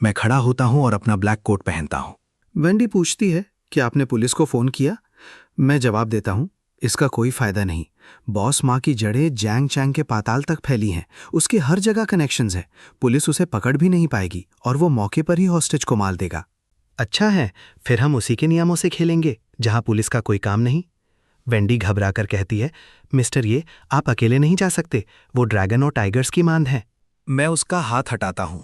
मैं खड़ा होता हूं और अपना ब्लैक कोट पहनता हूं। वेंडी पूछती है कि आपने पुलिस को फोन किया? मैं जवाब देता हूं, इसका कोई फायदा नहीं। बॉस माँ की जड़ें जैंग चैंग के पाताल तक फैली हैं। उसके हर जगह कनेक्शंस हैं। पुलिस उसे पकड़ भी नहीं पाएगी और वो मौके पर ही हॉस्टेज को मार देगा। अच्छा है, फिर हम उसी के नियमों से खेलेंगे जहां पुलिस का कोई काम नहीं। वेंडी घबराकर कहती है, मिस्टर ये, आप अकेले नहीं जा सकते। वो ड्रैगन और टाइगर्स की मांद है। मैं उसका हाथ हटाता हूं।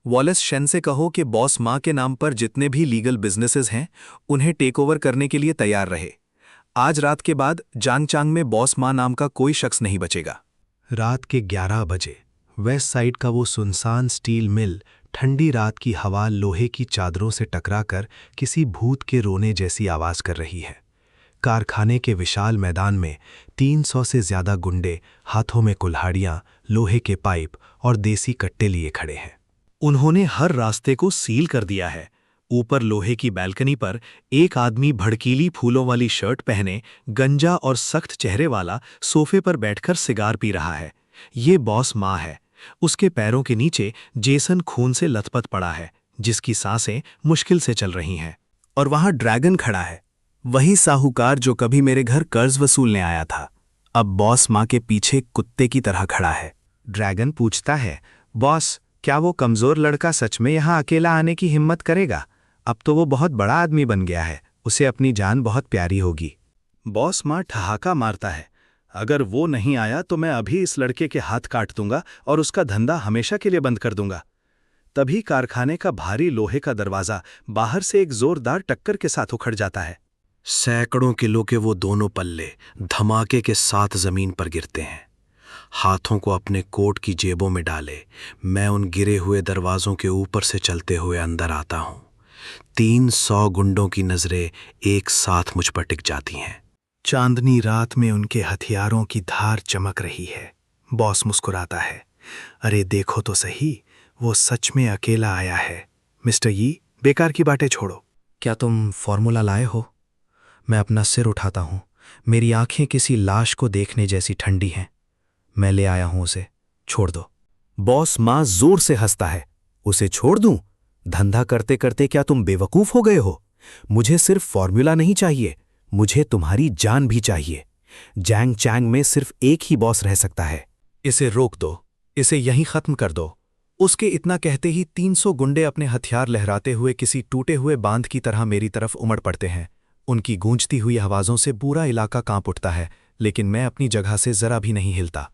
वॉलेस शेन से कहो कि बॉस माँ के नाम पर जितने भी लीगल बिजनेसेस हैं, उन्हें टेक ओवर करने के लिए तैयार रहे। आज रात के बाद जांग चांग में बॉस माँ नाम का कोई शख्स नहीं बचेगा। रात के 11 बजे वेस्ट साइड का वो सुनसान स्टील मिल ठंडी रात की हवा लोहे की चादरों से टकराकर किसी भूत के रोने जैसी आवाज कर रही है। कारखाने के विशाल मैदान में 300 से ज्यादा गुंडे हाथों में कुल्हाड़ियां, लोहे के पाइप और देसी कट्टे लिए खड़े हैं। उन्होंने हर रास्ते को सील कर दिया है। ऊपर लोहे की बैल्कनी पर एक आदमी भड़कीली फूलों वाली शर्ट पहने, गंजा और सख्त चेहरे वाला सोफे पर बैठकर सिगार पी रहा है। ये बॉस माँ है। उसके पैरों के नीचे जेसन खून से लथपथ पड़ा है, जिसकी सांसें मुश्किल से चल रही हैं। और वहां ड्रैगन खड़ा है, वही साहूकार जो कभी मेरे घर कर्ज वसूलने आया था, अब बॉस माँ के पीछे कुत्ते की तरह खड़ा है। ड्रैगन पूछता है, बॉस, क्या वो कमजोर लड़का सच में यहां अकेला आने की हिम्मत करेगा? अब तो वो बहुत बड़ा आदमी बन गया है, उसे अपनी जान बहुत प्यारी होगी। बॉस माँ ठहाका मारता है। अगर वो नहीं आया तो मैं अभी इस लड़के के हाथ काट दूंगा और उसका धंधा हमेशा के लिए बंद कर दूंगा। तभी कारखाने का भारी लोहे का दरवाजा बाहर से एक जोरदार टक्कर के साथ उखड़ जाता है। सैकड़ों किलो के वो दोनों पल्ले धमाके के साथ जमीन पर गिरते हैं। हाथों को अपने कोट की जेबों में डाले मैं उन गिरे हुए दरवाजों के ऊपर से चलते हुए अंदर आता हूं। 300 गुंडों की नजरें एक साथ मुझ पर टिक जाती हैं। चांदनी रात में उनके हथियारों की धार चमक रही है। बॉस मुस्कुराता है। अरे देखो तो सही, वो सच में अकेला आया है। मिस्टर यी, बेकार की बातें छोड़ो। क्या तुम फॉर्मूला लाए हो? मैं अपना सिर उठाता हूँ। मेरी आंखें किसी लाश को देखने जैसी ठंडी हैं। मैं ले आया हूं उसे, छोड़ दो। बॉस मां जोर से हंसता है। उसे छोड़ दूं? धंधा करते करते क्या तुम बेवकूफ हो गए हो? मुझे सिर्फ फॉर्मूला नहीं चाहिए, मुझे तुम्हारी जान भी चाहिए। जैंग चैंग में सिर्फ एक ही बॉस रह सकता है। इसे रोक दो, इसे यहीं खत्म कर दो। उसके इतना कहते ही 300 गुंडे अपने हथियार लहराते हुए किसी टूटे हुए बांध की तरह मेरी तरफ उमड़ पड़ते हैं। उनकी गूंजती हुई आवाजों से पूरा इलाका कांप उठता है, लेकिन मैं अपनी जगह से जरा भी नहीं हिलता।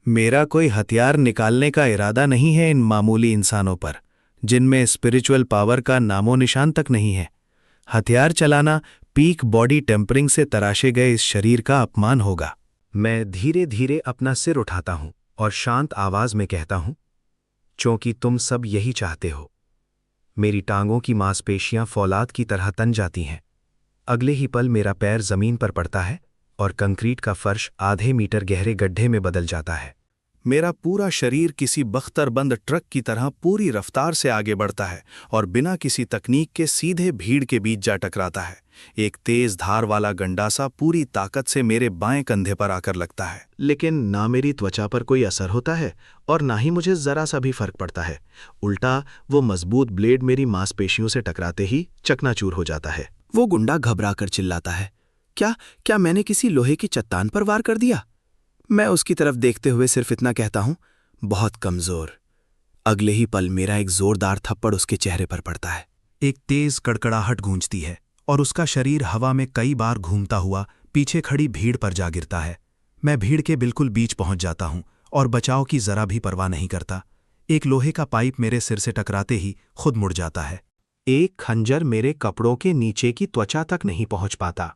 मेरा कोई हथियार निकालने का इरादा नहीं है इन मामूली इंसानों पर, जिनमें स्पिरिचुअल पावर का नामो निशान तक नहीं है। हथियार चलाना पीक बॉडी टेम्परिंग से तराशे गए इस शरीर का अपमान होगा। मैं धीरे धीरे अपना सिर उठाता हूं और शांत आवाज में कहता हूं, क्योंकि तुम सब यही चाहते हो। मेरी टांगों की मांसपेशियां फौलाद की तरह तन जाती हैं। अगले ही पल मेरा पैर जमीन पर पड़ता है और कंक्रीट का फर्श आधे मीटर गहरे गड्ढे में बदल जाता है। मेरा पूरा शरीर किसी बख्तरबंद ट्रक की तरह पूरी रफ्तार से आगे बढ़ता है और बिना किसी तकनीक के सीधे भीड़ के बीच जा टकराता है। एक तेज धार वाला गंडासा पूरी ताकत से मेरे बाएं कंधे पर आकर लगता है, लेकिन ना मेरी त्वचा पर कोई असर होता है और ना ही मुझे जरा सा भी फर्क पड़ता है। उल्टा वो मजबूत ब्लेड मेरी मांसपेशियों से टकराते ही चकनाचूर हो जाता है। वो गुंडा घबराकर चिल्लाता है, क्या मैंने किसी लोहे की चट्टान पर वार कर दिया? मैं उसकी तरफ देखते हुए सिर्फ इतना कहता हूं, बहुत कमजोर। अगले ही पल मेरा एक जोरदार थप्पड़ उसके चेहरे पर पड़ता है। एक तेज कड़कड़ाहट गूंजती है और उसका शरीर हवा में कई बार घूमता हुआ पीछे खड़ी भीड़ पर जा गिरता है। मैं भीड़ के बिल्कुल बीच पहुंच जाता हूं और बचाव की जरा भी परवाह नहीं करता। एक लोहे का पाइप मेरे सिर से टकराते ही खुद मुड़ जाता है। एक खंजर मेरे कपड़ों के नीचे की त्वचा तक नहीं पहुंच पाता।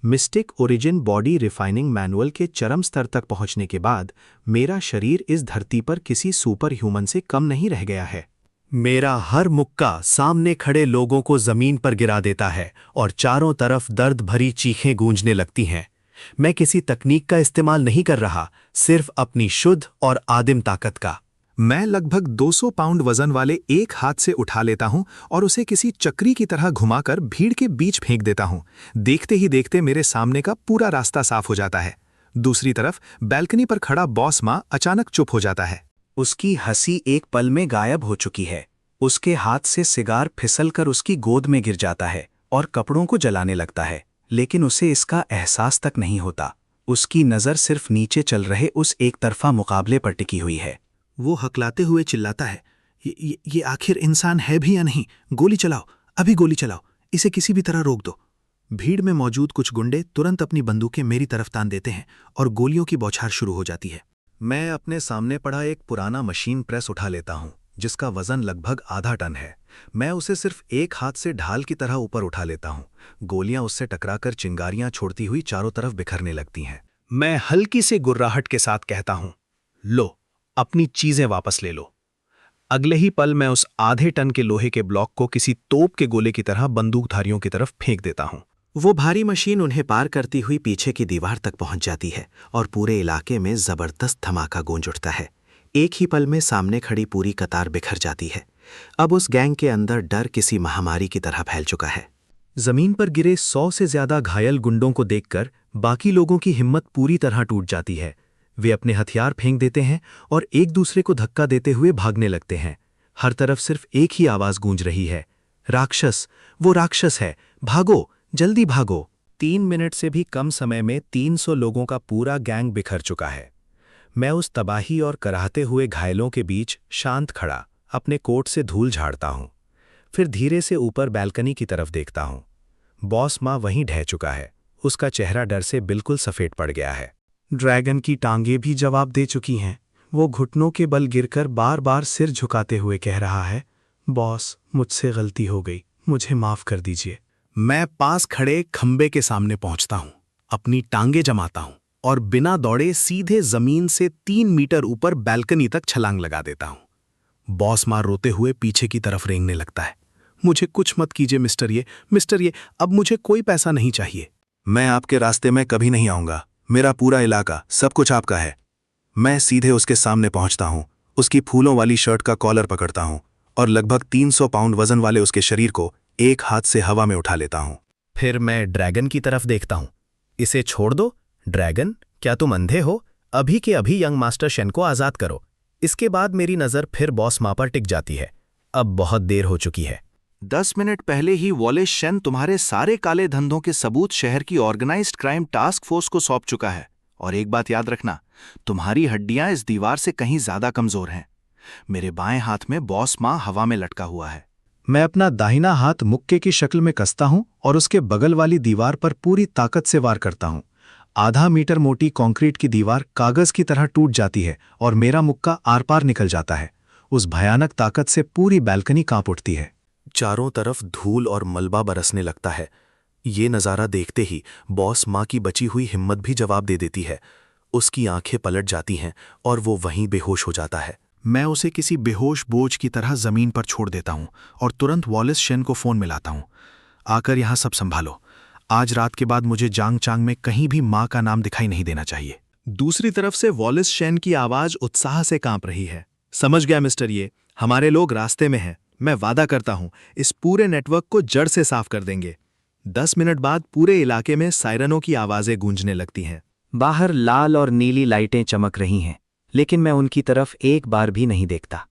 Mistake origin body refining manual के चरम स्तर तक पहुंचने के बाद मेरा शरीर इस धरती पर किसी सुपर ह्यूमन से कम नहीं रह गया है। मेरा हर मुक्का सामने खड़े लोगों को जमीन पर गिरा देता है और चारों तरफ दर्द भरी चीखें गूंजने लगती हैं। मैं किसी तकनीक का इस्तेमाल नहीं कर रहा, सिर्फ अपनी शुद्ध और आदिम ताकत का। मैं लगभग 200 पाउंड वजन वाले एक हाथ से उठा लेता हूं और उसे किसी चक्री की तरह घुमाकर भीड़ के बीच फेंक देता हूं। देखते ही देखते मेरे सामने का पूरा रास्ता साफ हो जाता है। दूसरी तरफ बैल्कनी पर खड़ा बॉस मां अचानक चुप हो जाता है। उसकी हंसी एक पल में गायब हो चुकी है। उसके हाथ से सिगार फिसलकर उसकी गोद में गिर जाता है और कपड़ों को जलाने लगता है, लेकिन उसे इसका एहसास तक नहीं होता। उसकी नज़र सिर्फ नीचे चल रहे उस एक तरफा मुकाबले पर टिकी हुई है। वो हकलाते हुए चिल्लाता है, ये आखिर इंसान है भी या नहीं? गोली चलाओ, अभी गोली चलाओ, इसे किसी भी तरह रोक दो। भीड़ में मौजूद कुछ गुंडे तुरंत अपनी बंदूकें मेरी तरफ तान देते हैं और गोलियों की बौछार शुरू हो जाती है। मैं अपने सामने पड़ा एक पुराना मशीन प्रेस उठा लेता हूं, जिसका वजन लगभग आधा टन है। मैं उसे सिर्फ एक हाथ से ढाल की तरह ऊपर उठा लेता हूं। गोलियां उससे टकराकर चिंगारियां छोड़ती हुई चारों तरफ बिखरने लगती हैं। मैं हल्की से गुर्राहट के साथ कहता हूं, लो, अपनी चीजें वापस ले लो। अगले ही पल मैं उस आधे टन के लोहे के ब्लॉक को किसी तोप के गोले की तरह बंदूकधारियों की तरफ फेंक देता हूं। वो भारी मशीन उन्हें पार करती हुई पीछे की दीवार तक पहुंच जाती है और पूरे इलाके में जबरदस्त धमाका गूंज उठता है। एक ही पल में सामने खड़ी पूरी कतार बिखर जाती है। अब उस गैंग के अंदर डर किसी महामारी की तरह फैल चुका है। जमीन पर गिरे 100 से ज्यादा घायल गुंडों को देखकर बाकी लोगों की हिम्मत पूरी तरह टूट जाती है। वे अपने हथियार फेंक देते हैं और एक दूसरे को धक्का देते हुए भागने लगते हैं। हर तरफ सिर्फ एक ही आवाज गूंज रही है, राक्षस, वो राक्षस है, भागो, जल्दी भागो। 3 मिनट से भी कम समय में 300 लोगों का पूरा गैंग बिखर चुका है। मैं उस तबाही और कराहते हुए घायलों के बीच शांत खड़ा अपने कोट से धूल झाड़ता हूं। फिर धीरे से ऊपर बैल्कनी की तरफ देखता हूं। बॉस माँ वहीं ढह चुका है। उसका चेहरा डर से बिल्कुल सफेद पड़ गया है। ड्रैगन की टांगें भी जवाब दे चुकी हैं। वो घुटनों के बल गिरकर बार बार सिर झुकाते हुए कह रहा है, बॉस, मुझसे गलती हो गई, मुझे माफ कर दीजिए। मैं पास खड़े खंबे के सामने पहुंचता हूं, अपनी टांगे जमाता हूं और बिना दौड़े सीधे जमीन से 3 मीटर ऊपर बैल्कनी तक छलांग लगा देता हूं। बॉस माँ रोते हुए पीछे की तरफ रेंगने लगता है। मुझे कुछ मत कीजिए मिस्टर ये, अब मुझे कोई पैसा नहीं चाहिए। मैं आपके रास्ते में कभी नहीं आऊंगा। मेरा पूरा इलाका, सब कुछ आपका है। मैं सीधे उसके सामने पहुंचता हूं, उसकी फूलों वाली शर्ट का कॉलर पकड़ता हूं और लगभग 300 पाउंड वजन वाले उसके शरीर को एक हाथ से हवा में उठा लेता हूं। फिर मैं ड्रैगन की तरफ देखता हूं। इसे छोड़ दो। ड्रैगन, क्या तुम अंधे हो? अभी के अभी यंग मास्टर शेन को आजाद करो। इसके बाद मेरी नजर फिर बॉस माँ पर टिक जाती है। अब बहुत देर हो चुकी है। 10 मिनट पहले ही वॉलेस शेन तुम्हारे सारे काले धंधों के सबूत शहर की ऑर्गेनाइज्ड क्राइम टास्क फोर्स को सौंप चुका है। और एक बात याद रखना, तुम्हारी हड्डियां इस दीवार से कहीं ज्यादा कमजोर हैं। मेरे बाएं हाथ में बॉस माँ हवा में लटका हुआ है। मैं अपना दाहिना हाथ मुक्के की शक्ल में कसता हूं और उसके बगल वाली दीवार पर पूरी ताकत से वार करता हूं। आधा मीटर मोटी कंक्रीट की दीवार कागज की तरह टूट जाती है और मेरा मुक्का आर पार निकल जाता है। उस भयानक ताकत से पूरी बैल्कनी कांप उठती है। चारों तरफ धूल और मलबा बरसने लगता है। ये नज़ारा देखते ही बॉस माँ की बची हुई हिम्मत भी जवाब दे देती है। उसकी आंखें पलट जाती हैं और वो वहीं बेहोश हो जाता है। मैं उसे किसी बेहोश बोझ की तरह जमीन पर छोड़ देता हूं और तुरंत वॉलेस शेन को फोन मिलाता हूं। आकर यहां सब संभालो। आज रात के बाद मुझे जांग चांग में कहीं भी मां का नाम दिखाई नहीं देना चाहिए। दूसरी तरफ से वॉलेस शेन की आवाज उत्साह से कांप रही है। समझ गया मिस्टर ये, हमारे लोग रास्ते में हैं। मैं वादा करता हूं इस पूरे नेटवर्क को जड़ से साफ कर देंगे। 10 मिनट बाद पूरे इलाके में सायरनों की आवाजें गूंजने लगती हैं। बाहर लाल और नीली लाइटें चमक रही हैं, लेकिन मैं उनकी तरफ एक बार भी नहीं देखता।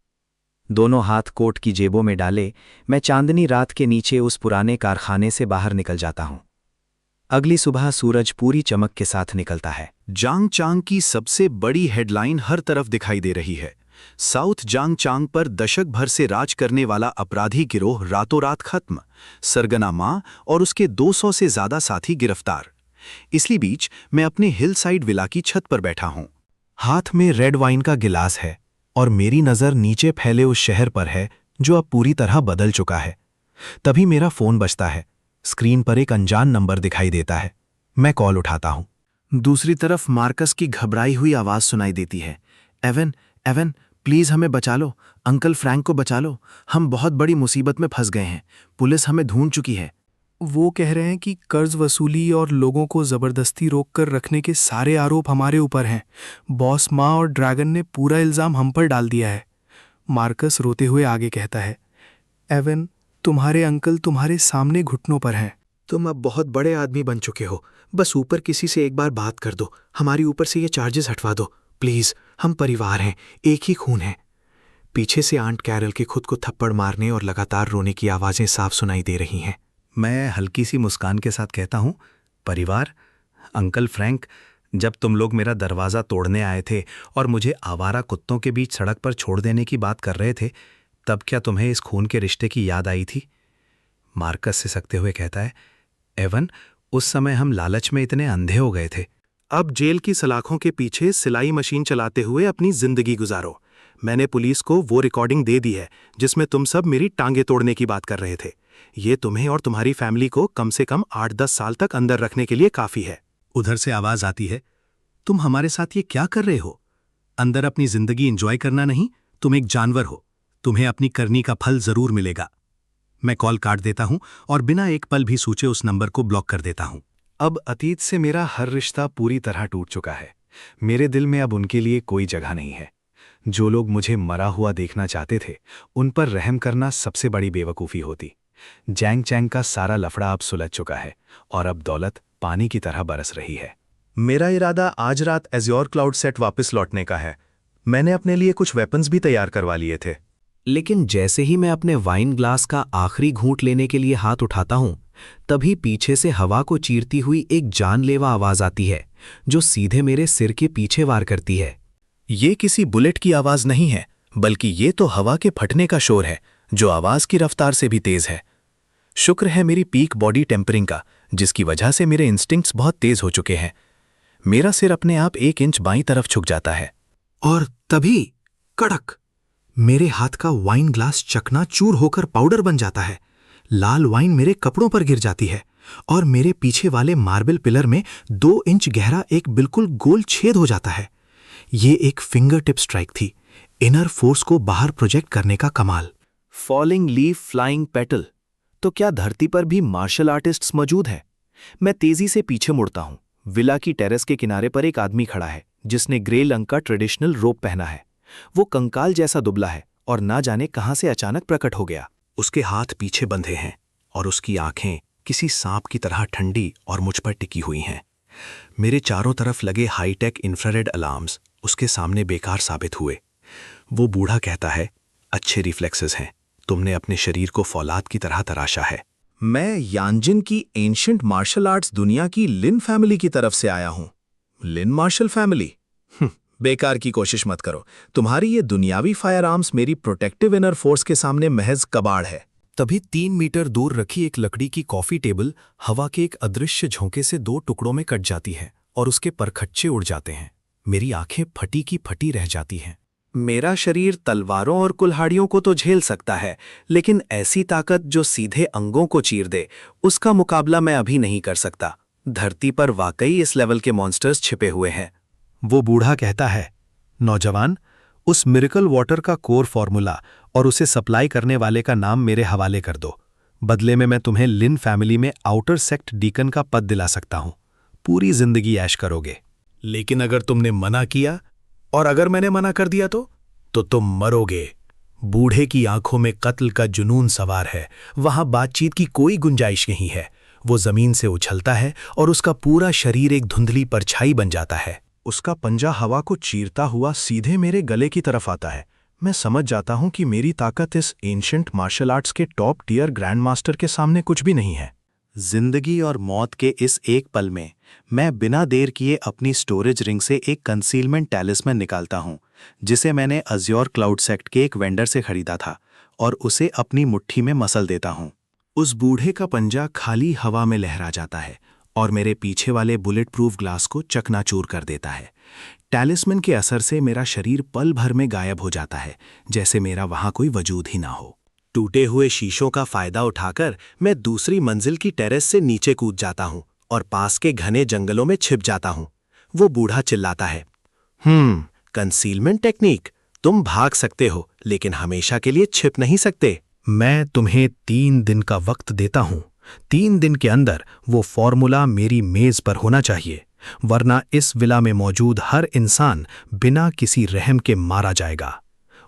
दोनों हाथ कोट की जेबों में डाले मैं चांदनी रात के नीचे उस पुराने कारखाने से बाहर निकल जाता हूं। अगली सुबह सूरज पूरी चमक के साथ निकलता है। जांग चांग की सबसे बड़ी हेडलाइन हर तरफ दिखाई दे रही है। साउथ जांग चांग पर दशक भर से राज करने वाला अपराधी गिरोह रातों रात खत्म, सरगना मां और उसके 200 से ज्यादा साथी गिरफ्तार। इसलिए बीच मैं अपने हिल साइड विला की छत पर बैठा हूं। हाथ में रेड वाइन का गिलास है और मेरी नजर नीचे फैले उस शहर पर है जो अब पूरी तरह बदल चुका है। तभी मेरा फोन बजता है। स्क्रीन पर एक अनजान नंबर दिखाई देता है। मैं कॉल उठाता हूं। दूसरी तरफ मार्कस की घबराई हुई आवाज सुनाई देती है। एवन, एवन, प्लीज हमें बचा लो। अंकल फ्रैंक को बचा लो। हम बहुत बड़ी मुसीबत में फंस गए हैं। पुलिस हमें ढूंढ चुकी है। वो कह रहे हैं कि कर्ज वसूली और लोगों को जबरदस्ती रोककर रखने के सारे आरोप हमारे ऊपर हैं। बॉस माँ और ड्रैगन ने पूरा इल्जाम हम पर डाल दिया है। मार्कस रोते हुए आगे कहता है, एवन, तुम्हारे अंकल तुम्हारे सामने घुटनों पर हैं। तुम अब बहुत बड़े आदमी बन चुके हो। बस ऊपर किसी से एक बार बात कर दो। हमारी ऊपर से ये चार्जेस हटवा दो प्लीज। हम परिवार हैं, एक ही खून है। पीछे से आंट कैरल के खुद को थप्पड़ मारने और लगातार रोने की आवाजें साफ सुनाई दे रही हैं। मैं हल्की सी मुस्कान के साथ कहता हूं, परिवार? अंकल फ्रैंक, जब तुम लोग मेरा दरवाज़ा तोड़ने आए थे और मुझे आवारा कुत्तों के बीच सड़क पर छोड़ देने की बात कर रहे थे, तब क्या तुम्हें इस खून के रिश्ते की याद आई थी? मार्कस सिसकते हुए कहता है, एवन, उस समय हम लालच में इतने अंधे हो गए थे। अब जेल की सलाखों के पीछे सिलाई मशीन चलाते हुए अपनी जिंदगी गुजारो। मैंने पुलिस को वो रिकॉर्डिंग दे दी है जिसमें तुम सब मेरी टांगे तोड़ने की बात कर रहे थे। ये तुम्हें और तुम्हारी फैमिली को कम से कम 8-10 साल तक अंदर रखने के लिए काफी है। उधर से आवाज आती है, तुम हमारे साथ ये क्या कर रहे हो? अंदर अपनी जिंदगी एंजॉय करना नहीं, तुम एक जानवर हो। तुम्हें अपनी करनी का फल जरूर मिलेगा। मैं कॉल काट देता हूं और बिना एक पल भी सोचे उस नंबर को ब्लॉक कर देता हूं। अब अतीत से मेरा हर रिश्ता पूरी तरह टूट चुका है। मेरे दिल में अब उनके लिए कोई जगह नहीं है। जो लोग मुझे मरा हुआ देखना चाहते थे, उन पर रहम करना सबसे बड़ी बेवकूफ़ी होती। जैंग चैंग का सारा लफड़ा अब सुलझ चुका है और अब दौलत पानी की तरह बरस रही है। मेरा इरादा आज रात एज्योर क्लाउड सेट वापस लौटने का है। मैंने अपने लिए कुछ वेपन्स भी तैयार करवा लिए थे। लेकिन जैसे ही मैं अपने वाइन ग्लास का आखिरी घूंट लेने के लिए हाथ उठाता हूं, तभी पीछे से हवा को चीरती हुई एक जानलेवा आवाज आती है जो सीधे मेरे सिर के पीछे वार करती है। ये किसी बुलेट की आवाज नहीं है, बल्कि ये तो हवा के फटने का शोर है। जो आवाज की रफ्तार से भी तेज है। शुक्र है मेरी पीक बॉडी टेम्परिंग का, जिसकी वजह से मेरे इंस्टिंक्ट्स बहुत तेज हो चुके हैं। मेरा सिर अपने आप 1 इंच बाईं तरफ झुक जाता है और तभी कड़क, मेरे हाथ का वाइन ग्लास चकनाचूर होकर पाउडर बन जाता है। लाल वाइन मेरे कपड़ों पर गिर जाती है और मेरे पीछे वाले मार्बल पिलर में 2 इंच गहरा एक बिल्कुल गोल छेद हो जाता है। ये एक फिंगर टिप स्ट्राइक थी, इनर फोर्स को बाहर प्रोजेक्ट करने का कमाल। फॉलिंग लीफ फ्लाइंग पेटल, तो क्या धरती पर भी मार्शल आर्टिस्ट्स मौजूद हैं? मैं तेजी से पीछे मुड़ता हूं। विला की टेरेस के किनारे पर एक आदमी खड़ा है जिसने ग्रे रंग का ट्रेडिशनल रोब पहना है। वो कंकाल जैसा दुबला है और ना जाने कहां से अचानक प्रकट हो गया। उसके हाथ पीछे बंधे हैं और उसकी आंखें किसी सांप की तरह ठंडी और मुझ पर टिकी हुई हैं। मेरे चारों तरफ लगे हाईटेक इंफ्रारेड अलार्म्स उसके सामने बेकार साबित हुए। वो बूढ़ा कहता है, अच्छे रिफ्लेक्सेस हैं, तुमने अपने शरीर को फौलाद की तरह तराशा है। मैं यांजिन की एंशिएंट मार्शल आर्ट्स दुनिया की लिन फैमिली की तरफ से आया हूं। लिन मार्शल फैमिली? बेकार की कोशिश मत करो। तुम्हारी ये दुनियावी फायर आर्म्स मेरी प्रोटेक्टिव इनर फोर्स के सामने महज कबाड़ है। तभी 3 मीटर दूर रखी एक लकड़ी की कॉफी टेबल हवा के एक अदृश्य झोंके से 2 टुकड़ों में कट जाती है और उसके परखच्चे उड़ जाते हैं। मेरी आंखें फटी की फटी रह जाती हैं। मेरा शरीर तलवारों और कुल्हाड़ियों को तो झेल सकता है, लेकिन ऐसी ताकत जो सीधे अंगों को चीर दे, उसका मुकाबला मैं अभी नहीं कर सकता। धरती पर वाकई इस लेवल के मॉन्स्टर्स छिपे हुए हैं। वो बूढ़ा कहता है, नौजवान, उस मिरेकल वाटर का कोर फॉर्मूला और उसे सप्लाई करने वाले का नाम मेरे हवाले कर दो। बदले में मैं तुम्हें लिन फैमिली में आउटर सेक्ट डीकन का पद दिला सकता हूं। पूरी जिंदगी ऐश करोगे। लेकिन अगर तुमने मना किया और अगर मैंने मना कर दिया तो तुम मरोगे। बूढ़े की आंखों में कत्ल का जुनून सवार है। वहां बातचीत की कोई गुंजाइश नहीं है। वो जमीन से उछलता है और उसका पूरा शरीर एक धुंधली परछाई बन जाता है। उसका पंजा हवा को चीरता हुआ सीधे मेरे गले की तरफ आता है। मैं समझ जाता हूं कि मेरी ताकत इस एंशिएंट मार्शल आर्ट्स के टॉप टियर ग्रैंड मास्टर के सामने कुछ भी नहीं है। जिंदगी और मौत के इस एक पल में मैं बिना देर किए अपनी स्टोरेज रिंग से एक कंसीलमेंट टैलिस्मैन निकालता हूं, जिसे मैंने अज्योर क्लाउड सेक्ट के एक वेंडर से खरीदा था, और उसे अपनी मुट्ठी में मसल देता हूं। उस बूढ़े का पंजा खाली हवा में लहरा जाता है और मेरे पीछे वाले बुलेट प्रूफ ग्लास को चकनाचूर कर देता है। टैलिस्मैन के असर से मेरा शरीर पल भर में गायब हो जाता है, जैसे मेरा वहां कोई वजूद ही ना हो। टूटे हुए शीशों का फायदा उठाकर मैं दूसरी मंजिल की टेरेस से नीचे कूद जाता हूं और पास के घने जंगलों में छिप जाता हूं। वो बूढ़ा चिल्लाता है, कंसीलमेंट टेक्निक, तुम भाग सकते हो लेकिन हमेशा के लिए छिप नहीं सकते। मैं तुम्हें 3 दिन का वक्त देता हूं। 3 दिन के अंदर वो फॉर्मूला मेरी मेज पर होना चाहिए, वरना इस विला में मौजूद हर इंसान बिना किसी रहम के मारा जाएगा।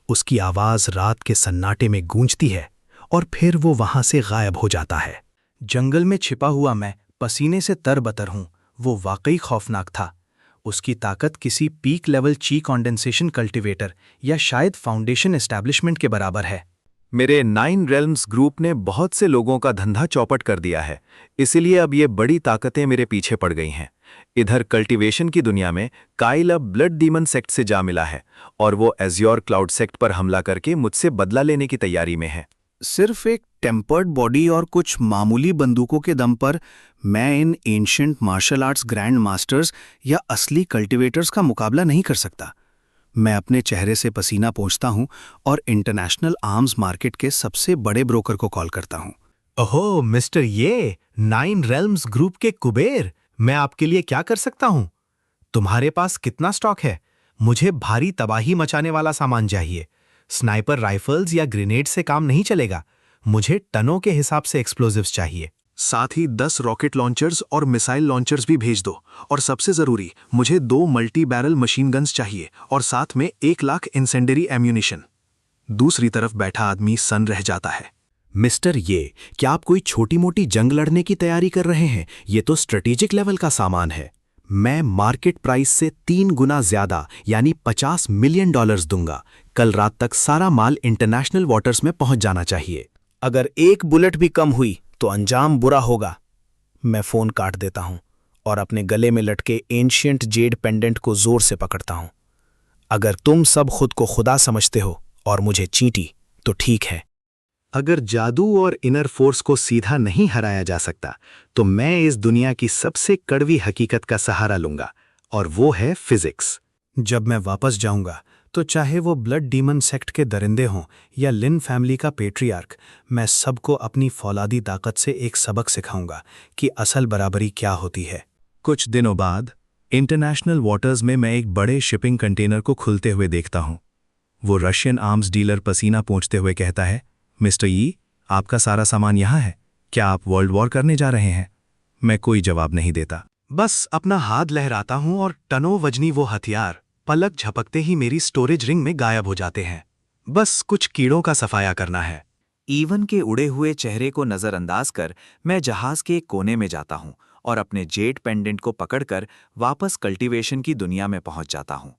उसकी आवाज रात के सन्नाटे में गूंजती है और फिर वो वहां से गायब हो जाता है। जंगल में छिपा हुआ मैं पसीने से तरबतर हूं। वो वाकई खौफनाक था। उसकी ताकत किसी पीक लेवल ची कॉन्डेंसेशन कल्टीवेटर या शायद फाउंडेशन एस्टैब्लिशमेंट के बराबर है। मेरे 9 रेल्म्स ग्रुप ने बहुत से लोगों का धंधा चौपट कर दिया है, इसीलिए अब ये बड़ी ताकतें मेरे पीछे पड़ गई हैं। इधर कल्टीवेशन की दुनिया में काइल अब ब्लड डीमन सेक्ट से जा मिला है और वो एज्योर क्लाउड सेक्ट पर हमला करके मुझसे बदला लेने की तैयारी में है। सिर्फ एक टेम्पर्ड बॉडी और कुछ मामूली बंदूकों के दम पर मैं इन ancient martial arts grand masters या असली कल्टीवेटर्स का मुकाबला नहीं कर सकता। मैं अपने चेहरे से पसीना पोंछता हूं और इंटरनेशनल आर्म्स मार्केट के सबसे बड़े ब्रोकर को कॉल करता हूं। ओहो मिस्टर ये 9 रेल्म्स ग्रुप के कुबेर, मैं आपके लिए क्या कर सकता हूं? तुम्हारे पास कितना स्टॉक है? मुझे भारी तबाही मचाने वाला सामान चाहिए। स्नाइपर राइफल्स या ग्रेनेड से काम नहीं चलेगा। मुझे टनों के हिसाब से एक्सप्लोजिव्स चाहिए। साथ ही 10 रॉकेट लॉन्चर्स और मिसाइल लॉन्चर्स भी भेज दो, और सबसे जरूरी, मुझे 2 मल्टी बैरल मशीन गन्स चाहिए और साथ में 1 लाख इंसेंडरी एम्यूनिशन। दूसरी तरफ बैठा आदमी सन रह जाता है। मिस्टर ये, क्या आप कोई छोटी मोटी जंग लड़ने की तैयारी कर रहे हैं? ये तो स्ट्रेटेजिक लेवल का सामान है। मैं मार्केट प्राइस से 3 गुना ज्यादा यानी $50 मिलियन दूंगा। कल रात तक सारा माल इंटरनेशनल वाटर्स में पहुंच जाना चाहिए। अगर एक बुलेट भी कम हुई तो अंजाम बुरा होगा। मैं फोन काट देता हूं और अपने गले में लटके एंशिएंट जेड पेंडेंट को जोर से पकड़ता हूं। अगर तुम सब खुद को खुदा समझते हो और मुझे चींटी तो ठीक है, अगर जादू और इनर फोर्स को सीधा नहीं हराया जा सकता तो मैं इस दुनिया की सबसे कड़वी हकीकत का सहारा लूंगा, और वो है फिजिक्स। जब मैं वापस जाऊंगा तो चाहे वो ब्लड डीमन सेक्ट के दरिंदे हों या लिन फैमिली का पेट्रियार्क, मैं सबको अपनी फौलादी ताकत से एक सबक सिखाऊंगा कि असल बराबरी क्या होती है। कुछ दिनों बाद इंटरनेशनल वाटर्स में मैं एक बड़े शिपिंग कंटेनर को खुलते हुए देखता हूं। वो रशियन आर्म्स डीलर पसीना पोंछते हुए कहता है, मिस्टर यी, आपका सारा सामान यहाँ है, क्या आप वर्ल्ड वॉर करने जा रहे हैं? मैं कोई जवाब नहीं देता, बस अपना हाथ लहराता हूं और टनों वजनी वो हथियार पलक झपकते ही मेरी स्टोरेज रिंग में गायब हो जाते हैं। बस कुछ कीड़ों का सफाया करना है। ईवन के उड़े हुए चेहरे को नजरअंदाज कर मैं जहाज के एक कोने में जाता हूं और अपने जेड पेंडेंट को पकड़कर वापस कल्टीवेशन की दुनिया में पहुंच जाता हूं।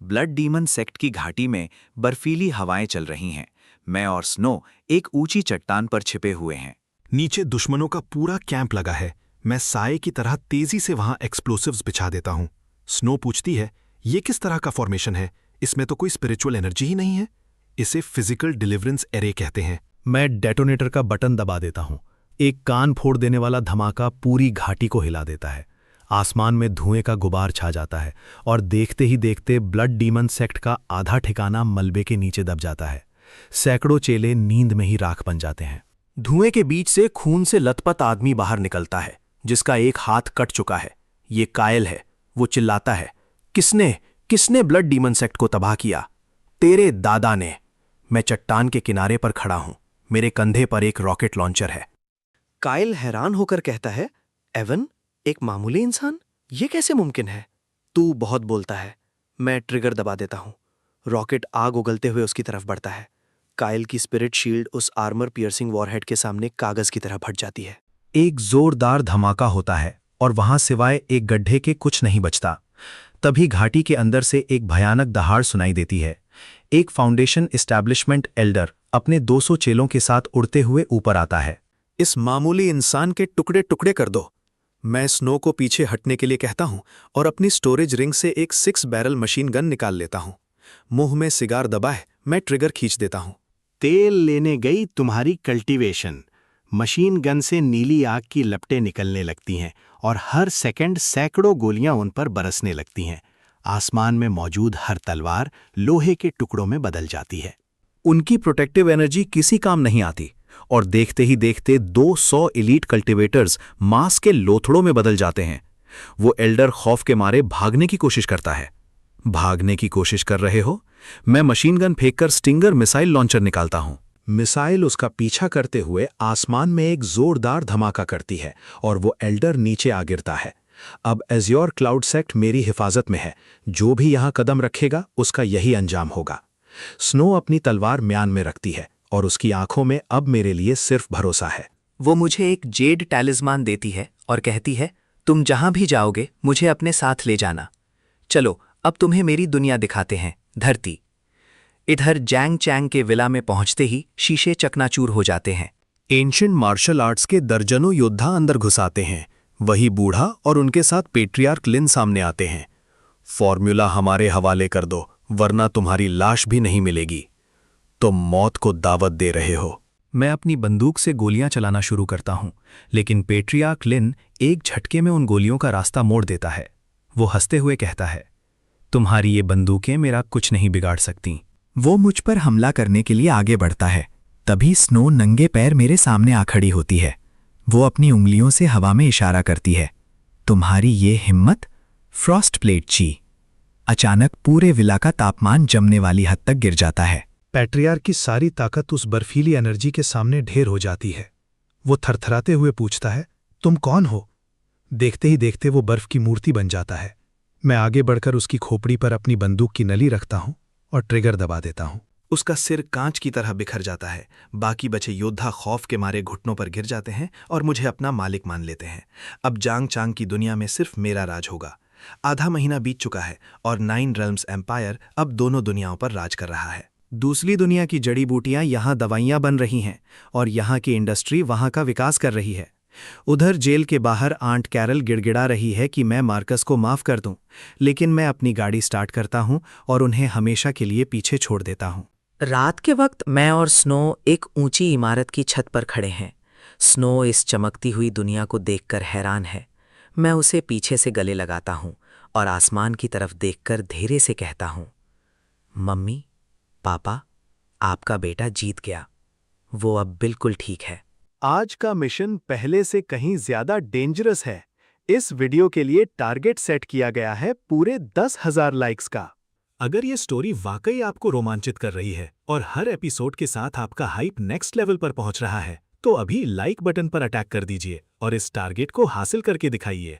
ब्लड डीमन सेक्ट की घाटी में बर्फीली हवाएं चल रही हैं। मैं और स्नो एक ऊंची चट्टान पर छिपे हुए हैं। नीचे दुश्मनों का पूरा कैंप लगा है। मैं साए की तरह तेजी से वहां एक्सप्लोसिव्स बिछा देता हूं। स्नो पूछती है, ये किस तरह का फॉर्मेशन है? इसमें तो कोई स्पिरिचुअल एनर्जी ही नहीं है। इसे फिजिकल डिलीवरेंस एरे कहते हैं। मैं डेटोनेटर का बटन दबा देता हूं। एक कान फोड़ देने वाला धमाका पूरी घाटी को हिला देता है। आसमान में धुएं का गुबार छा जाता है और देखते ही देखते ब्लड डीमन सेक्ट का आधा ठिकाना मलबे के नीचे दब जाता है। सैकड़ों चेले नींद में ही राख बन जाते हैं। धुएं के बीच से खून से लथपथ आदमी बाहर निकलता है, जिसका एक हाथ कट चुका है। ये कायल है। वो चिल्लाता है, किसने ब्लड डीमन सेक्ट को तबाह किया? तेरे दादा ने। मैं चट्टान के किनारे पर खड़ा हूं। मेरे कंधे पर एक रॉकेट लॉन्चर है। काइल हैरान होकर कहता है, एवन, एक मामूली इंसान? ये कैसे मुमकिन है? तू बहुत बोलता है। मैं ट्रिगर दबा देता हूं। रॉकेट आग उगलते हुए उसकी तरफ बढ़ता है। काइल की स्पिरिट शील्ड उस आर्मर पियर्सिंग वॉरहेड के सामने कागज की तरह फट जाती है। एक जोरदार धमाका होता है और वहां सिवाय एक गड्ढे के कुछ नहीं बचता। तभी घाटी के अंदर से एक भयानक दहाड़ सुनाई देती है। एक फाउंडेशन एस्टैब्लिशमेंट एल्डर अपने 200 चेलों के साथ उड़ते हुए ऊपर आता है। इस मामूली इंसान के टुकड़े टुकड़े कर दो। मैं स्नो को पीछे हटने के लिए कहता हूं और अपनी स्टोरेज रिंग से एक 6 बैरल मशीन गन निकाल लेता हूं। मुंह में सिगार दबाए मैं ट्रिगर खींच देता हूं। तेल लेने गई तुम्हारी कल्टीवेशन। मशीन गन से नीली आग की लपटें निकलने लगती हैं और हर सेकंड सैकड़ों गोलियां उन पर बरसने लगती हैं। आसमान में मौजूद हर तलवार लोहे के टुकड़ों में बदल जाती है। उनकी प्रोटेक्टिव एनर्जी किसी काम नहीं आती और देखते ही देखते 200 एलीट कल्टीवेटर्स मांस के लोथड़ों में बदल जाते हैं। वो एल्डर खौफ के मारे भागने की कोशिश करता है। भागने की कोशिश कर रहे हो? मैं मशीन गन फेंककर स्टिंगर मिसाइल लॉन्चर निकालता हूं। मिसाइल उसका पीछा करते हुए आसमान में एक जोरदार धमाका करती है और वो एल्डर नीचे आ गिरता है। अब एज़्योर क्लाउड सेक्ट मेरी हिफाजत में है। जो भी यहां कदम रखेगा उसका यही अंजाम होगा। स्नो अपनी तलवार म्यान में रखती है और उसकी आंखों में अब मेरे लिए सिर्फ भरोसा है। वो मुझे एक जेड टैलिस्मान देती है और कहती है, तुम जहां भी जाओगे मुझे अपने साथ ले जाना। चलो अब तुम्हें मेरी दुनिया दिखाते हैं, धरती। इधर जैंग चैंग के विला में पहुंचते ही शीशे चकनाचूर हो जाते हैं। एंशिएंट मार्शल आर्ट्स के दर्जनों योद्धा अंदर घुसाते हैं। वही बूढ़ा और उनके साथ पेट्रियार्क लिन सामने आते हैं। फॉर्मूला हमारे हवाले कर दो, वरना तुम्हारी लाश भी नहीं मिलेगी। तुम मौत को दावत दे रहे हो। मैं अपनी बंदूक से गोलियां चलाना शुरू करता हूं, लेकिन पेट्रियार्क लिन एक झटके में उन गोलियों का रास्ता मोड़ देता है। वो हंसते हुए कहता है, तुम्हारी ये बंदूकें मेरा कुछ नहीं बिगाड़ सकती। वो मुझ पर हमला करने के लिए आगे बढ़ता है। तभी स्नो नंगे पैर मेरे सामने आ खड़ी होती है। वो अपनी उंगलियों से हवा में इशारा करती है, तुम्हारी ये हिम्मत? फ्रॉस्ट प्लेट ची। अचानक पूरे विला का तापमान जमने वाली हद तक गिर जाता है। पैट्रियार्क की सारी ताकत उस बर्फीली एनर्जी के सामने ढेर हो जाती है। वो थरथराते हुए पूछता है, तुम कौन हो? देखते ही देखते वो बर्फ की मूर्ति बन जाता है। मैं आगे बढ़कर उसकी खोपड़ी पर अपनी बंदूक की नली रखता हूं और ट्रिगर दबा देता हूं। उसका सिर कांच की तरह बिखर जाता है। बाकी बचे योद्धा खौफ के मारे घुटनों पर गिर जाते हैं और मुझे अपना मालिक मान लेते हैं। अब जांग चांग की दुनिया में सिर्फ मेरा राज होगा। आधा महीना बीत चुका है और 9 रेल्म्स एम्पायर अब दोनों दुनियाओं पर राज कर रहा है। दूसरी दुनिया की जड़ी बूटियां यहाँ दवाइयां बन रही हैं और यहाँ की इंडस्ट्री वहाँ का विकास कर रही है। उधर जेल के बाहर आंट कैरल गिड़गिड़ा रही है कि मैं मार्कस को माफ कर दूं, लेकिन मैं अपनी गाड़ी स्टार्ट करता हूं और उन्हें हमेशा के लिए पीछे छोड़ देता हूं। रात के वक्त मैं और स्नो एक ऊंची इमारत की छत पर खड़े हैं। स्नो इस चमकती हुई दुनिया को देखकर हैरान है। मैं उसे पीछे से गले लगाता हूँ और आसमान की तरफ देखकर धीरे से कहता हूँ, मम्मी, पापा, आपका बेटा जीत गया। वो अब बिल्कुल ठीक है। आज का मिशन पहले से कहीं ज्यादा डेंजरस है। इस वीडियो के लिए टारगेट सेट किया गया है पूरे 10,000 लाइक्स का। अगर ये स्टोरी वाकई आपको रोमांचित कर रही है और हर एपिसोड के साथ आपका हाइप नेक्स्ट लेवल पर पहुंच रहा है, तो अभी लाइक बटन पर अटैक कर दीजिए और इस टारगेट को हासिल करके दिखाइए।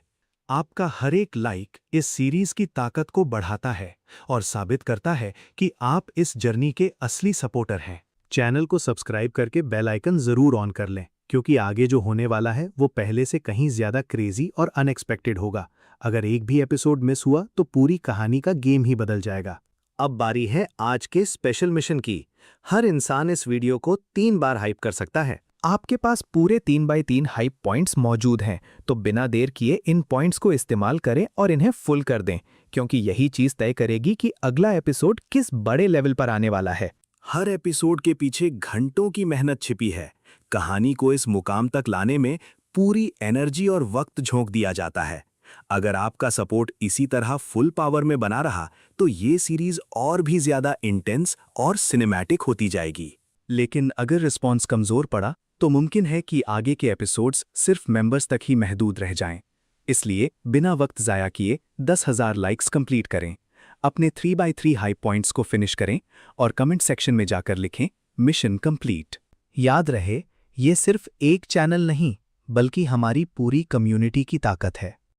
आपका हर एक लाइक इस सीरीज की ताकत को बढ़ाता है और साबित करता है कि आप इस जर्नी के असली सपोर्टर हैं। चैनल को सब्सक्राइब करके बेल आइकन जरूर ऑन कर लें, क्योंकि आगे जो होने वाला है वो पहले से कहीं ज्यादा क्रेजी और अनएक्सपेक्टेड होगा। अगर एक भी एपिसोड मिस हुआ तो पूरी कहानी का गेम ही बदल जाएगा। अब बारी है आज के स्पेशल मिशन की। हर इंसान इस वीडियो को 3 बार हाइप कर सकता है। आपके पास पूरे 3x3 हाइप पॉइंट्स मौजूद हैं, तो बिना देर किए इन पॉइंट्स को इस्तेमाल करें और इन्हें फुल कर दें, क्योंकि यही चीज तय करेगी कि अगला एपिसोड किस बड़े लेवल पर आने वाला है। हर एपिसोड के पीछे घंटों की मेहनत छिपी है। कहानी को इस मुकाम तक लाने में पूरी एनर्जी और वक्त झोंक दिया जाता है। अगर आपका सपोर्ट इसी तरह फुल पावर में बना रहा तो ये सीरीज और भी ज्यादा इंटेंस और सिनेमैटिक होती जाएगी। लेकिन अगर रिस्पॉन्स कमजोर पड़ा तो मुमकिन है कि आगे के एपिसोड्स सिर्फ मेंबर्स तक ही महदूद रह जाएं। इसलिए बिना वक्त ज़ाया किए 10,000 लाइक्स कंप्लीट करें, अपने 3x3 हाई पॉइंट्स को फिनिश करें और कमेंट सेक्शन में जाकर लिखें मिशन कंप्लीट। याद रहे, ये सिर्फ एक चैनल नहीं बल्कि हमारी पूरी कम्युनिटी की ताकत है।